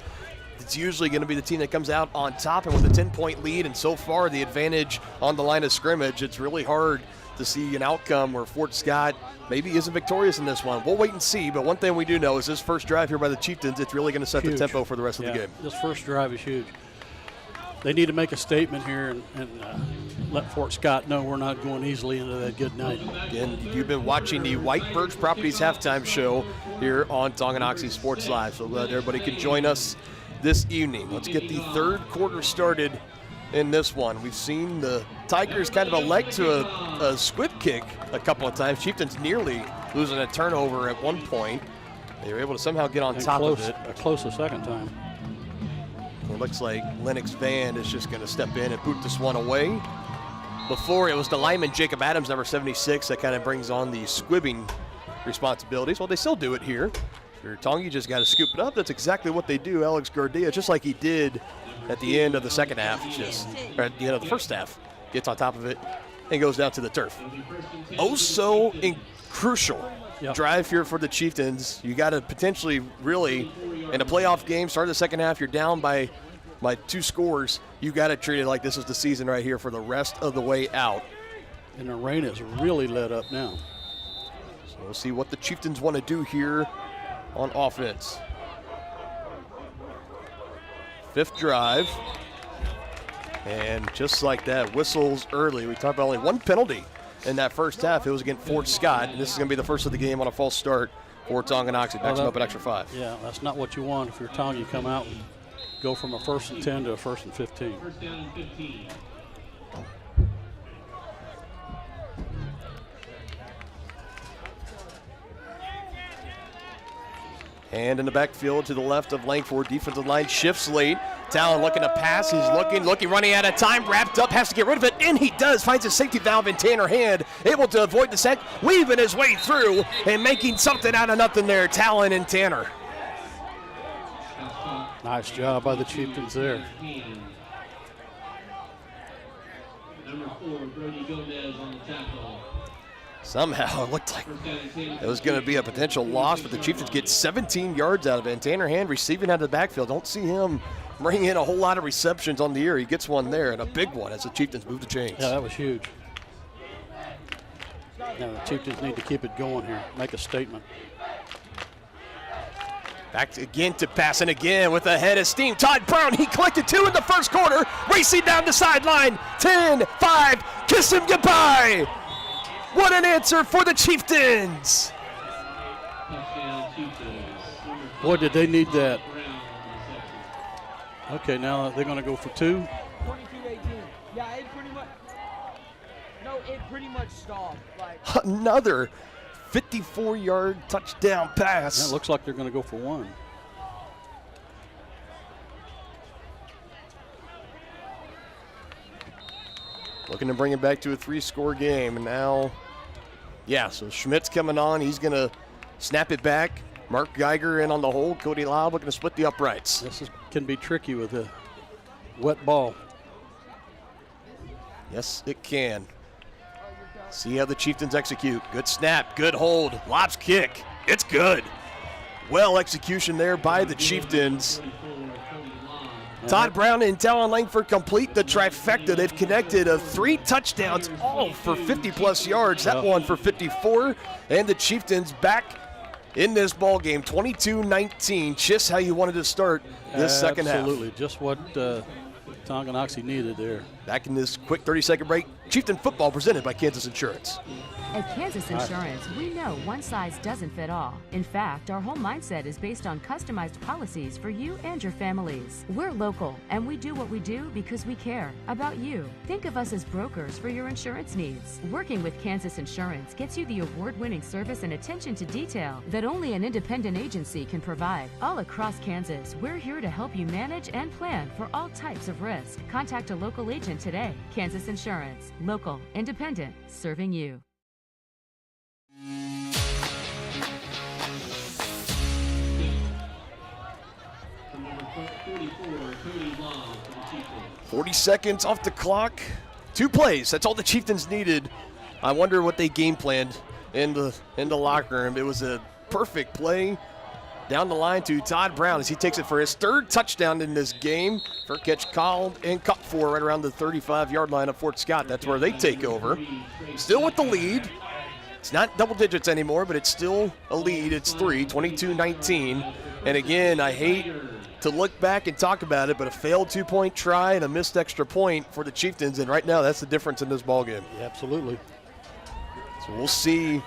it's usually going to be the team that comes out on top and with a 10-point lead. And so far, the advantage on the line of scrimmage, it's really hard to see an outcome where Fort Scott maybe isn't victorious in this one. We'll wait and see, but one thing we do know is this first drive here by the Chieftains, it's really going to set the tempo for the rest of the game. This first drive is huge. They need to make a statement here and let Fort Scott know we're not going easily into that good night. Again, you've been watching the White Birch Properties halftime show here on Tonganoxie Sports Live, so glad everybody can join us this evening. Let's get the third quarter started in this one. We've seen the Tigers kind of elect to a squib kick a couple of times. Chieftains nearly losing a turnover at one point. They were able to somehow get on top of it. Close a second time. It looks like Lennox Van is just going to step in and boot this one away. Before, it was the lineman Jacob Adams, number 76, that kind of brings on the squibbing responsibilities. Well, they still do it here. If you're Tong, you just got to scoop it up. That's exactly what they do. Alex Gardia, just like he did at the end of the second half, or at the end of the first half, gets on top of it and goes down to the turf. Oh, so crucial drive here for the Chieftains. You got to potentially really, in a playoff game, start of the second half, you're down by 2 scores. You got to treat it like this is the season right here for the rest of the way out. And the rain has really let up now. So we'll see what the Chieftains want to do here on offense. 5th drive. And just like that, whistles early. We talked about only 1 penalty in that first half. It was against Fort Scott, and this is going to be the first of the game on a false start for Tonganoxie. Backs them up an extra 5. Yeah, that's not what you want if you're Tong. You come out and go from a 1st and 10 to a 1st and 15. First down and 15. And in the backfield to the left of Langford, defensive line shifts late. Talon looking to pass. He's looking, running out of time. Wrapped up, has to get rid of it, and he does. Finds a safety valve in Tanner Hand, able to avoid the sack, weaving his way through and making something out of nothing there. Talon and Tanner. Nice job by the Chieftains there. Number 4, Brody Gomez on the tackle. Somehow it looked like it was going to be a potential loss, but the Chieftains get 17 yards out of it. And Tanner Hand receiving out of the backfield. Don't see him bring in a whole lot of receptions on the year. He gets one there, and a big one as the Chieftains move the chains. Yeah, that was huge. Now the Chieftains need to keep it going here, make a statement. Back again to passing again with a head of steam. Todd Brown, he collected 2 in the first quarter, racing down the sideline. 10, 5, kiss him goodbye. What an answer for the Chieftains. Boy, did they need that. Okay, now they're going to go for 2. 22-18. Yeah, it pretty much stopped. Another 54-yard touchdown pass. Yeah, it looks like they're going to go for 1. Looking to bring it back to a 3-score game. And now, so Schmidt's coming on. He's going to snap it back. Mark Geiger in on the hold. Cody Lau looking to split the uprights. This can be tricky with a wet ball. Yes, it can. See how the Chieftains execute. Good snap, good hold. Lob's kick. It's good. Well execution there by the Chieftains. Todd Brown and Talon Langford complete the trifecta. They've connected 3 touchdowns, all for 50-plus yards. That one for 54. And the Chieftains back in this ball game, 22-19. Just how you wanted to start this second half. Absolutely, just what Tonganoxie needed there. Back in this quick 30-second break, Chieftain football presented by Kansas Insurance. At Kansas Insurance, we know one size doesn't fit all. In fact, our whole mindset is based on customized policies for you and your families. We're local, and we do what we do because we care about you. Think of us as brokers for your insurance needs. Working with Kansas Insurance gets you the award-winning service and attention to detail that only an independent agency can provide. All across Kansas, we're here to help you manage and plan for all types of risk. Contact a local agent today. Kansas Insurance. Local, independent, serving you. 40 seconds off the clock. 2 plays. That's all the Chieftains needed. I wonder what they game planned in the locker room. It was a perfect play down the line to Todd Brown as he takes it for his 3rd touchdown in this game. Fair catch called and caught for right around the 35-yard line of Fort Scott. That's where they take over. Still with the lead. It's not double digits anymore, but it's still a lead. It's 3, 22-19. And again, I hate to look back and talk about it, but a failed 2-point try and a missed extra point for the Chieftains, and right now that's the difference in this ballgame. Yeah, absolutely. So we'll see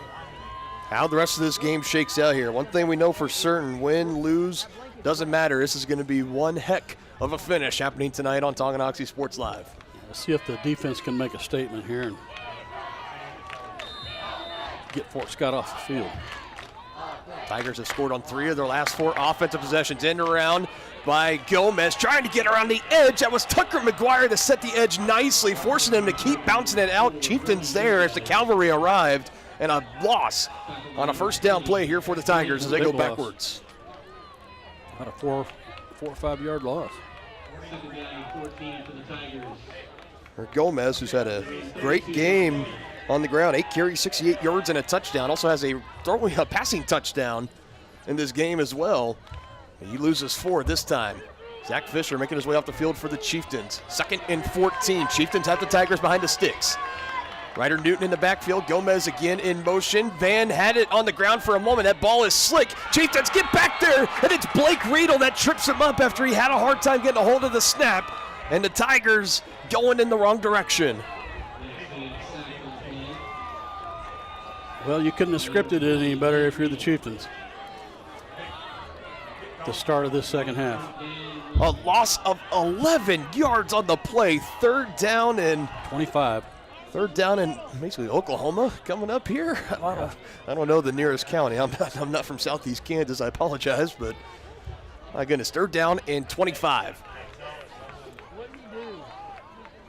how the rest of this game shakes out here. One thing we know for certain, win, lose, doesn't matter. This is going to be one heck of a finish happening tonight on Tonganoxie Sports Live. Let's see if the defense can make a statement here and get Fort Scott off the field. Tigers have scored on 3 of their last 4 offensive possessions. End around by Gomez, trying to get around the edge. That was Tucker McGuire to set the edge nicely, forcing him to keep bouncing it out. Chieftains there as the cavalry arrived, and a loss on a first down play here for the Tigers as they go backwards. About a 4 or 5 yard loss. For Gomez, who's had a great game on the ground, 8 carries, 68 yards, and a touchdown. Also has a passing touchdown in this game as well. And he loses 4 this time. Zach Fisher making his way off the field for the Chieftains. 2nd and 14. Chieftains have the Tigers behind the sticks. Ryder Newton in the backfield. Gomez again in motion. Van had it on the ground for a moment. That ball is slick. Chieftains get back there, and it's Blake Riedel that trips him up after he had a hard time getting a hold of the snap. And the Tigers going in the wrong direction. Well, you couldn't have scripted it any better if you're the Chieftains. The start of this second half. A loss of 11 yards on the play. 3rd down and 25. 3rd down in basically Oklahoma coming up here. I don't know the nearest county. I'm not from Southeast Kansas. I apologize, but my goodness, 3rd down and 25.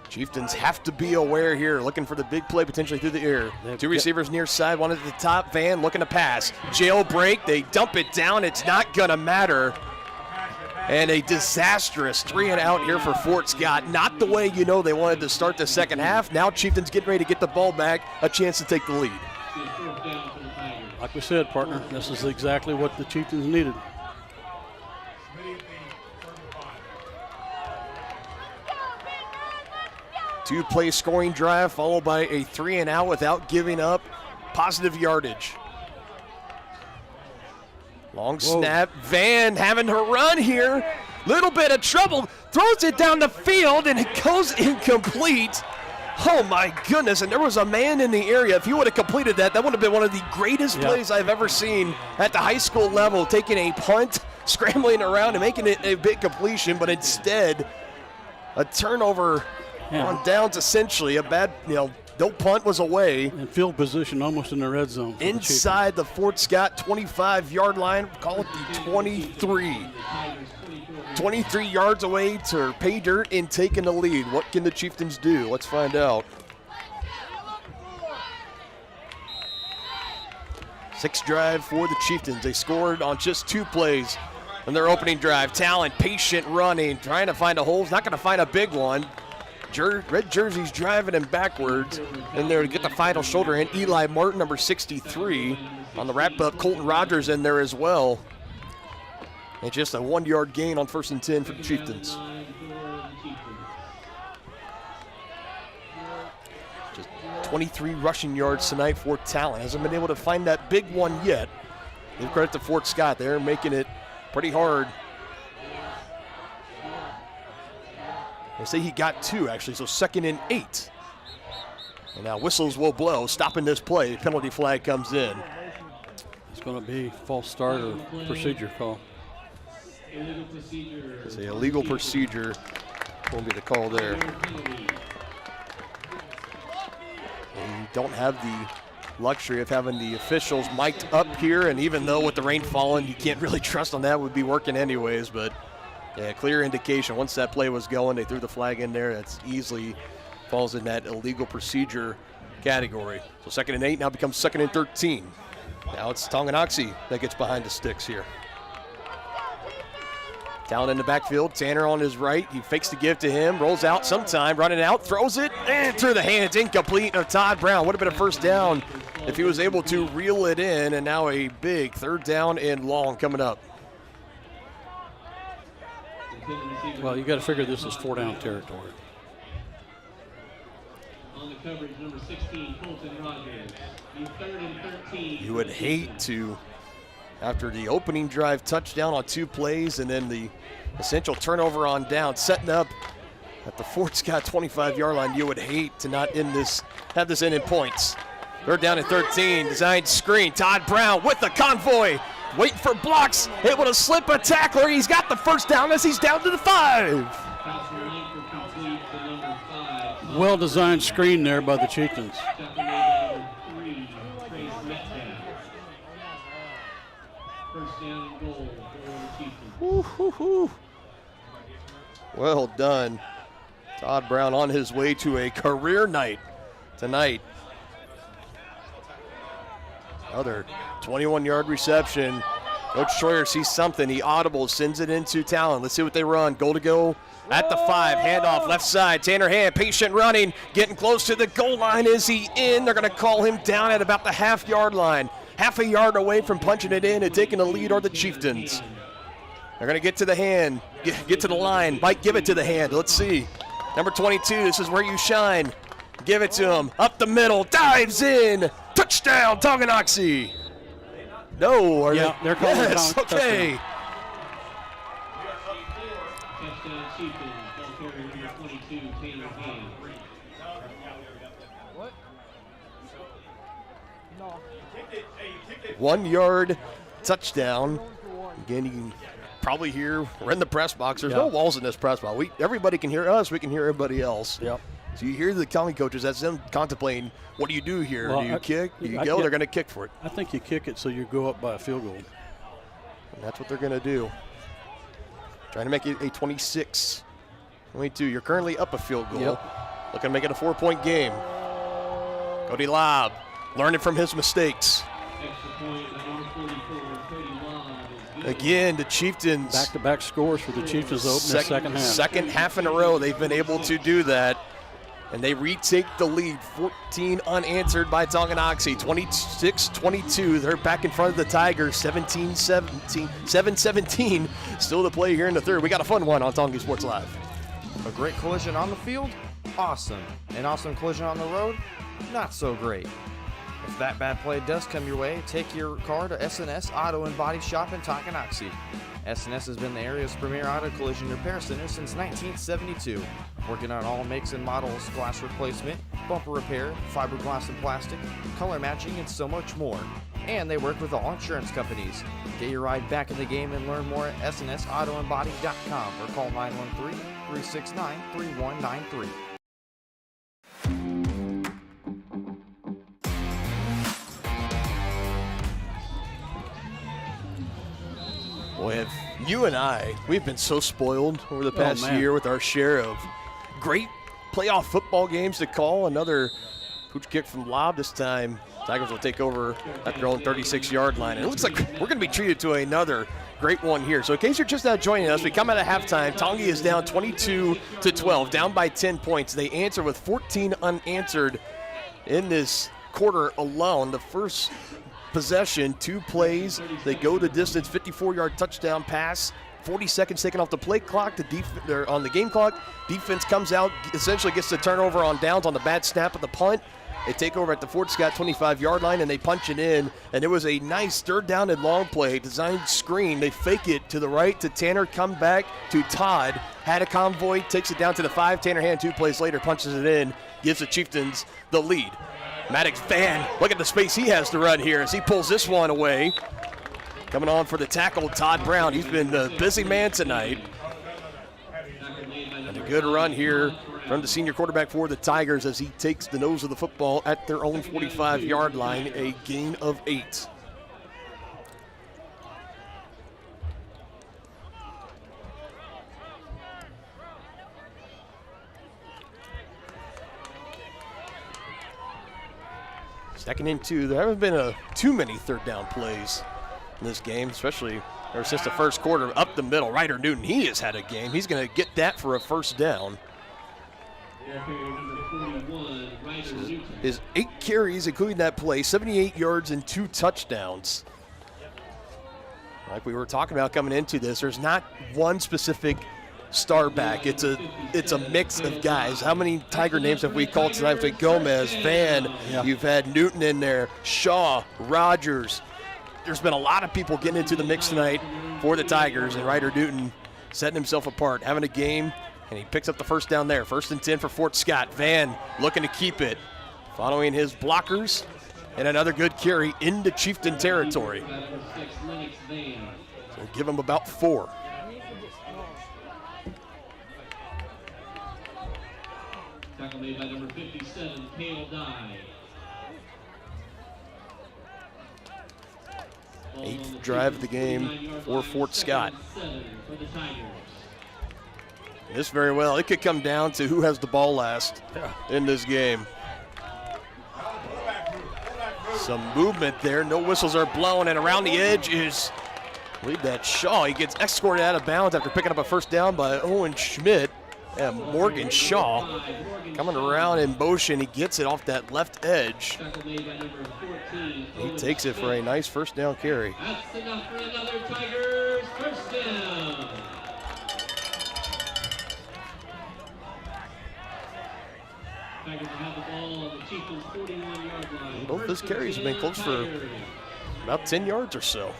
Chieftains have to be aware here, looking for the big play potentially through the air. 2 receivers near side, one at the top. Van looking to pass. Jailbreak, they dump it down. It's not going to matter. And a disastrous 3 and out here for Fort Scott. Not the way you know they wanted to start the second half. Now Chieftains getting ready to get the ball back, a chance to take the lead. Like we said, partner, this is exactly what the Chieftains needed. Two-play scoring drive followed by a 3 and out without giving up positive yardage. Long snap. Van having to run here. Little bit of trouble. Throws it down the field and it goes incomplete. Oh my goodness, and there was a man in the area. If he would have completed that, that would have been one of the greatest plays I've ever seen at the high school level, taking a punt, scrambling around and making it a big completion, but instead a turnover on downs, essentially. A bad, no punt was away. And field position almost in the red zone. Inside the Fort Scott 25-yard line, call it the 23. 23 yards away to pay dirt and taking the lead. What can the Chieftains do? Let's find out. 6th drive for the Chieftains. They scored on just 2 plays in their opening drive. Talent, patient running, trying to find a hole. Not going to find a big one. Red jerseys driving him backwards in there to get the final shoulder in. Eli Martin, number 63. On the wrap-up, Colton Rogers in there as well. And just a 1-yard gain on 1st and 10 for the Chieftains. Just 23 rushing yards tonight for Talent. Hasn't been able to find that big one yet. Give credit to Fort Scott. They're making it pretty hard. They say he got 2, actually, so 2nd and 8. And now whistles will blow, stopping this play. Penalty flag comes in. It's going to be false start or procedure call. It's an illegal procedure. Won't be the call there. And you don't have the luxury of having the officials mic'd up here, and even though with the rain falling, you can't really trust on that would be working anyways, but yeah, clear indication. Once that play was going, they threw the flag in there. That's easily falls in that illegal procedure category. So 2nd and 8 now becomes 2nd and 13. Now it's Tonganoxie that gets behind the sticks here. Down in the backfield, Tanner on his right. He fakes the give to him, rolls out sometime, running out, throws it, and through the hands, incomplete of Todd Brown. Would have been a first down if he was able to reel it in, and now a big 3rd down and long coming up. Well, you got to figure this is 4-down territory. On the coverage, number 16, Colton Rogers. 3rd and 13. You would hate to, after the opening drive touchdown on 2 plays and then the essential turnover on down, setting up at the Fort Scott 25-yard line, you would hate to not have this end in points. 3rd down and 13, designed screen. Todd Brown with the convoy, waiting for blocks, able to slip a tackler. He's got the first down as he's down to the 5. Well-designed screen there by the Chieftains. First down and goal for the Chieftains. Woo-hoo-hoo. Well done. Todd Brown on his way to a career night tonight. Another 21-yard reception. Coach Schroyer sees something. He audibles, sends it into Talon. Let's see what they run. Goal to go at the 5. Handoff left side. Tanner Hand, patient running. Getting close to the goal line. Is he in? They're going to call him down at about the half-yard line. Half a yard away from punching it in and taking the lead are the Chieftains. They're going to get to the hand, get to the line. Might give it to the hand. Let's see. Number 22, this is where you shine. Give it to him. Up the middle, dives in. Touchdown, Tonganoxie. No, are yeah, they're calling yes, okay. Touchdown Chieftains. Ball carrier number 22, Tanner Hand. What? No. 1-yard touchdown. Again, you can probably hear, we're in the press box. There's no walls in this press box. Everybody can hear us. We can hear everybody else. Yep. So you hear the county coaches, that's them contemplating, what do you do here? Well, do you kick? Do you go? They're going to kick for it. I think you kick it so you go up by a field goal. And that's what they're going to do. Trying to make it a 26-22. You're currently up a field goal. Yep. Looking to make it a 4-point game. Cody Lobb, learning from his mistakes. Extra point, number 44, Cody Lobb. Again, the Chieftains. Back-to-back scores for the Chieftains open the second half. Second half in a row, they've been able to do that. And they retake the lead, 14 unanswered by Tonganoxie, 26-22. They're back in front of the Tigers, 7-17. Still to play here in the 3rd. We got a fun one on Tonga Sports Live. A great collision on the field? Awesome. An awesome collision on the road? Not so great. If that bad play does come your way, take your car to S&S Auto and Body Shop in Tonganoxie. S&S has been the area's premier auto collision repair center since 1972, working on all makes and models, glass replacement, bumper repair, fiberglass and plastic, color matching, and so much more. And they work with all insurance companies. Get your ride back in the game and learn more at snsautoandbody.com or call 913-369-3193. Boy, have you and we've been so spoiled over the past year with our share of great playoff football games to call. Another pooch kick from Lobb this time. Tigers will take over at their own 36-yard line. And it looks like we're going to be treated to another great one here. So in case you're just now joining us, we come out of halftime. Tongi is down 22-12, down by 10 points. They answer with 14 unanswered in this quarter alone. The first possession, 2 plays. They go the distance, 54-yard touchdown pass. 40 seconds taken off the play clock. They're on the game clock. Defense comes out, essentially gets the turnover on downs on the bad snap of the punt. They take over at the Fort Scott 25-yard line, and they punch it in. And it was a nice 3rd down and long play, designed screen. They fake it to the right to Tanner, come back to Todd. Had a convoy, takes it down to the 5. Tanner Hand 2 plays later, punches it in, gives the Chieftains the lead. Maddox Van, look at the space he has to run here as he pulls this one away. Coming on for the tackle, Todd Brown. He's been the busy man tonight. And a good run here from the senior quarterback for the Tigers as he takes the nose of the football at their own 45-yard line, a gain of 8. Second and 2. There haven't been too many 3rd down plays in this game, especially There's just the first quarter up the middle. Ryder Newton, he has had a game. He's going to get that for a first down. His 8 carries, including that play, 78 yards and 2 touchdowns. Like we were talking about coming into this, there's not one specific star back. It's a mix of guys. How many Tiger names have we called tonight? With Gomez, Van, you've had Newton in there, Shaw, Rogers. There's been a lot of people getting into the mix tonight for the Tigers, and Ryder Newton setting himself apart, having a game, and he picks up the first down there. 1st and 10 for Fort Scott. Van looking to keep it, following his blockers, and another good carry into Chieftain territory. So give him about 4. Tackle made by number 57, Cale Dye. 8th drive of the game for Fort Scott. This very well, it could come down to who has the ball last in this game. Some movement there, no whistles are blown, and around the edge is, I believe that's Shaw. He gets escorted out of bounds after picking up a first down by Owen Schmidt. And Morgan Shaw coming around in motion. He gets it off that left edge. He takes it for a nice first down carry. That's enough for another Tigers first down. Tigers have the ball on the Chieftains' 41-yard line. Both those carries have been close for about 10 yards or so.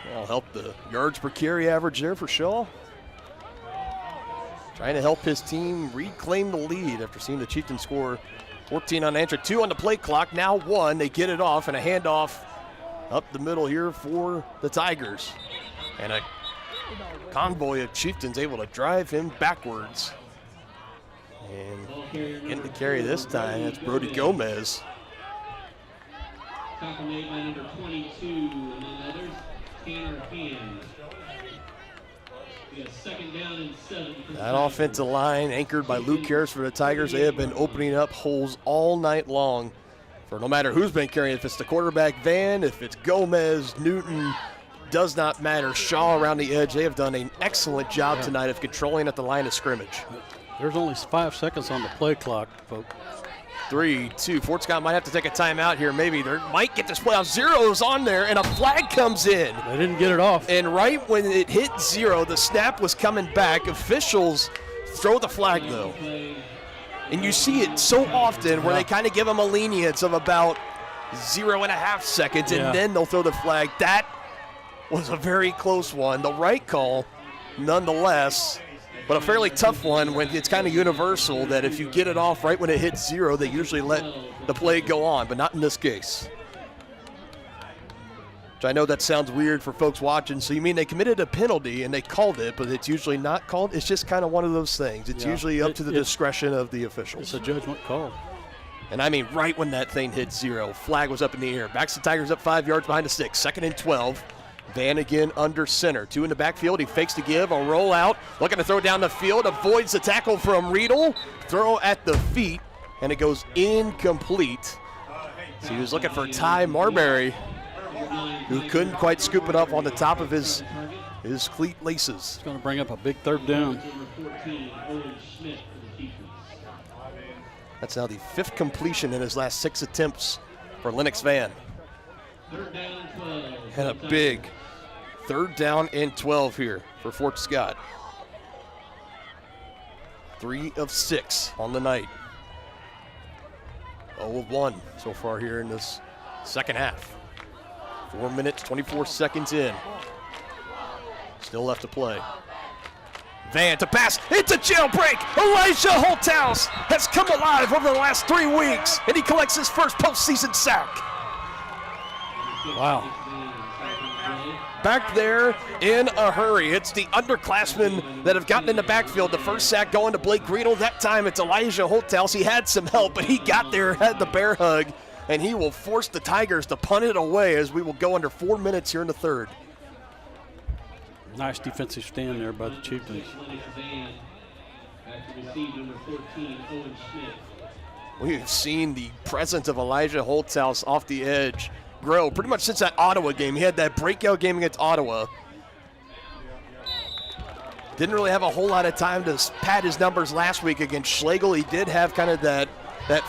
That'll help the yards per carry average there for Shaw. Trying to help his team reclaim the lead after seeing the Chieftains score 14 unanswered. 2 on the play clock, now 1. They get it off, and a handoff up the middle here for the Tigers. And a convoy of Chieftains able to drive him backwards. And getting the carry this time, that's Brody Gomez. Tackle made by number 22, and then others, Tanner Hand. Second down and 7. That offensive line anchored by Luke Harris for the Tigers. They have been opening up holes all night long for no matter who's been carrying. If it's the quarterback, Van, if it's Gomez, Newton, does not matter. Shaw around the edge. They have done an excellent job tonight of controlling at the line of scrimmage. There's only 5 seconds on the play clock, folks. 3, 2. Fort Scott might have to take a timeout here. Maybe they might get this play off. 0's on there, and a flag comes in. They didn't get it off. And right when it hit 0, the snap was coming back. Officials throw the flag, though. And you see it so often where they kind of give them a lenience of about 0.5 seconds, and then they'll throw the flag. That was a very close one. The right call, nonetheless. But a fairly tough one when it's kind of universal that if you get it off right when it hits 0, they usually let the play go on, but not in this case. Which I know that sounds weird for folks watching. So you mean they committed a penalty and they called it, but it's usually not called? It's just kind of one of those things. It's usually up to the discretion of the officials. It's a judgment call. And I mean right when that thing hit 0, flag was up in the air. Backs the Tigers up 5 yards behind the sticks. 2nd and 12. Van again under center. 2 in the backfield. He fakes to give. A rollout. Looking to throw down the field. Avoids the tackle from Riedel. Throw at the feet. And it goes incomplete. So he was looking for Ty Marbury, who couldn't quite scoop it up on the top of his cleat laces. It's going to bring up a big 3rd down. That's now the 5th completion in his last 6 attempts for Lennox Van. 3rd down and 12. And a big 3rd down and 12 here for Fort Scott. 3 of 6 on the night. 0 of 1 so far here in this second half. 4 minutes, 24 seconds in. Still left to play. Van to pass. It's a jailbreak. Elijah Holthouse has come alive over the last 3 weeks, and he collects his first postseason sack. Wow. Back there in a hurry. It's the underclassmen that have gotten in the backfield. The first sack going to Blake Riedel. That time it's Elijah Holthouse. He had some help, but he got there, had the bear hug, and he will force the Tigers to punt it away as we will go under 4 minutes here in the 3rd. Nice defensive stand there by the Chieftains. We've seen the presence of Elijah Holthouse off the edge grow pretty much since that Ottawa game. He had that breakout game against Ottawa. Didn't really have a whole lot of time to pad his numbers last week against Schlegel. He did have kind of that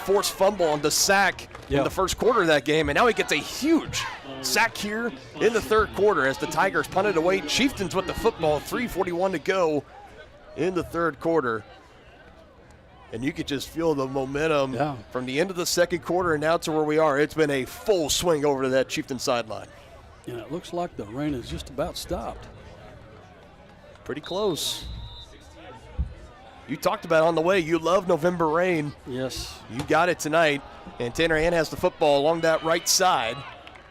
forced fumble on the sack in the first quarter of that game, and now he gets a huge sack here in the third quarter as the Tigers punted away. Chieftains with the football, 3:41 to go in the third quarter. And you could just feel the momentum from the end of the second quarter and now to where we are. It's been a full swing over to that Chieftain sideline. And it looks like the rain is just about stopped. Pretty close. You talked about on the way, you love November rain. Yes. You got it tonight. And Tanner Hand has the football along that right side.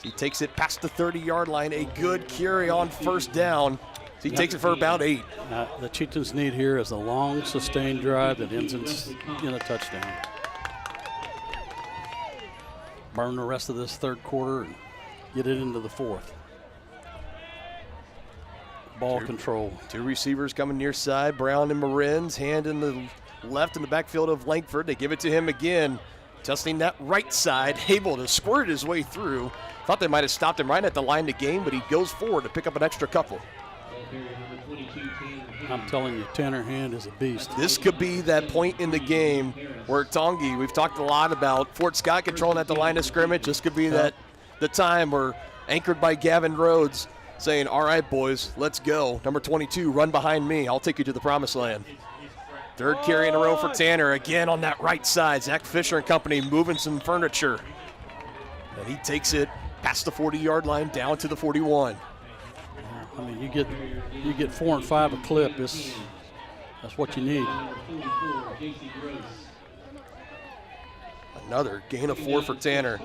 He takes it past the 30-yard line. A good carry on first down. He takes it for about 8. The Chieftains need here is a long, sustained drive that ends in a touchdown. Burn the rest of this third quarter and get it into the fourth. Ball control. 2 receivers coming near side. Brown and Marin's. Hand in the left in the backfield of Langford. They give it to him again. Testing that right side. Able to squirt his way through. Thought they might have stopped him right at the line of game, but he goes forward to pick up an extra couple. I'm telling you, Tanner Hand is a beast. This could be that point in the game where Tongi, we've talked a lot about Fort Scott controlling at the line of scrimmage. This could be the time where, anchored by Gavin Rhodes, saying, all right, boys, let's go. Number 22, run behind me. I'll take you to the promised land. Third carry in a row for Tanner. Again on that right side. Zach Fisher and company moving some furniture. And he takes it past the 40-yard line down to the 41. I mean, you get 4 and 5 a clip. That's what you need. Another gain of 4 for Tanner.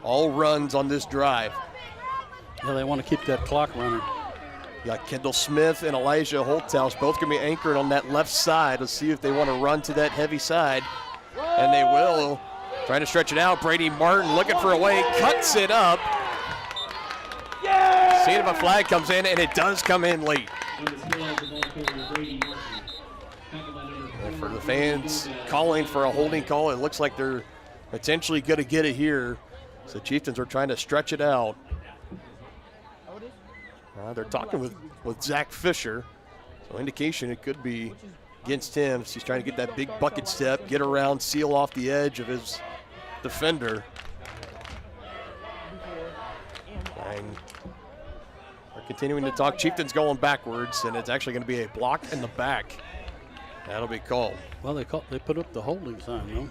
All runs on this drive. Yeah, they want to keep that clock running. You got Kendall Smith and Elijah Holthouse both going to be anchored on that left side. Let's see if they want to run to that heavy side. And they will. Trying to stretch it out. Brady Martin looking for a way. Cuts it up. Seeing if a flag comes in, and it does come in late. And for the fans calling for a holding call, it looks like they're potentially going to get it here. So Chieftains are trying to stretch it out. They're talking with Zach Fisher. So indication it could be against him. So he's trying to get that big bucket step, get around, seal off the edge of his defender. And we're continuing to talk. Chieftains going backwards, and it's actually going to be a block in the back. That'll be called. Well, they put up the holding sign, though.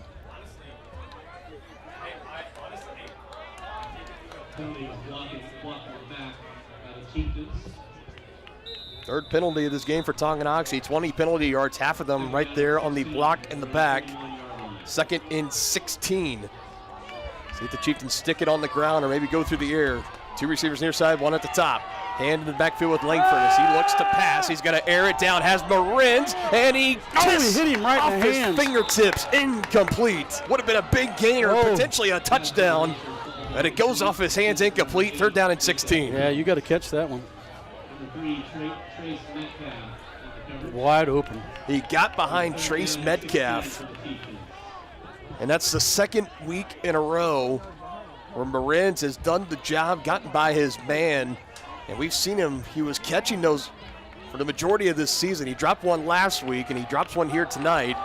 Third penalty of this game for Tonganoxie. 20 penalty yards, half of them right there on the block in the back. 2nd and 16. See if the Chieftains stick it on the ground or maybe go through the air. 2 receivers near side, 1 at the top. Hand in the backfield with Langford as he looks to pass. He's going to air it down, has Marins, and he hit him right off in the his hands. Fingertips. Incomplete. Would have been a big gain or potentially a touchdown. And it goes off his hands, incomplete. 3rd down and 16. Yeah, you got to catch that one. Wide open. He got behind Trace Metcalf. And that's the 2nd week in a row where Marins has done the job, gotten by his man. And we've seen him, he was catching those for the majority of this season. He dropped one last week, and he drops one here tonight.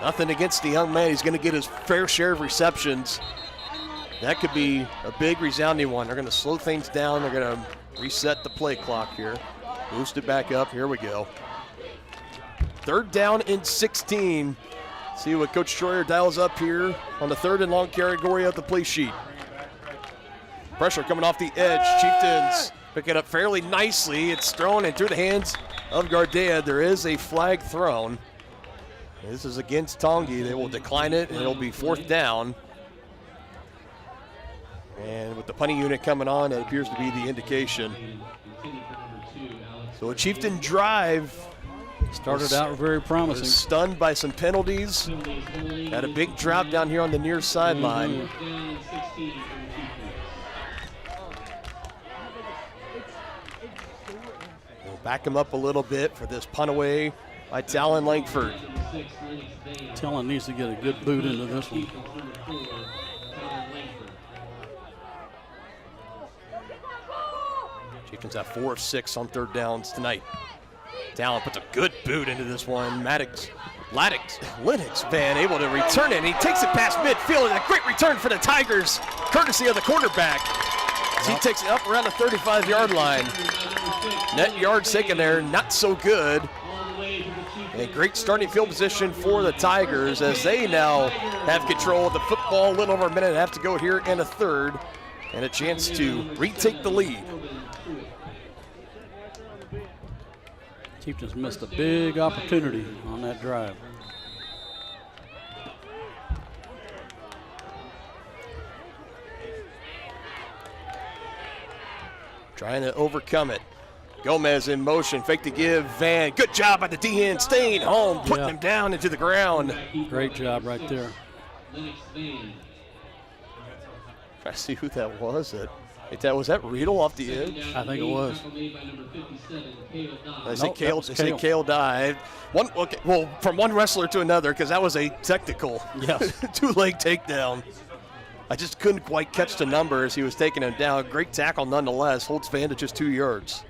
Nothing against the young man. He's going to get his fair share of receptions. That could be a big resounding one. They're going to slow things down. They're going to reset the play clock here. Boost it back up. Here we go. 3rd down and 16. See what Coach Troyer dials up here on the 3rd and long category of the play sheet. Pressure coming off the edge. Chieftains pick it up fairly nicely. It's thrown and through the hands of Gardea. There is a flag thrown. This is against Tongi. They will decline it, and it'll be 4th down. And with the punting unit coming on, that appears to be the indication. So a Chieftain drive. Started out very promising. Was stunned by some penalties. Had a big drop down here on the near sideline. We'll back him up a little bit for this punt away by Talon Langford. Talon needs to get a good boot into this one. Chieftains have 4 of 6 on third downs tonight. Talon puts a good boot into this one. Lennox Van able to return it, and he takes it past midfield, and a great return for the Tigers, courtesy of the quarterback. As he takes it up around the 35-yard line. Net yards taken there, not so good. A great starting field position for the Tigers as they now have control of the football. A little over a minute and a half to go here in a third, and a chance to retake the lead. Chieftains missed a big opportunity on that drive. Trying to overcome it. Gomez in motion, fake to give, Van. Good job by the D-end, staying home, putting him down into the ground. Great job right there. Trying to see who that was. Was that Riedel off the edge? I think it was. They say Kale died. From one wrestler to another, because that was a technical. Yes. Two-leg takedown. I just couldn't quite catch the number as he was taking him down. Great tackle nonetheless. Holds Van to just 2 yards.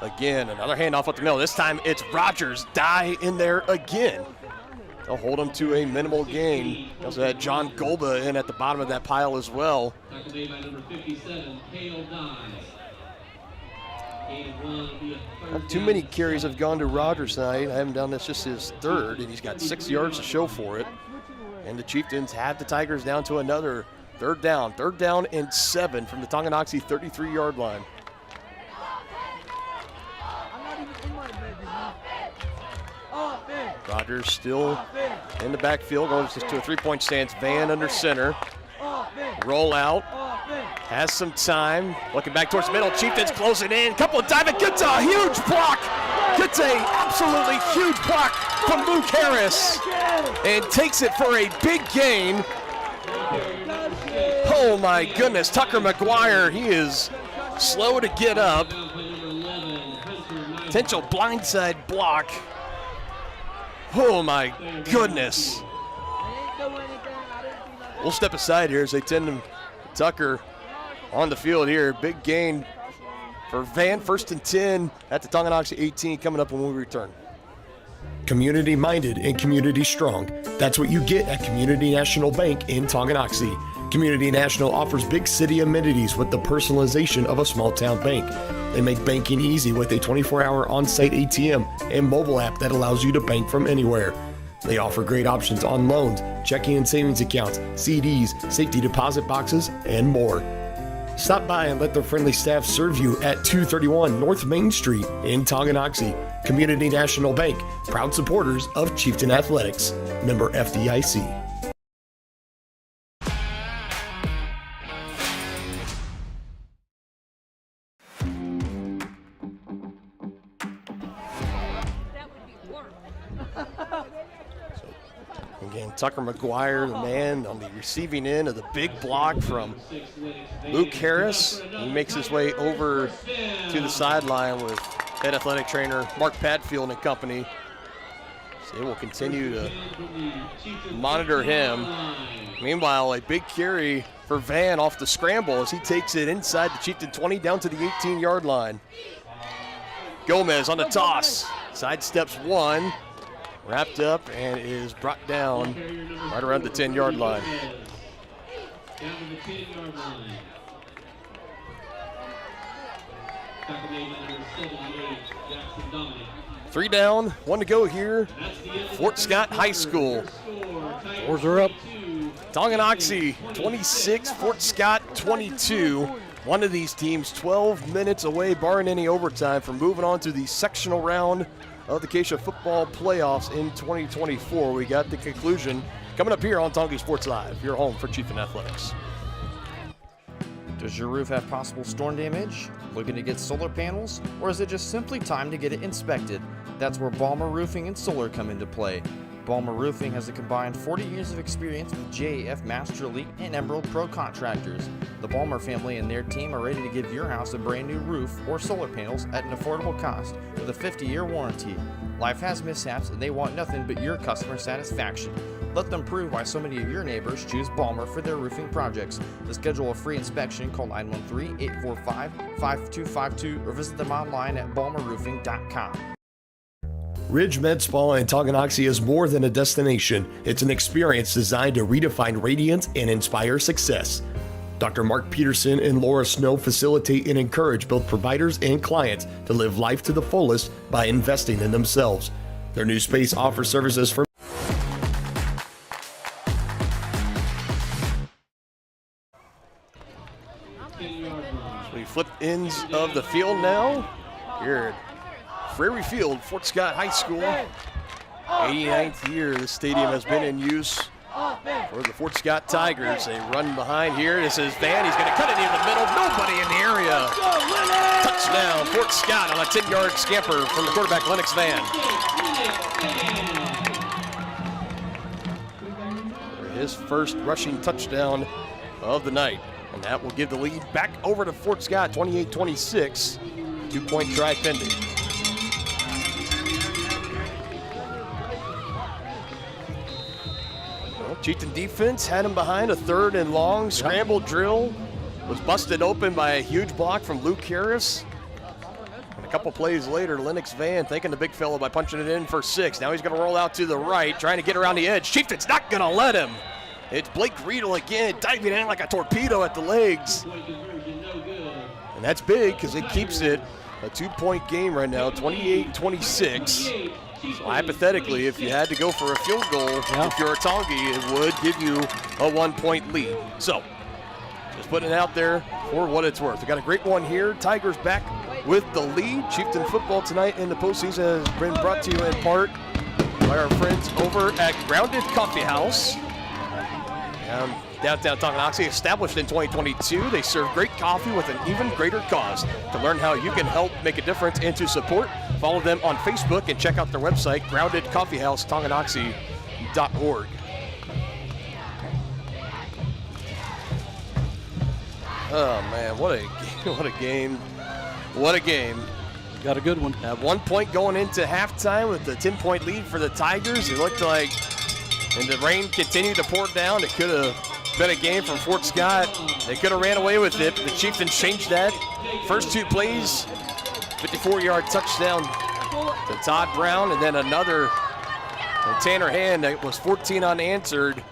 Again, another handoff up the middle. This time it's Rogers. Die in there again. They'll hold him to a minimal gain. Also had John Golba in at the bottom of that pile as well. Not too many carries have gone to Rogers tonight. I haven't done this, just his third, and he's got 6 yards to show for it. And the Chieftains have the Tigers down to another third down. 3rd down and 7 from the Tonganoxie 33-yard line. Rogers still in the backfield, goes to a 3-point stance. Van under center. Roll out. Has some time. Looking back towards the middle. Chieftains closing in. Couple of dive. Gets a huge block. Gets a absolutely huge block from Luke Harris. And takes it for a big gain. Oh my goodness. Tucker McGuire, he is slow to get up. Potential blindside block. Oh my goodness. We'll step aside here as they tend to Tucker on the field here. Big gain for Van. 1st and 10 at the Tonganoxie 18 coming up when we return. Community minded and community strong. That's what you get at Community National Bank in Tonganoxie. Community National offers big city amenities with the personalization of a small town bank. They make banking easy with a 24-hour on-site ATM and mobile app that allows you to bank from anywhere. They offer great options on loans, checking and savings accounts, CDs, safety deposit boxes, and more. Stop by and let their friendly staff serve you at 231 North Main Street in Tonganoxie. Community National Bank, proud supporters of Chieftain Athletics. Member FDIC. Again, Tucker McGuire, the man on the receiving end of the big block from Luke Harris. He makes his way over to the sideline with head athletic trainer Mark Padfield and company. So they will continue to monitor him. Meanwhile, a big carry for Van off the scramble as he takes it inside the Chieftain 20 down to the 18-yard line. Gomez on the toss. Sidesteps one. Wrapped up and is brought down right around the 10-yard line. Down to the 10-yard line. Tackle made by number 78, Jackson Dominic. 3 down, 1 to go here. Fort Scott High School. Scores are up. Tonganoxie 26, Fort Scott 22. One of these teams 12 minutes away, barring any overtime, from moving on to the sectional round of the Acacia football playoffs in 2024. We got the conclusion coming up here on Tonga Sports Live, your home for Chieftain Athletics. Does your roof have possible storm damage? Looking to get solar panels? Or is it just simply time to get it inspected? That's where Balmer Roofing and Solar come into play. Balmer Roofing has a combined 40 years of experience with JAF Master Elite and Emerald Pro contractors. The Balmer family and their team are ready to give your house a brand new roof or solar panels at an affordable cost with a 50-year warranty. Life has mishaps and they want nothing but your customer satisfaction. Let them prove why so many of your neighbors choose Balmer for their roofing projects. To schedule a free inspection, call 913-845-5252 or visit them online at balmerroofing.com. Ridge Med Spa in Tonganoxie is more than a destination. It's an experience designed to redefine radiance and inspire success. Dr. Mark Peterson and Laura Snow facilitate and encourage both providers and clients to live life to the fullest by investing in themselves. Their new space offers services for So we flip ends of the field now. Here at Prairie Field, Fort Scott High School. 89th year the stadium has been in use for the Fort Scott Tigers. They run behind here. This is Van. He's going to cut it in the middle. Nobody in the area. Touchdown, Fort Scott on a 10-yard scamper from the quarterback, Lennox Van. For his first rushing touchdown of the night. And that will give the lead back over to Fort Scott, 28-26. 2-point try pending. Chieftain defense had him behind a 3rd and long. Scramble drill was busted open by a huge block from Luke Harris. And a couple plays later, Lennox Van thanking the big fellow by punching it in for 6. Now he's going to roll out to the right, trying to get around the edge. Chieftain's not going to let him. It's Blake Riedel again, diving in like a torpedo at the legs. And that's big because it keeps it a 2-point game right now, 28-26. So hypothetically, if you had to go for a field goal, if you're a Tongi, it would give you a 1-point lead. So, just putting it out there for what it's worth. We got a great one here. Tigers back with the lead. Chieftain football tonight in the postseason has been brought to you in part by our friends over at Grounded Coffee House. Downtown Tonganoxie, established in 2022. They serve great coffee with an even greater cause. To learn how you can help make a difference and to support, follow them on Facebook and check out their website, groundedcoffeehouse.tonganoxie.org. Oh man, what a game. What a game. Got a good one. At 1 point going into halftime with the 10-point lead for the Tigers. It looked like, and the rain continued to pour down, it could have been a game from Fort Scott. They could have ran away with it, but the Chieftains changed that. First 2 plays, 54-yard touchdown to Todd Brown, and then another Tanner Hand that was 14 unanswered.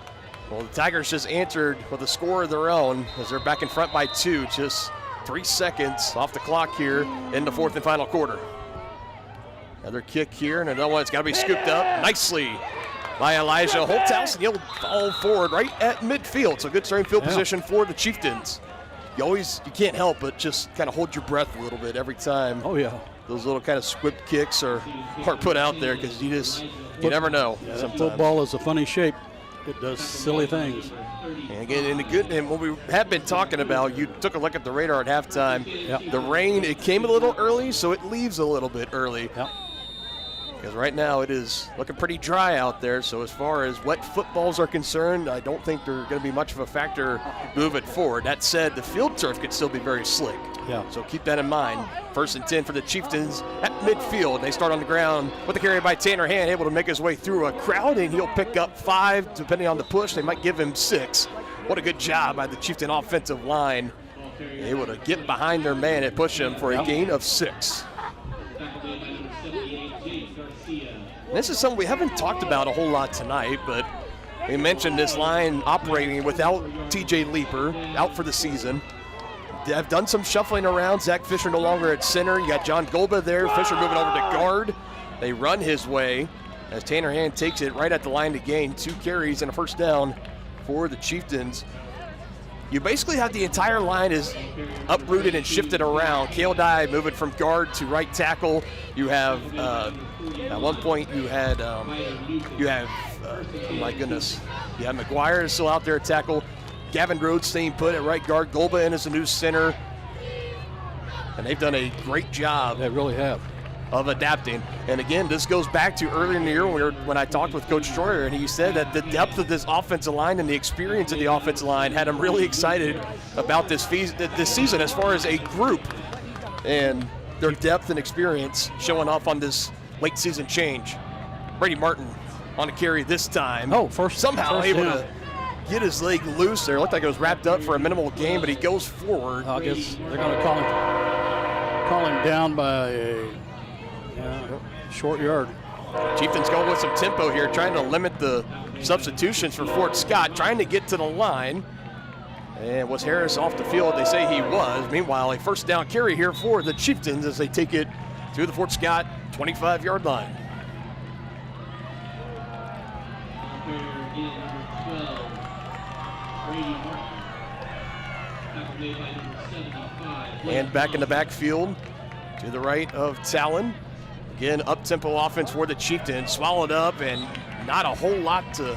Well, the Tigers just answered with a score of their own as they're back in front by 2, just 3 seconds off the clock here in the 4th and final quarter. Another kick here, and another one. It's got to be scooped up nicely by Elijah Holthouse, and he'll fall forward right at midfield. So good starting field position for the Chieftains. You can't help but just kind of hold your breath a little bit every time. Oh yeah. Those little kind of squib kicks are put out there because you never know. Yeah, football is a funny shape. It does silly things. And again, and what we have been talking about, you took a look at the radar at halftime. Yep. The rain, it came a little early, so it leaves a little bit early. Yep. Because right now it is looking pretty dry out there, so as far as wet footballs are concerned, I don't think they're going to be much of a factor moving forward. That said, the field turf could still be very slick. Yeah. So keep that in mind. 1st and 10 for the Chieftains at midfield. They start on the ground with the carry by Tanner Hand, able to make his way through a crowd, and he'll pick up 5, depending on the push. They might give him 6. What a good job by the Chieftain offensive line. Able to get behind their man and push him for a gain of 6. This is something we haven't talked about a whole lot tonight, but we mentioned this line operating without TJ Leeper, out for the season. They have done some shuffling around. Zach Fisher no longer at center. You got John Golba there. Fisher moving over to guard. They run his way as Tanner Hand takes it right at the line to gain 2 carries and a first down for the Chieftains. You basically have the entire line is uprooted and shifted around. Kale Dye moving from guard to right tackle. You have, at one point you had, my goodness, you have McGuire is still out there at tackle. Gavin Rhodes staying put at right guard. Golba in as a new center. And they've done a great job. They really have. of adapting. And again, this goes back to earlier in the year when I talked with Coach Troyer, and he said that the depth of this offensive line and the experience of the offensive line had him really excited about this season as far as a group and their depth and experience showing off on this late season change. Brady Martin on a carry this time. Somehow able to get his leg loose there. Looked like it was wrapped up for a minimal gain, but he goes forward. I guess they're going to call him down by a short yard. Chieftains going with some tempo here, trying to limit the substitutions for Fort Scott, trying to get to the line. And was Harris off the field? They say he was. Meanwhile, a first down carry here for the Chieftains as they take it to the Fort Scott 25-yard line. And back in the backfield to the right of Talon. Again, up-tempo offense for the Chieftains. Swallowed up and not a whole lot to,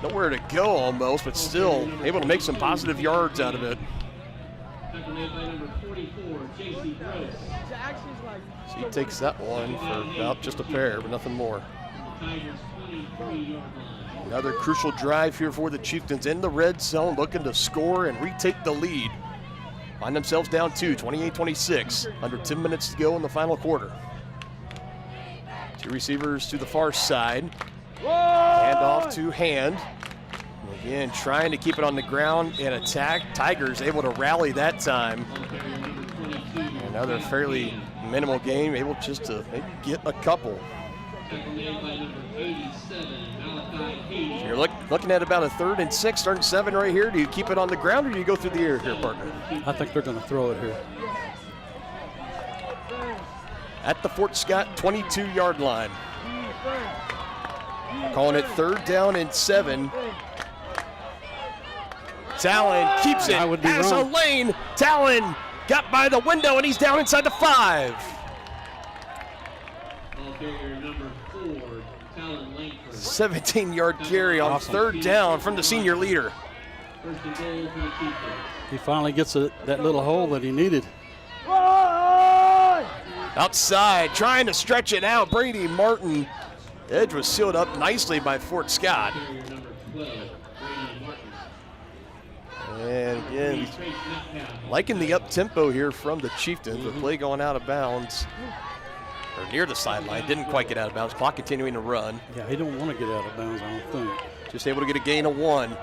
nowhere to go almost, but still able to make some positive yards out of it. So he takes that one for about just a pair, but nothing more. Another crucial drive here for the Chieftains in the red zone, looking to score and retake the lead. Find themselves down 28-26, under 10 minutes to go in the final quarter. Two receivers to the far side. Hand off to Hand. Again, trying to keep it on the ground and attack. Tigers able to rally that time. Another fairly minimal game, able just to maybe get a couple. So you're looking at about a 3rd and 6, 3rd and 7 right here. Do you keep it on the ground or do you go through the air here, partner? I think they're going to throw it here. At the Fort Scott 22-yard line. Calling it 3rd down and 7. Talon keeps it as a lane. Talon got by the window and he's down inside the 5. 17-yard carry on 3rd down from the senior leader. He finally gets that little hole that he needed. Outside, trying to stretch it out. Brady Martin. Edge was sealed up nicely by Fort Scott. And again, liking the up-tempo here from the Chieftains. The play going out of bounds, or near the sideline. Didn't quite get out of bounds. Clock continuing to run. Yeah, he don't want to get out of bounds, I don't think. Just able to get a gain of 1.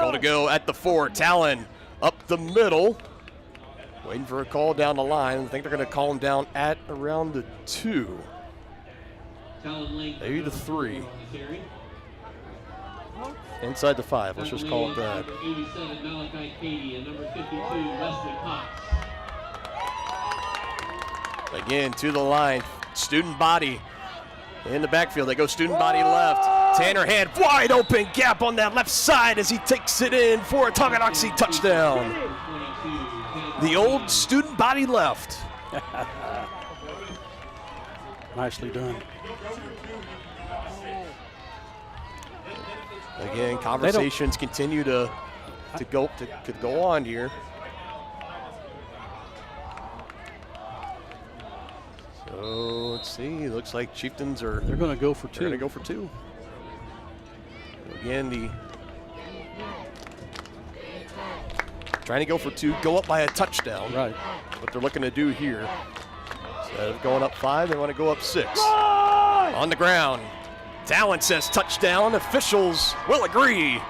Goal to go at the 4. Talon up the middle. Waiting for a call down the line. I think they're going to call him down at around the 2. Maybe the 3. Inside the 5. Let's just call it that. Again, to the line. Student body in the backfield. They go student body left. Tanner Hand, wide open gap on that left side as he takes it in for a Tonganoxie touchdown. The old student body left. Nicely done. Again, conversations continue to go on here. So let's see. Looks like Chieftains are. They're going to go for 2. They're going to go for 2. Again, trying to go for 2, go up by a touchdown. Right. That's what they're looking to do here. Instead of going up 5, they want to go up 6. On the ground. Talon says touchdown. Officials will agree.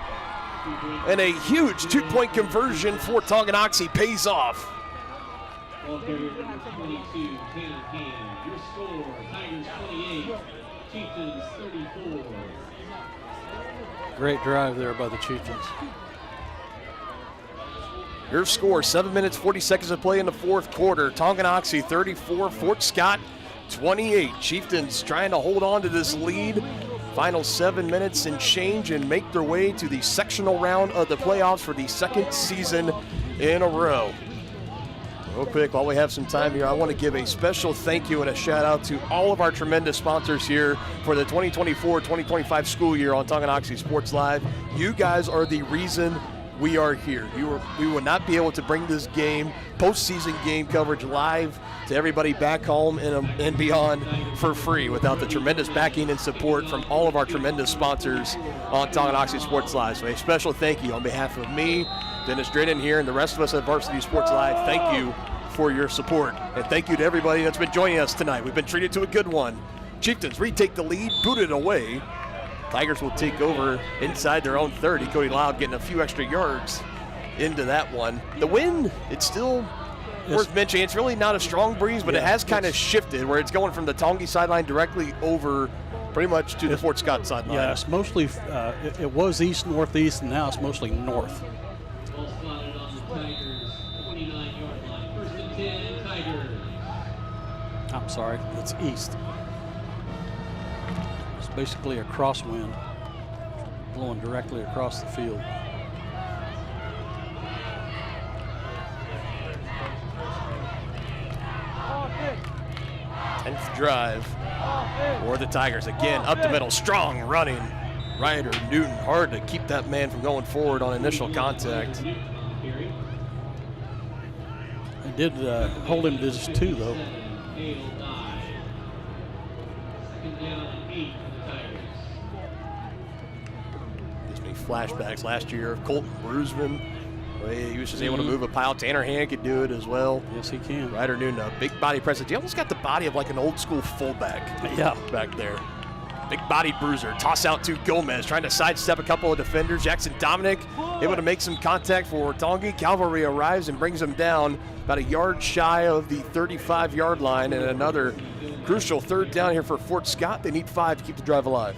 And a huge 2-point conversion for Tonganoxie pays off. Ball carrier number 22, Tanner Hand. Your score, Tigers 28, Chieftains 34. Great drive there by the Chieftains. Your score, 7 minutes, 40 seconds to play in the 4th quarter. Tonganoxie 34, Fort Scott 28. Chieftains trying to hold on to this lead. Final 7 minutes and change and make their way to the sectional round of the playoffs for the 2nd season in a row. Real quick, while we have some time here, I want to give a special thank you and a shout out to all of our tremendous sponsors here for the 2024-2025 school year on Tonganoxie Sports Live. You guys are the reason we are here. We will not be able to bring this game, postseason game coverage live to everybody back home and beyond for free without the tremendous backing and support from all of our tremendous sponsors on Tonganoxie Sports Live. So a special thank you on behalf of me, Dennis Drennan here, and the rest of us at Varsity Sports Live. Thank you for your support. And thank you to everybody that's been joining us tonight. We've been treated to a good one. Chieftains retake the lead, boot it away. Tigers will take over inside their own 30. Cody Loud getting a few extra yards into that one. The wind, it's still worth mentioning. It's really not a strong breeze, but it has kind of shifted where it's going from the Tongi sideline directly over pretty much to the Fort Scott sideline. Yeah, it's mostly, it was east-northeast, and now it's mostly north. Ball spotted on the Tigers, 29-yard line. First and 10, Tigers. I'm sorry, it's east. It's basically a crosswind blowing directly across the field. Tenth drive for the Tigers. Again, up the middle, strong running. Ryder Newton, hard to keep that man from going forward on initial contact. They did hold him to just 2, though. Gives me flashbacks last year of Colton Bruisman. He was just able to move a pile. Tanner Hand could do it as well. Yes, he can. Ryder Newton, a big body presence. He almost got the body of like an old school fullback. Yeah. Back there. Big bodied bruiser. Toss out to Gomez, trying to sidestep a couple of defenders. Jackson Dominic able to make some contact for Tongi. Cavalry arrives and brings him down about a yard shy of the 35-yard line, and another crucial third down here for Fort Scott. They need 5 to keep the drive alive.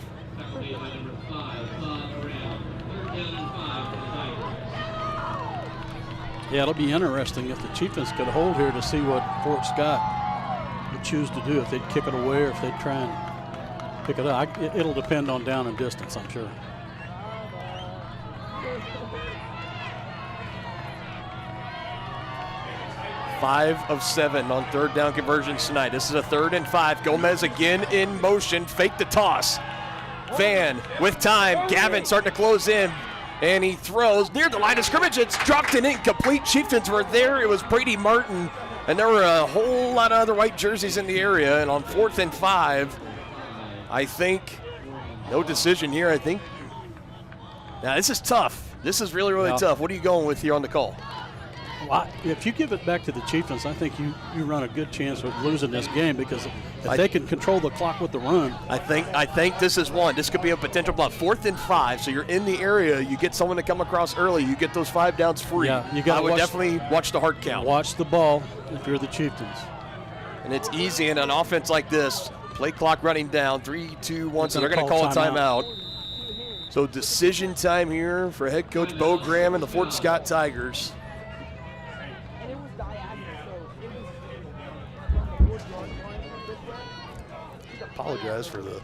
Yeah, it'll be interesting if the Chieftains could hold here to see what Fort Scott would choose to do, if they'd kick it away or if they'd try and pick it up. It'll depend on down and distance, I'm sure. Five of 7 on third down conversions tonight. This is a 3rd and 5. Gomez again in motion, fake the toss. Van with time. Gavin starting to close in. And he throws near the line of scrimmage. It's dropped and incomplete. Chieftains were there. It was Brady Martin. And there were a whole lot of other white jerseys in the area. And on 4th and 5, I think no decision here. I think. Now, this is tough. This is really, really tough. What are you going with here on the call? Well, if you give it back to the Chieftains, I think you run a good chance of losing this game, because if they can control the clock with the run. I think this is one. This could be a potential block. 4th and 5, so you're in the area. You get someone to come across early. You get those 5 downs free. Yeah, I would definitely watch the hard count. Watch the ball if you're the Chieftains. And it's easy in an offense like this. Play clock running down. 3, 2, 1. So they're going to call a timeout. So decision time here for head coach Bo Graham and the Fort Scott Tigers. Apologize for the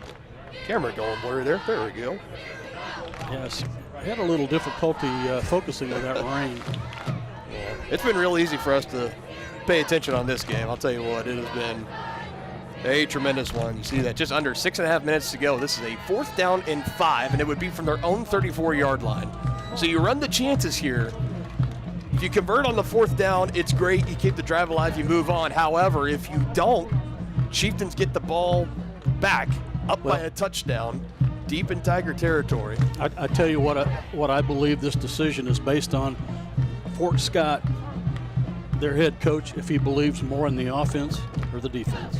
camera going blurry there. There we go. Yes, had a little difficulty focusing with that rain. Yeah. It's been real easy for us to pay attention on this game. I'll tell you what, it has been a tremendous one. You see that just under 6.5 minutes to go. This is a 4th down and 5, and it would be from their own 34-yard line. So you run the chances here. If you convert on the 4th down, it's great. You keep the drive alive, you move on. However, if you don't, Chieftains get the ball back up by a touchdown deep in Tiger territory. I tell you what I believe this decision is based on. Fort Scott, their head coach, if he believes more in the offense or the defense.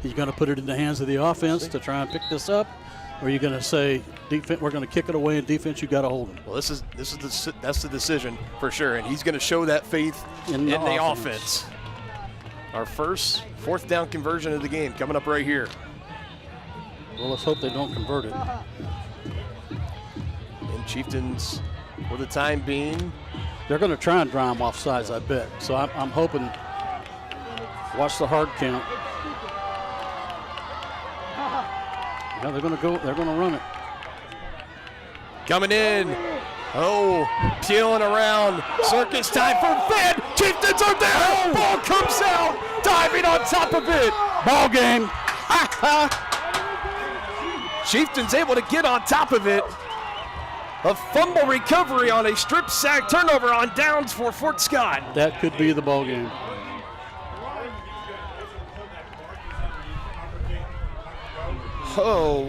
He's going to put it in the hands of the offense to try and pick this up, or are you going to say, defense, we're going to kick it away, and defense, you got to hold them? Well, that's the decision for sure, and he's going to show that faith in the offense. Our first 4th down conversion of the game coming up right here. Well, let's hope they don't convert it. And Chieftains, for the time being, they're going to try and drive them off sides, I bet. So I'm hoping. Watch the hard count. Yeah, they're going to go. They're going to run it. Coming in. Oh, peeling around. Circus time for Van. Chieftains are there. Ball comes out. Diving on top of it. Ball game. Chieftains able to get on top of it. A fumble recovery on a strip sack turnover on downs for Fort Scott. That could be the ball game. Oh,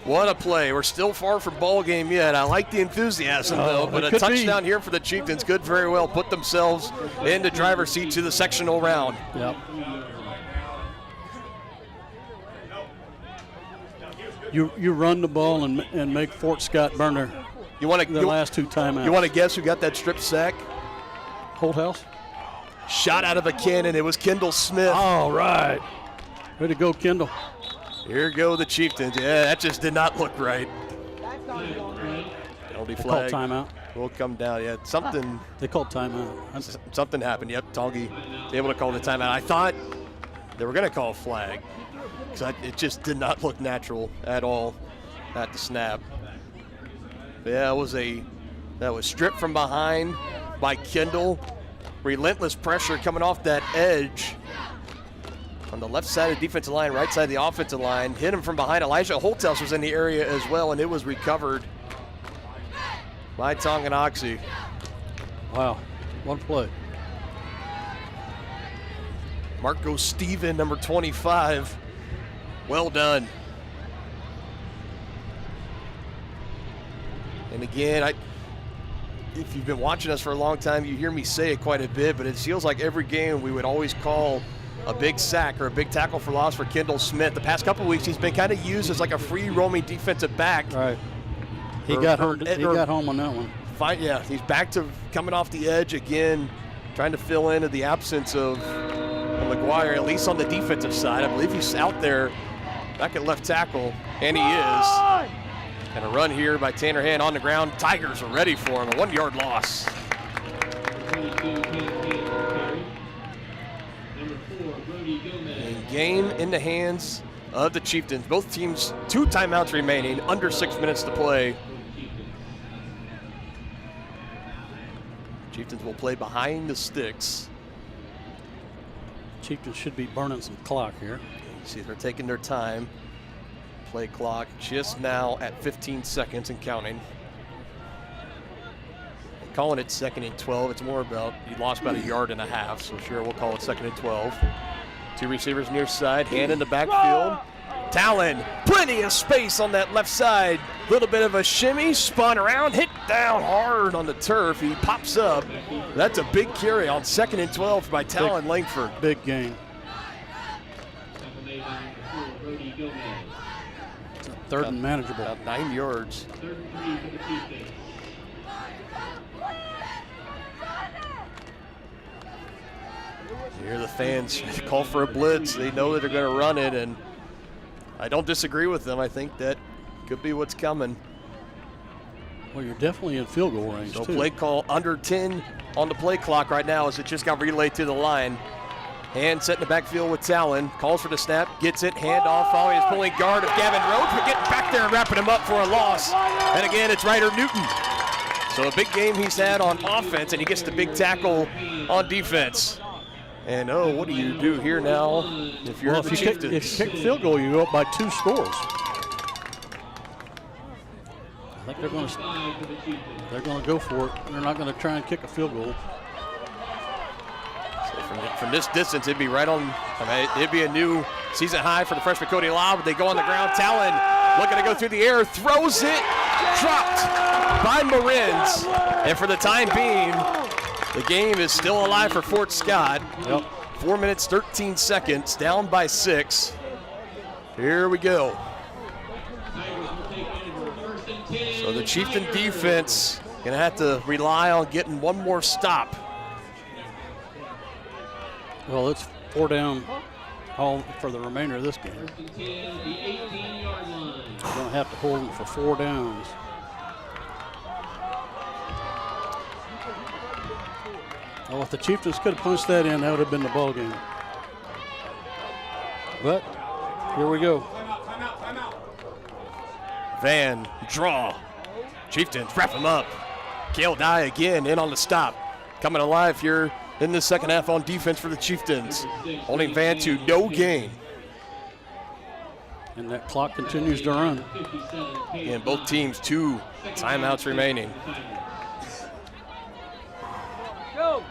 what a play. We're still far from ball game yet. I like the enthusiasm, though, but a touchdown here for the Chieftains could very well put themselves in the driver's seat to the sectional round. Yep. You run the ball and make Fort Scott burn the last 2 timeouts. You want to guess who got that strip sack? Holthouse. Shot out of a cannon. It was Kendall Smith. All right. Way to go, Kendall. Here go the Chieftains. Yeah, that just did not look right. Penalty flag. Called timeout. Will come down. Yeah, something. They called timeout. Something happened. Yep, Tongi able to call the timeout. I thought they were going to call a flag because it just did not look natural at all at the snap. But yeah, that was stripped from behind by Kendall. Relentless pressure coming off that edge. On the left side of the defensive line, right side of the offensive line. Hit him from behind. Elijah Holthouse was in the area as well, and it was recovered by Tonganoxie. Wow, what a play. Marco Steven, number 25. Well done. And again, if you've been watching us for a long time, you hear me say it quite a bit, but it feels like every game we would always call a big sack or a big tackle for loss for Kendall Smith. The past couple of weeks, he's been kind of used as like a free roaming defensive back. Right. He got home on that one. Fine, yeah, he's back to coming off the edge again, trying to fill into the absence of McGuire, at least on the defensive side. I believe he's out there back at left tackle, and he is. And a run here by Tanner Hand on the ground. Tigers are ready for him. A 1-yard loss. And game in the hands of the Chieftains. Both teams 2 timeouts remaining, under 6 minutes to play. Chieftains will play behind the sticks. Chieftains should be burning some clock here. You see they're taking their time. Play clock just now at 15 seconds and counting. Calling it 2nd and 12. It's more about, you lost about 1.5 yards, so sure, we'll call it 2nd and 12. 2 receivers near side, Hand in the backfield. Talon, plenty of space on that left side. Little bit of a shimmy, spun around, hit down hard on the turf. He pops up. That's a big carry on 2nd and 12 by Talon Langford. Big gain. Third and manageable. About 9 yards. Here the fans call for a blitz. They know that they're going to run it, and I don't disagree with them. I think that could be what's coming. Well, you're definitely in field goal range, so too. Play call under 10 on the play clock right now as it just got relayed to the line. Hand set in the backfield with Talon. Calls for the snap, gets it, handoff, following his pulling guard of Gavin Rhodes, but getting back there and wrapping him up for a loss. And again, it's Ryder Newton. So a big game he's had on offense, and he gets the big tackle on defense. And what do you do here now if you're the Chieftains? If you kick the field goal, you go up by 2 scores. I think they're going to go for it. They're not going to try and kick a field goal. From this distance, it'd be right on. It'd be a new season high for the freshman Cody Lau, but they go on the ground. Talon looking to go through the air, throws it, dropped by Marins. And for the time being, the game is still alive for Fort Scott. Yep. 4 minutes, 13 seconds, down by 6. Here we go. So the Chieftain defense gonna have to rely on getting one more stop. Well, it's 4 down all for the remainder of this game. You're going to have to hold them for 4 downs. Well, if the Chieftains could have punched that in, that would have been the ball game. But here we go. Van, draw. Chieftains wrap him up. Kale Dye again in on the stop. Coming alive here in the second half on defense for the Chieftains. Holding Van to no gain. And that clock continues to run. And both teams 2 timeouts remaining. Go.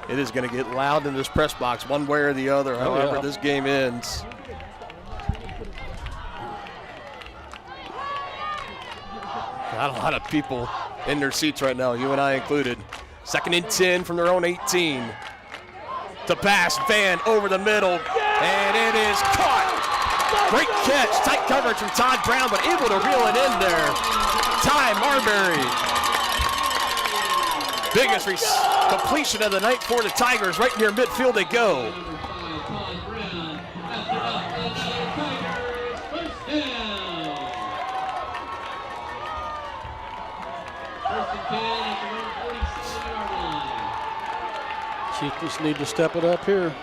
It is going to get loud in this press box one way or the other, however this game ends. Got a lot of people in their seats right now, you and I included. 2nd and 10 from their own 18. To pass, Van over the middle, and it is caught. Great catch, tight coverage from Todd Brown, but able to reel it in there. Ty Marbury. Biggest completion of the night for the Tigers. Right near midfield they go. Chieftains need to step it up here.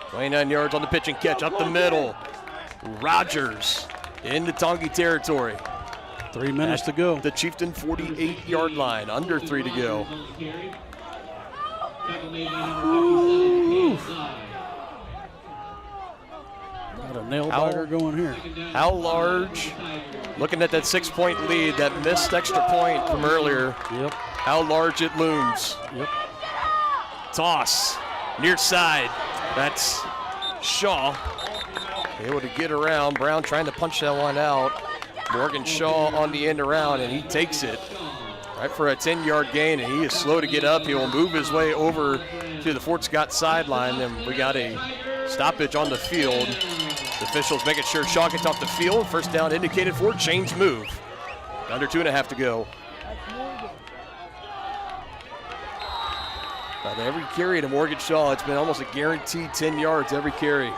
29 yards on the pitch and catch up the middle. Rogers into Tongi territory. 3 minutes to go. The Chieftain 48-yard line, under 3 to go. Got a nail biter going here. How large, looking at that 6-point lead, that missed extra point from earlier, yep. How large it looms. Yep. Toss, near side. That's Shaw. Able to get around. Brown trying to punch that one out. Morgan Shaw on the end around, and he takes it right for a 10-yard gain, and he is slow to get up. He will move his way over to the Fort Scott sideline, and we got a stoppage on the field. The officials making sure Shaw gets off the field. First down indicated for change move. Under 2.5 to go. But every carry to Morgan Shaw, it's been almost a guaranteed 10 yards every carry.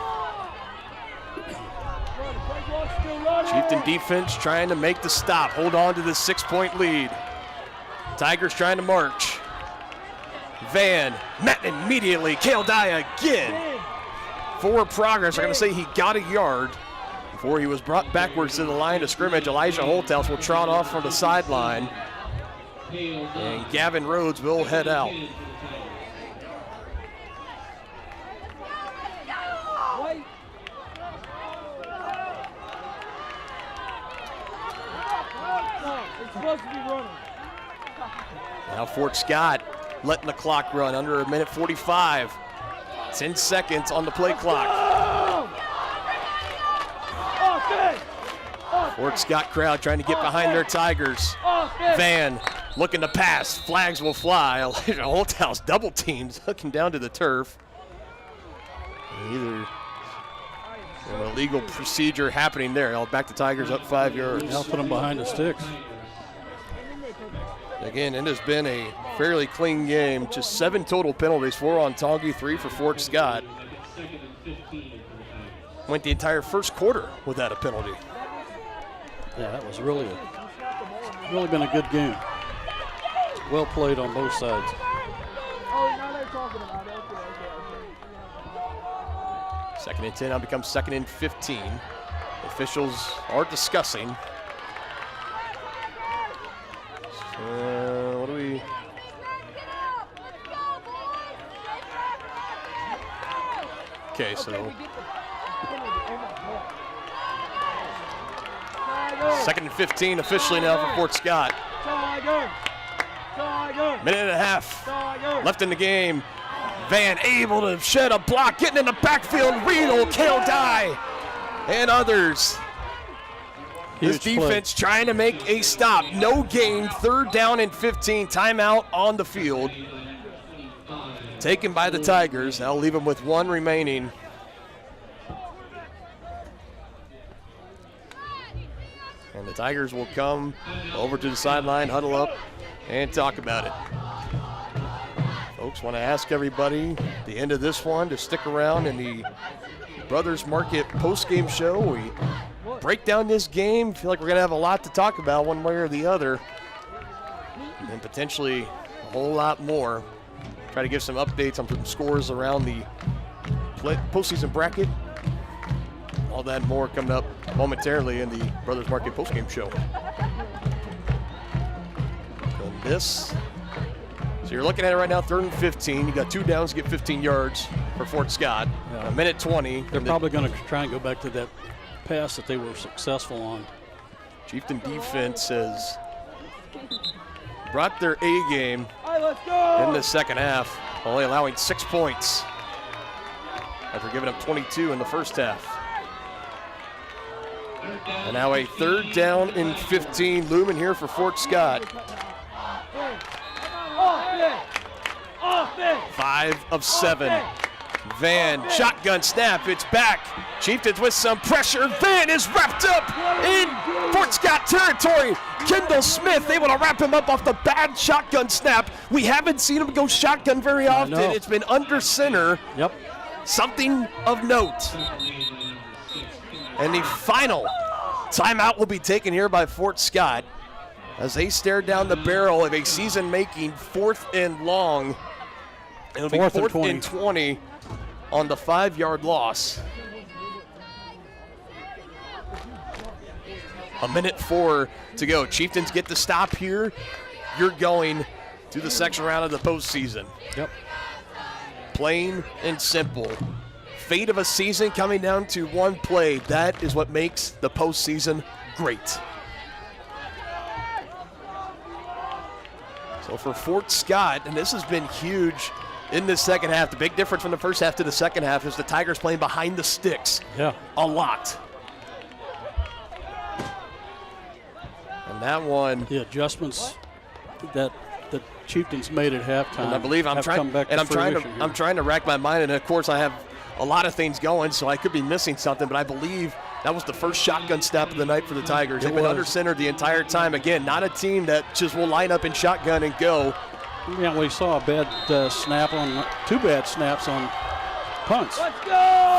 Chieftain defense trying to make the stop, hold on to this 6-point lead. Tigers trying to march. Van, met immediately. Kale Dye again. Forward progress, I'm going to say he got a yard before he was brought backwards to the line of scrimmage. Elijah Holthouse will trot off from the sideline. And Gavin Rhodes will head out. Now Fort Scott letting the clock run under 1:45. 10 seconds on the play clock. Fort Scott crowd trying to get behind their Tigers. Van looking to pass. Flags will fly. Elijah Holthouse double teams looking down to the turf. Either an illegal procedure happening there. I'll back the Tigers up 5 yards. I'll put them behind the sticks. Again, it has been a fairly clean game. Just 7 total penalties, 4 on Tongi, 3 for Fort Scott. Went the entire first quarter without a penalty. Yeah, that was really been a good game. Well played on both sides. Oh, now they're talking about it. Okay. 2nd and 10 now becomes 2nd and 15. Officials are discussing. What do we? Okay, so 2nd and 15 officially now for Fort Scott. Minute and a half left in the game. Van able to shed a block, getting in the backfield. Riedel, Kale Dye, and others. This defense trying to make a stop. No gain, 3rd down and 15. Timeout on the field. Taken by the Tigers. That'll leave them with 1 remaining. And the Tigers will come over to the sideline, huddle up, and talk about it. Folks, want to ask everybody at the end of this one to stick around in the Brothers Market post-game show. We break down this game. Feel like we're going to have a lot to talk about one way or the other. And potentially a whole lot more. Try to give some updates on some scores around the postseason bracket. All that and more coming up momentarily in the Brothers Market postgame show. And this, so you're looking at it right now, 3rd and 15. You got 2 downs to get 15 yards. for Fort Scott. A minute 20. They're probably going to try and go back to that pass that they were successful on. Chieftain defense has brought their A game in the second half, only allowing 6 points after giving up 22 in the first half. And now a 3rd down and 15 looming here for Fort Scott. 5 of 7. Van, shotgun snap, it's back. Chieftains with some pressure. Van is wrapped up in Fort Scott territory. Kendall Smith able to wrap him up off the bad shotgun snap. We haven't seen him go shotgun very often. It's been under center. Yep. Something of note. And the final timeout will be taken here by Fort Scott as they stare down the barrel of a season-making 4th and long. It'll be 4th and 20 on the 5-yard loss. A minute 4 to go. Chieftains get the stop here. You're going to the sectional round of the postseason. Yep. Plain and simple. Fate of a season coming down to one play. That is what makes the postseason great. So for Fort Scott, and this has been huge in the second half. The big difference from the first half to the second half is the Tigers playing behind the sticks. Yeah. A lot. And that one. The adjustments that the Chieftains made at halftime. And I believe I'm trying to rack my mind, and of course I have a lot of things going, so I could be missing something, but I believe that was the first shotgun snap of the night for the Tigers. They've been under center the entire time. Again, not a team that just will line up in shotgun and go. Yeah, we saw a bad snap on, 2 bad snaps on punts. Let's go!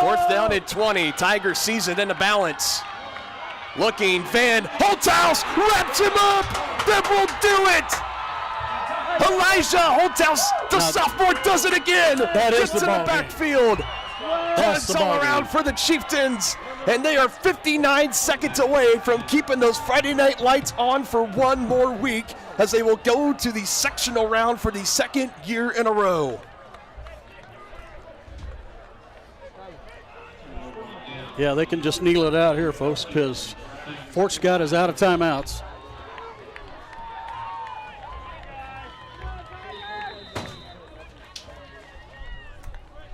4th down and 20. Tigers seasoned in the balance. Looking, Van Holthouse wraps him up. That will do it. Elijah Holthouse, the sophomore, does it again. That is the ball backfield. That's all around for the Chieftains, and they are 59 seconds away from keeping those Friday night lights on for one more week as they will go to the sectional round for the 2nd year in a row. Yeah, they can just kneel it out here, folks, because Fort Scott is out of timeouts.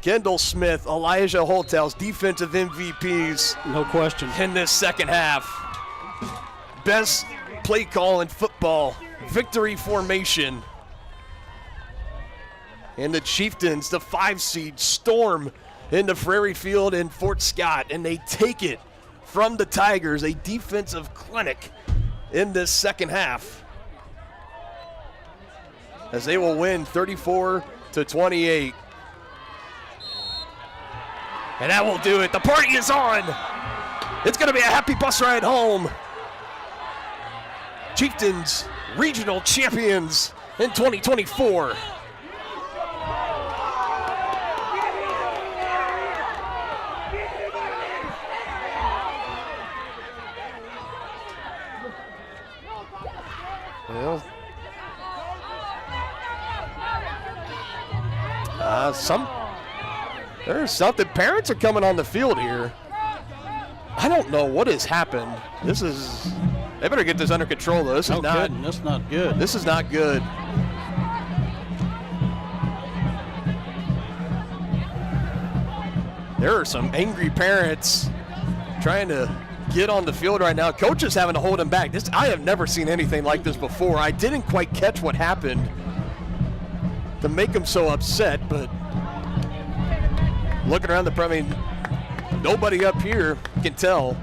Kendall Smith, Elijah Holthouse, defensive MVPs. No question. In this second half. Best play call in football. Victory formation. And the Chieftains, the 5 seed, storm into Prairie Field in Fort Scott, and they take it from the Tigers, a defensive clinic in this second half. As they will win 34-28. And that will do it. The party is on. It's going to be a happy bus ride home. Chieftains, regional champions in 2024. Well, there's something. Parents are coming on the field here. I don't know what has happened. They better get this under control, though. That's not good. This is not good. There are some angry parents trying to get on the field right now. Coach is having to hold him back. I have never seen anything like this before. I didn't quite catch what happened to make him so upset, but looking around nobody up here can tell.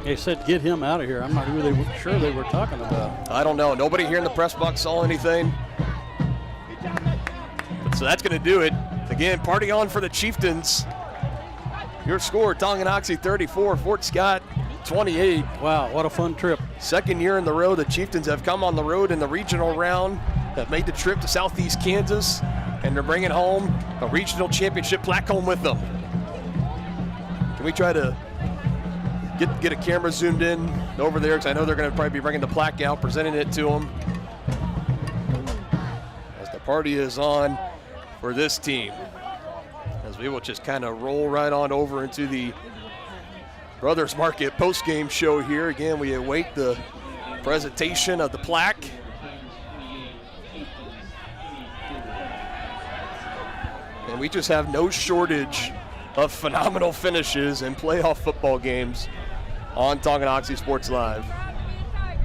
They said get him out of here. I'm not sure they were talking about. I don't know. Nobody here in the press box saw anything. So that's going to do it. Again, party on for the Chieftains. Your score, Tonganoxie 34, Fort Scott 28. Wow, what a fun trip. 2nd year in the row, the Chieftains have come on the road in the regional round, have made the trip to Southeast Kansas, and they're bringing home a regional championship plaque home with them. Can we try to get a camera zoomed in over there, because I know they're going to probably be bringing the plaque out, presenting it to them. As the party is on for this team. as we will just kind of roll right on over into the Brothers Market post-game show here. Again, we await the presentation of the plaque. And we just have no shortage of phenomenal finishes in playoff football games on Tonganoxie Sports Live.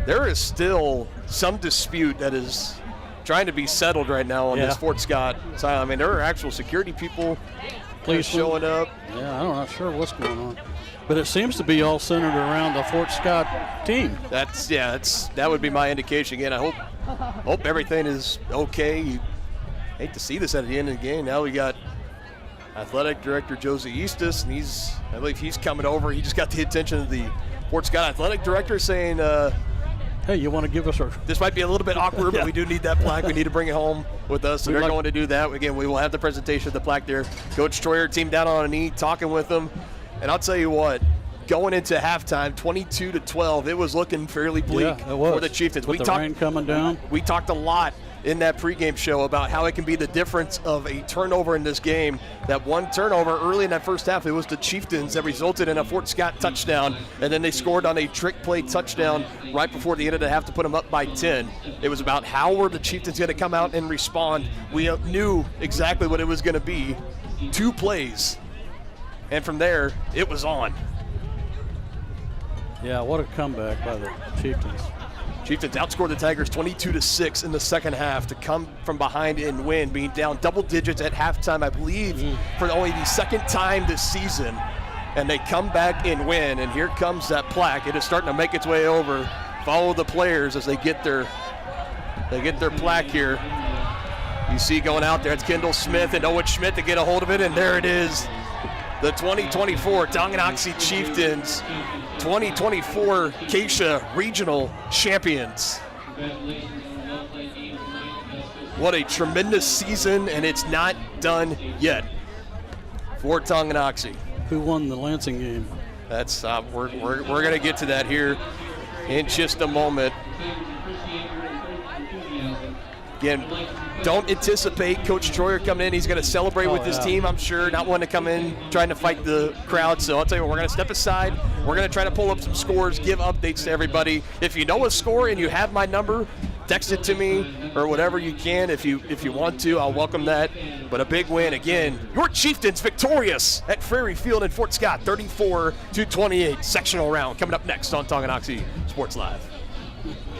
There is still some dispute that is trying to be settled right now on this Fort Scott side. I mean, there are actual security people showing up. Yeah, I'm not sure what's going on. But it seems to be all centered around the Fort Scott team. That would be my indication. Again, I hope everything is okay. You hate to see this at the end of the game. Now we got athletic director Josie Eustis, and I believe he's coming over. He just got the attention of the Fort Scott athletic director saying, hey, you want to give us our... This might be a little bit awkward, but we do need that plaque. We need to bring it home with us, so they're going to do that. Again, we will have the presentation of the plaque there. Coach Troyer, team down on a knee, talking with them. And I'll tell you what, going into halftime, 22-12, it was looking fairly bleak for the Chieftains. With the rain coming down. We talked a lot in that pregame show about how it can be the difference of a turnover in this game. That one turnover early in that first half, it was the Chieftains that resulted in a Fort Scott touchdown, and then they scored on a trick play touchdown right before the end of the half to put them up by 10. It was about how were the Chieftains going to come out and respond. We knew exactly what it was going to be. 2 plays. And from there, it was on. Yeah, what a comeback by the Chieftains. Chieftains outscored the Tigers 22-6 in the second half to come from behind and win, being down double digits at halftime, I believe, for only the second time this season. And they come back and win, and here comes that plaque. It is starting to make its way over. Follow the players as they get their plaque here. You see going out there, it's Kendall Smith and Owen Schmidt to get a hold of it, and there it is. The 2024 Tonganoxie Chieftains 2024 Acacia Regional Champions. What a tremendous season, and it's not done yet for Tonganoxie. Who won the Lansing game? That's we're going to get to that here in just a moment. Again, don't anticipate Coach Troyer coming in. He's going to celebrate with his team, I'm sure, not wanting to come in trying to fight the crowd. So I'll tell you what, we're going to step aside. We're going to try to pull up some scores, give updates to everybody. If you know a score and you have my number, text it to me or whatever you can. If you want to, I'll welcome that. But a big win again. Your Chieftains victorious at Prairie Field in Fort Scott, 34-28. Sectional round coming up next on Tonganoxie Sports Live.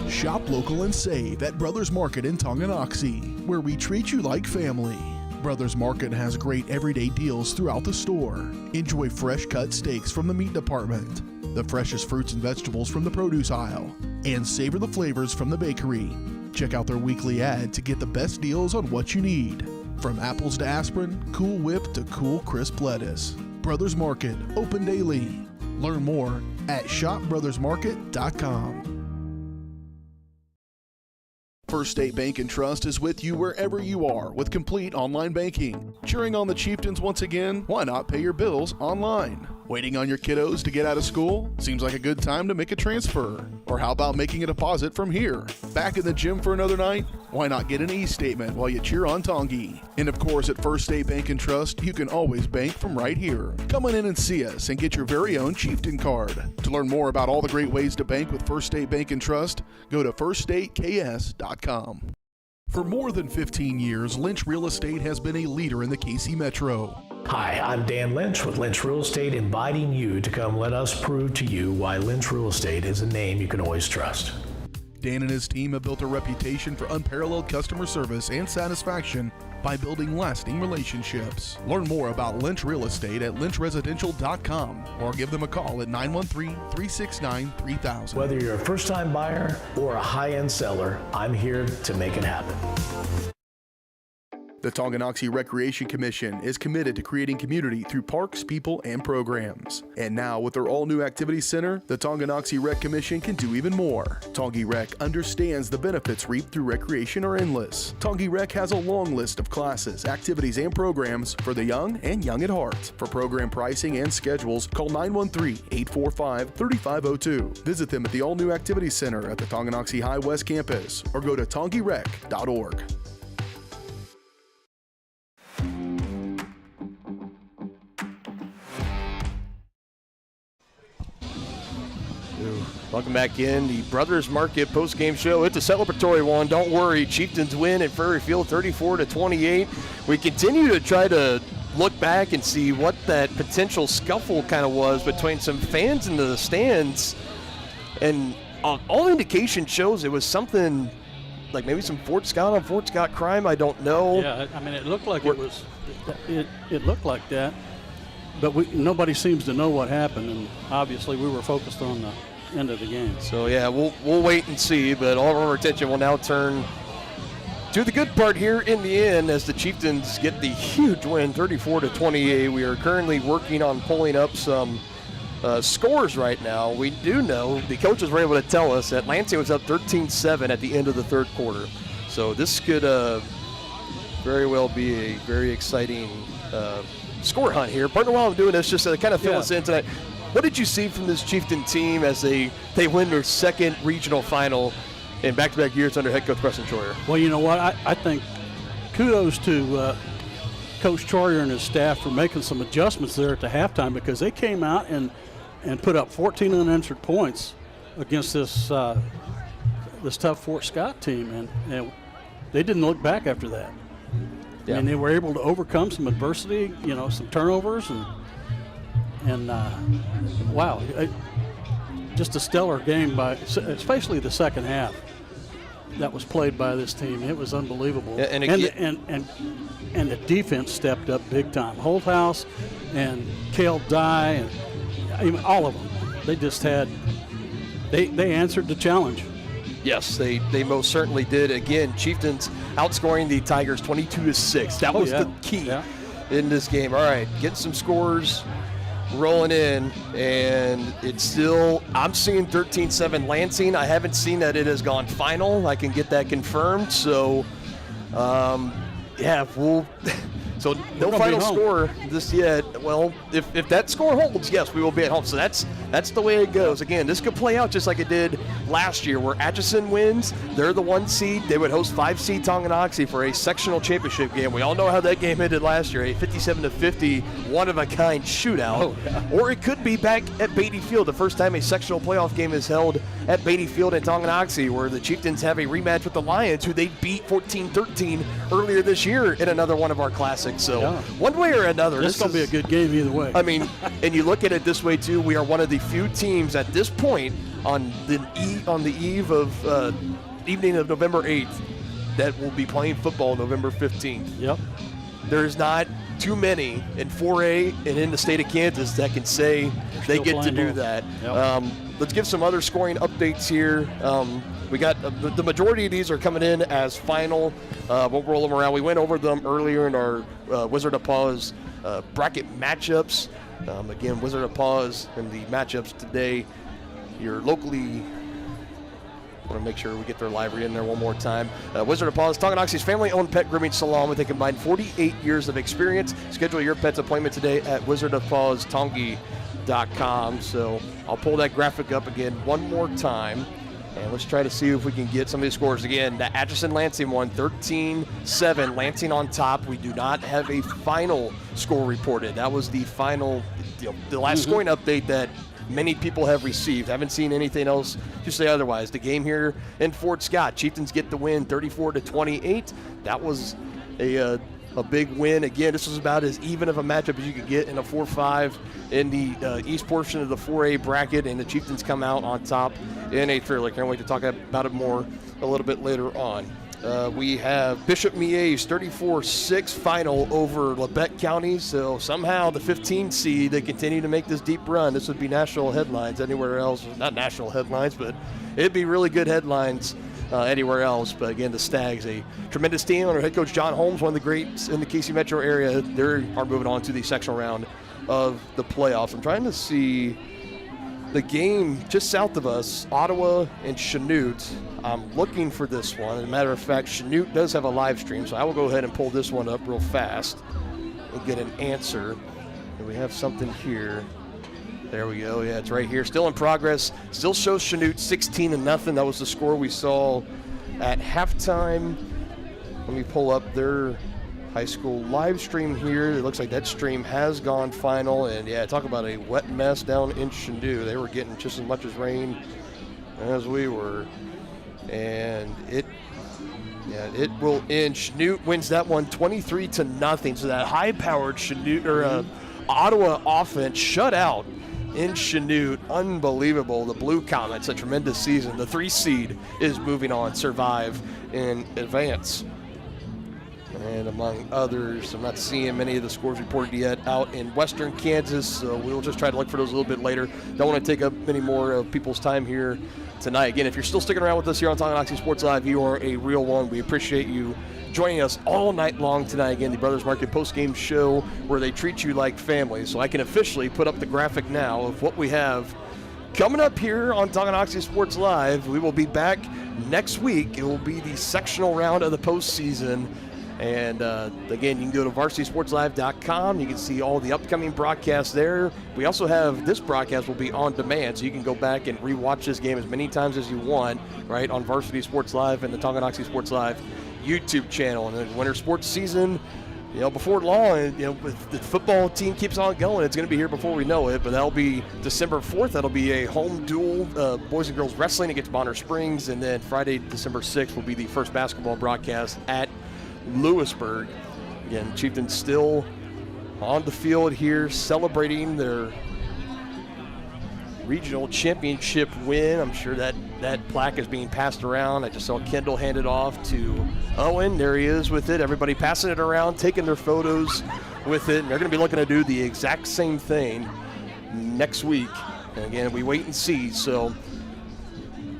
Shop local and save at Brothers Market in Tonganoxie, where we treat you like family. Brothers Market has great everyday deals throughout the store. Enjoy fresh cut steaks from the meat department, the freshest fruits and vegetables from the produce aisle, and savor the flavors from the bakery. Check out their weekly ad to get the best deals on what you need. From apples to aspirin, Cool Whip to cool crisp lettuce. Brothers Market, open daily. Learn more at shopbrothersmarket.com. First State Bank and Trust is with you wherever you are with complete online banking. Cheering on the Chieftains once again? Why not pay your bills online? Waiting on your kiddos to get out of school? Seems like a good time to make a transfer. Or how about making a deposit from here? Back in the gym for another night? Why not get an e-statement while you cheer on Tongi? And of course, at First State Bank and Trust, you can always bank from right here. Come on in and see us and get your very own Chieftain card. To learn more about all the great ways to bank with First State Bank and Trust, go to firststateks.com. For more than 15 years, Lynch Real Estate has been a leader in the KC Metro. Hi, I'm Dan Lynch with Lynch Real Estate, inviting you to come let us prove to you why Lynch Real Estate is a name you can always trust. Dan and his team have built a reputation for unparalleled customer service and satisfaction by building lasting relationships. Learn more about Lynch Real Estate at lynchresidential.com or give them a call at 913-369-3000. Whether you're a first-time buyer or a high-end seller, I'm here to make it happen. The Tonganoxie Recreation Commission is committed to creating community through parks, people, and programs. And now, with their all-new activity center, the Tonganoxie Rec Commission can do even more. Tongi Rec understands the benefits reaped through recreation are endless. Tongi Rec has a long list of classes, activities, and programs for the young and young at heart. For program pricing and schedules, call 913-845-3502. Visit them at the all-new activity center at the Tonganoxie High West campus or go to tongirec.org. Welcome back in the Brothers Market post-game show. It's a celebratory one. Don't worry. Chieftains win at Prairie Field 34-28. We continue to try to look back and see what that potential scuffle kind of was between some fans in the stands. And all indication shows it was something like maybe some Fort Scott on Fort Scott crime. I don't know. Yeah, I mean, it looked like it looked like that. But nobody seems to know what happened, and obviously we were focused on the end of the game. So, yeah, we'll wait and see, but all of our attention will now turn to the good part here in the end as the Chieftains get the huge win, 34-28. We are currently working on pulling up some scores right now. We do know the coaches were able to tell us that Lansing was up 13-7 at the end of the third quarter. So this could very well be a very exciting score hunt here. Partner, while I'm doing this, just to kind of fill us in tonight, what did you see from this Chieftain team as they win their second regional final in back-to-back years under head coach Preston Troyer? Well, you know what? I think kudos to Coach Troyer and his staff for making some adjustments there at the halftime, because they came out and put up 14 unanswered points against this tough Fort Scott team, and they didn't look back after that. Yeah. And they were able to overcome some adversity, some turnovers, and wow, just a stellar game by, especially the second half that was played by this team. It was unbelievable. Yeah, and the defense stepped up big time. Holthouse and Cale Dye and even all of them. They just they answered the challenge. Yes, they most certainly did. Again, Chieftains outscoring the Tigers 22-6. That was the key in this game. All right, getting some scores rolling in, and it's still, I'm seeing 13-7 Lansing. I haven't seen that it has gone final. I can get that confirmed. So, so no final score just yet. Well, if that score holds, yes, we will be at home. So that's the way it goes. Again, this could play out just like it did last year, where Atchison wins. They're the 1 seed. They would host 5 seed Tonganoxie for a sectional championship game. We all know how that game ended last year, a 57-50 one-of-a-kind shootout. Oh, yeah. Or it could be back at Beatty Field, the first time a sectional playoff game is held at Beatty Field in Tonganoxie, where the Chieftains have a rematch with the Lions, who they beat 14-13 earlier this year in another one of our classics. So one way or another, this is going to be a good game either way. I mean, and you look at it this way too, we are one of the few teams at this point on the eve of evening of November 8th that will be playing football November 15th. Yep. There's not too many in 4A and in the state of Kansas that can say they get to do that. Yep. Let's give some other scoring updates here. We got the majority of these are coming in as final. We'll roll them around. We went over them earlier in our Wizard of Paws bracket matchups. Again, Wizard of Paws and the matchups today. You're locally. I want to make sure we get their library in there one more time. Wizard of Paws, Tonganoxie's family-owned pet grooming salon with a combined 48 years of experience. Schedule your pet's appointment today at wizardofpawstongi.com. So I'll pull that graphic up again one more time. And let's try to see if we can get some of these scores. Again, the Atchison-Lansing won 13-7. Lansing on top. We do not have a final score reported. That was the final, the last scoring update that many people have received. Haven't seen anything else to say otherwise. The game here in Fort Scott, Chieftains get the win 34-28. That was a big win. Again, this was about as even of a matchup as you could get in a 4-5 in the east portion of the 4A bracket, and the Chieftains come out on top in a thriller. Can't wait to talk about it more a little bit later on. We have Bishop Mia's 34-6 final over Labette County. So somehow the 15 seed, they continue to make this deep run. This would be national headlines anywhere else. Not national headlines, but it'd be really good headlines anywhere else. But again, the Stags, a tremendous team under head coach John Holmes, one of the greats in the KC Metro area. They are moving on to the sectional round of the playoffs. I'm trying to see the game just south of us, Ottawa and Chanute. I'm looking for this one. As a matter of fact, Chanute does have a live stream, so I will go ahead and pull this one up real fast and get an answer. And we have something here. There we go. Yeah, it's right here. Still in progress. Still shows Chanute 16-0. That was the score we saw at halftime. Let me pull up their high school live stream here. It looks like that stream has gone final. And, yeah, talk about a wet mess down in Chandu. They were getting just as much as rain as we were. And it will end. Chanute wins that one 23-0. So that high-powered Ottawa offense shut out in Chanute. Unbelievable. The Blue Comets, a tremendous season. The 3 seed is moving on, survive, and advance. And among others, I'm not seeing many of the scores reported yet out in western Kansas, so we'll just try to look for those a little bit later. Don't want to take up any more of people's time here tonight. Again, if you're still sticking around with us here on Tonganoxie Sports Live, you are a real one. We appreciate you joining us all night long tonight. Again, the Brothers Market post-game show where they treat you like family. So I can officially put up the graphic now of what we have coming up here on Tonganoxie Sports Live. We will be back next week. It will be the sectional round of the postseason. And again, you can go to varsitysportslive.com. You can see all the upcoming broadcasts there. We also have this broadcast will be on demand, so you can go back and rewatch this game as many times as you want, right, on Varsity Sports Live and the Tonganoxie Sports Live YouTube channel. And the winter sports season, before long, if the football team keeps on going, it's going to be here before we know it. But that'll be December 4th. That'll be a home duel, boys and girls wrestling against Bonner Springs. And then Friday, December 6th will be the first basketball broadcast at Lewisburg. Again, Chieftains still on the field here celebrating their regional championship win. I'm sure that plaque is being passed around. I just saw Kendall hand it off to Owen. There he is with it. Everybody passing it around, taking their photos with it. And they're going to be looking to do the exact same thing next week. And again, we wait and see. So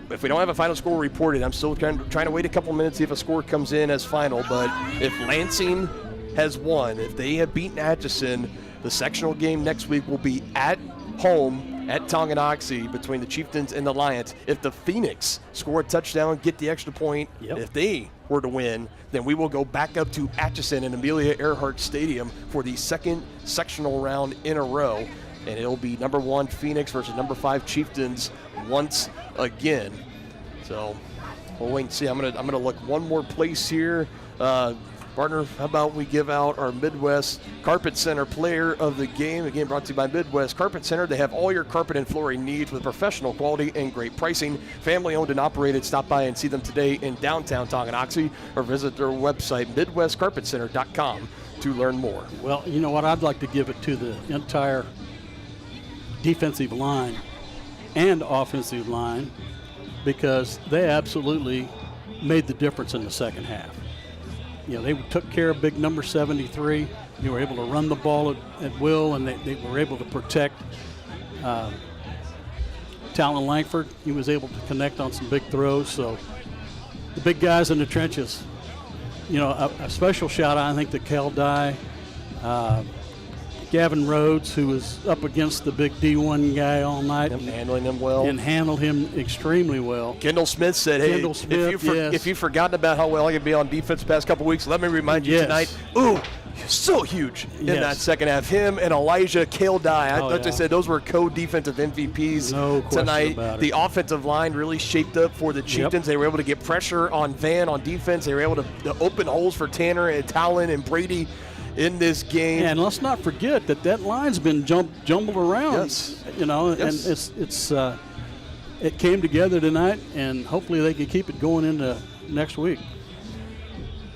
if we don't have a final score reported, I'm still trying to wait a couple minutes, see if a score comes in as final. But if Lansing has won, if they have beaten Atchison, the sectional game next week will be at home at Tonganoxie between the Chieftains and the Lions. If the Phoenix score a touchdown, get the extra point, if they were to win, then we will go back up to Atchison and Amelia Earhart Stadium for the second sectional round in a row. And it'll be number 1 Phoenix versus number 5 Chieftains once again. So we'll wait and see. I'm gonna look one more place here. Partner, how about we give out our Midwest Carpet Center Player of the Game? Again, brought to you by Midwest Carpet Center. They have all your carpet and flooring needs with professional quality and great pricing. Family owned and operated. Stop by and see them today in downtown Tonganoxie or visit their website, MidwestCarpetCenter.com, to learn more. Well, you know what? I'd like to give it to the entire defensive line and offensive line because they absolutely made the difference in the second half. They took care of big number 73. They were able to run the ball at will, and they were able to protect Talon Langford. He was able to connect on some big throws. So the big guys in the trenches, a special shout out, I think, to Kel Dye, Gavin Rhodes, who was up against the big D1 guy all night. And handling him well. And handled him extremely well. Kendall Smith said, hey, if you've forgotten about how well I can be on defense the past couple weeks, let me remind you tonight. Ooh, so huge in that second half. Him and Elijah Kale Dye. I said those were co-defensive MVPs tonight. The offensive line really shaped up for the Chieftains. They were able to get pressure on Van on defense. They were able to open holes for Tanner and Talon and Brady in this game. And let's not forget that line's been jumbled around. Yes. And it came together tonight, and hopefully they can keep it going into next week.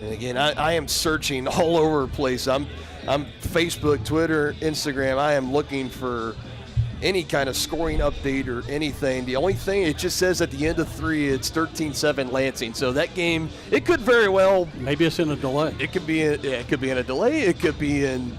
And again, I am searching all over the place. I'm Facebook, Twitter, Instagram. I am looking for any kind of scoring update or anything. The only thing, it just says at the end of 3, it's 13-7 Lansing. So that game, it could very well. Maybe it's in a delay. It could be in a delay. It could be in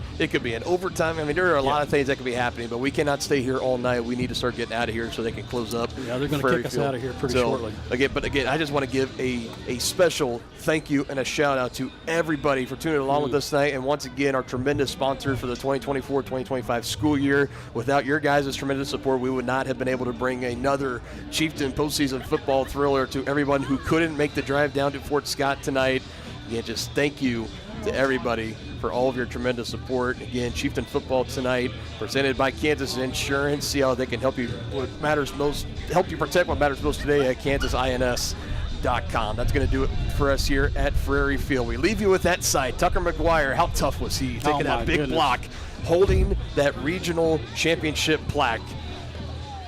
overtime. I mean, there are a lot of things that could be happening, but we cannot stay here all night. We need to start getting out of here so they can close up. Yeah, they're going to kick us out of here pretty shortly. Again, I just want to give a special thank you and a shout out to everybody for tuning along with us tonight. And once again, our tremendous sponsor for the 2024-2025 school year. Without your guys' tremendous support, we would not have been able to bring another Chieftain postseason football thriller to everyone who couldn't make the drive down to Fort Scott tonight. Again, just thank you to everybody for all of your tremendous support. Again, Chieftain football tonight, presented by Kansas Insurance. See how they can help you protect what matters most today at KansasINS.com. sportslive.com. That's going to do it for us here at Frary Field. We leave you with that side. Tucker McGuire, how tough was he? Taking that big block, holding that regional championship plaque.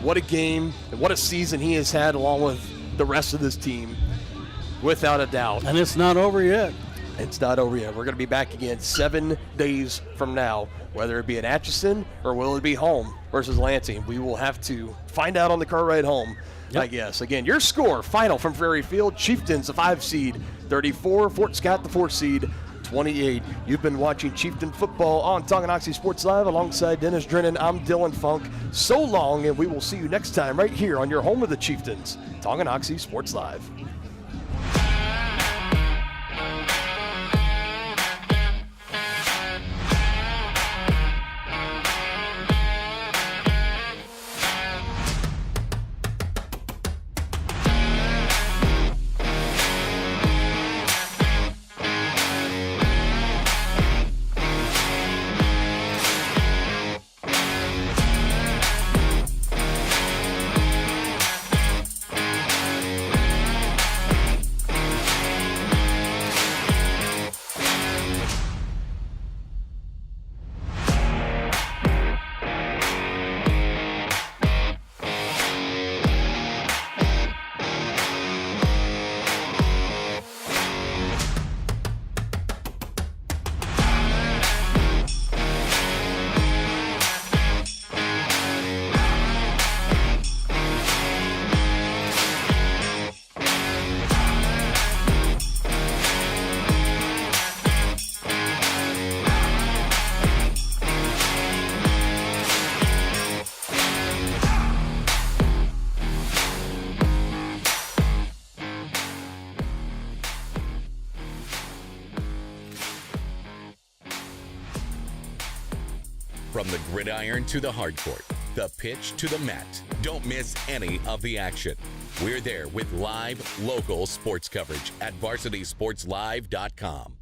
What a game and what a season he has had along with the rest of this team, without a doubt. And it's not over yet. It's not over yet. We're going to be back again 7 days from now, whether it be in Atchison or will it be home versus Lansing. We will have to find out on the car ride home, I guess. Again, your score, final from Frary Field, Chieftains, the 5 seed, 34, Fort Scott, the 4 seed, 28. You've been watching Chieftain football on Tonganoxie Sports Live alongside Dennis Drennan. I'm Dylan Funk. So long, and we will see you next time right here on your home of the Chieftains, Tonganoxie Sports Live. From the gridiron to the hardcourt, the pitch to the mat, don't miss any of the action. We're there with live, local sports coverage at VarsitySportsLive.com.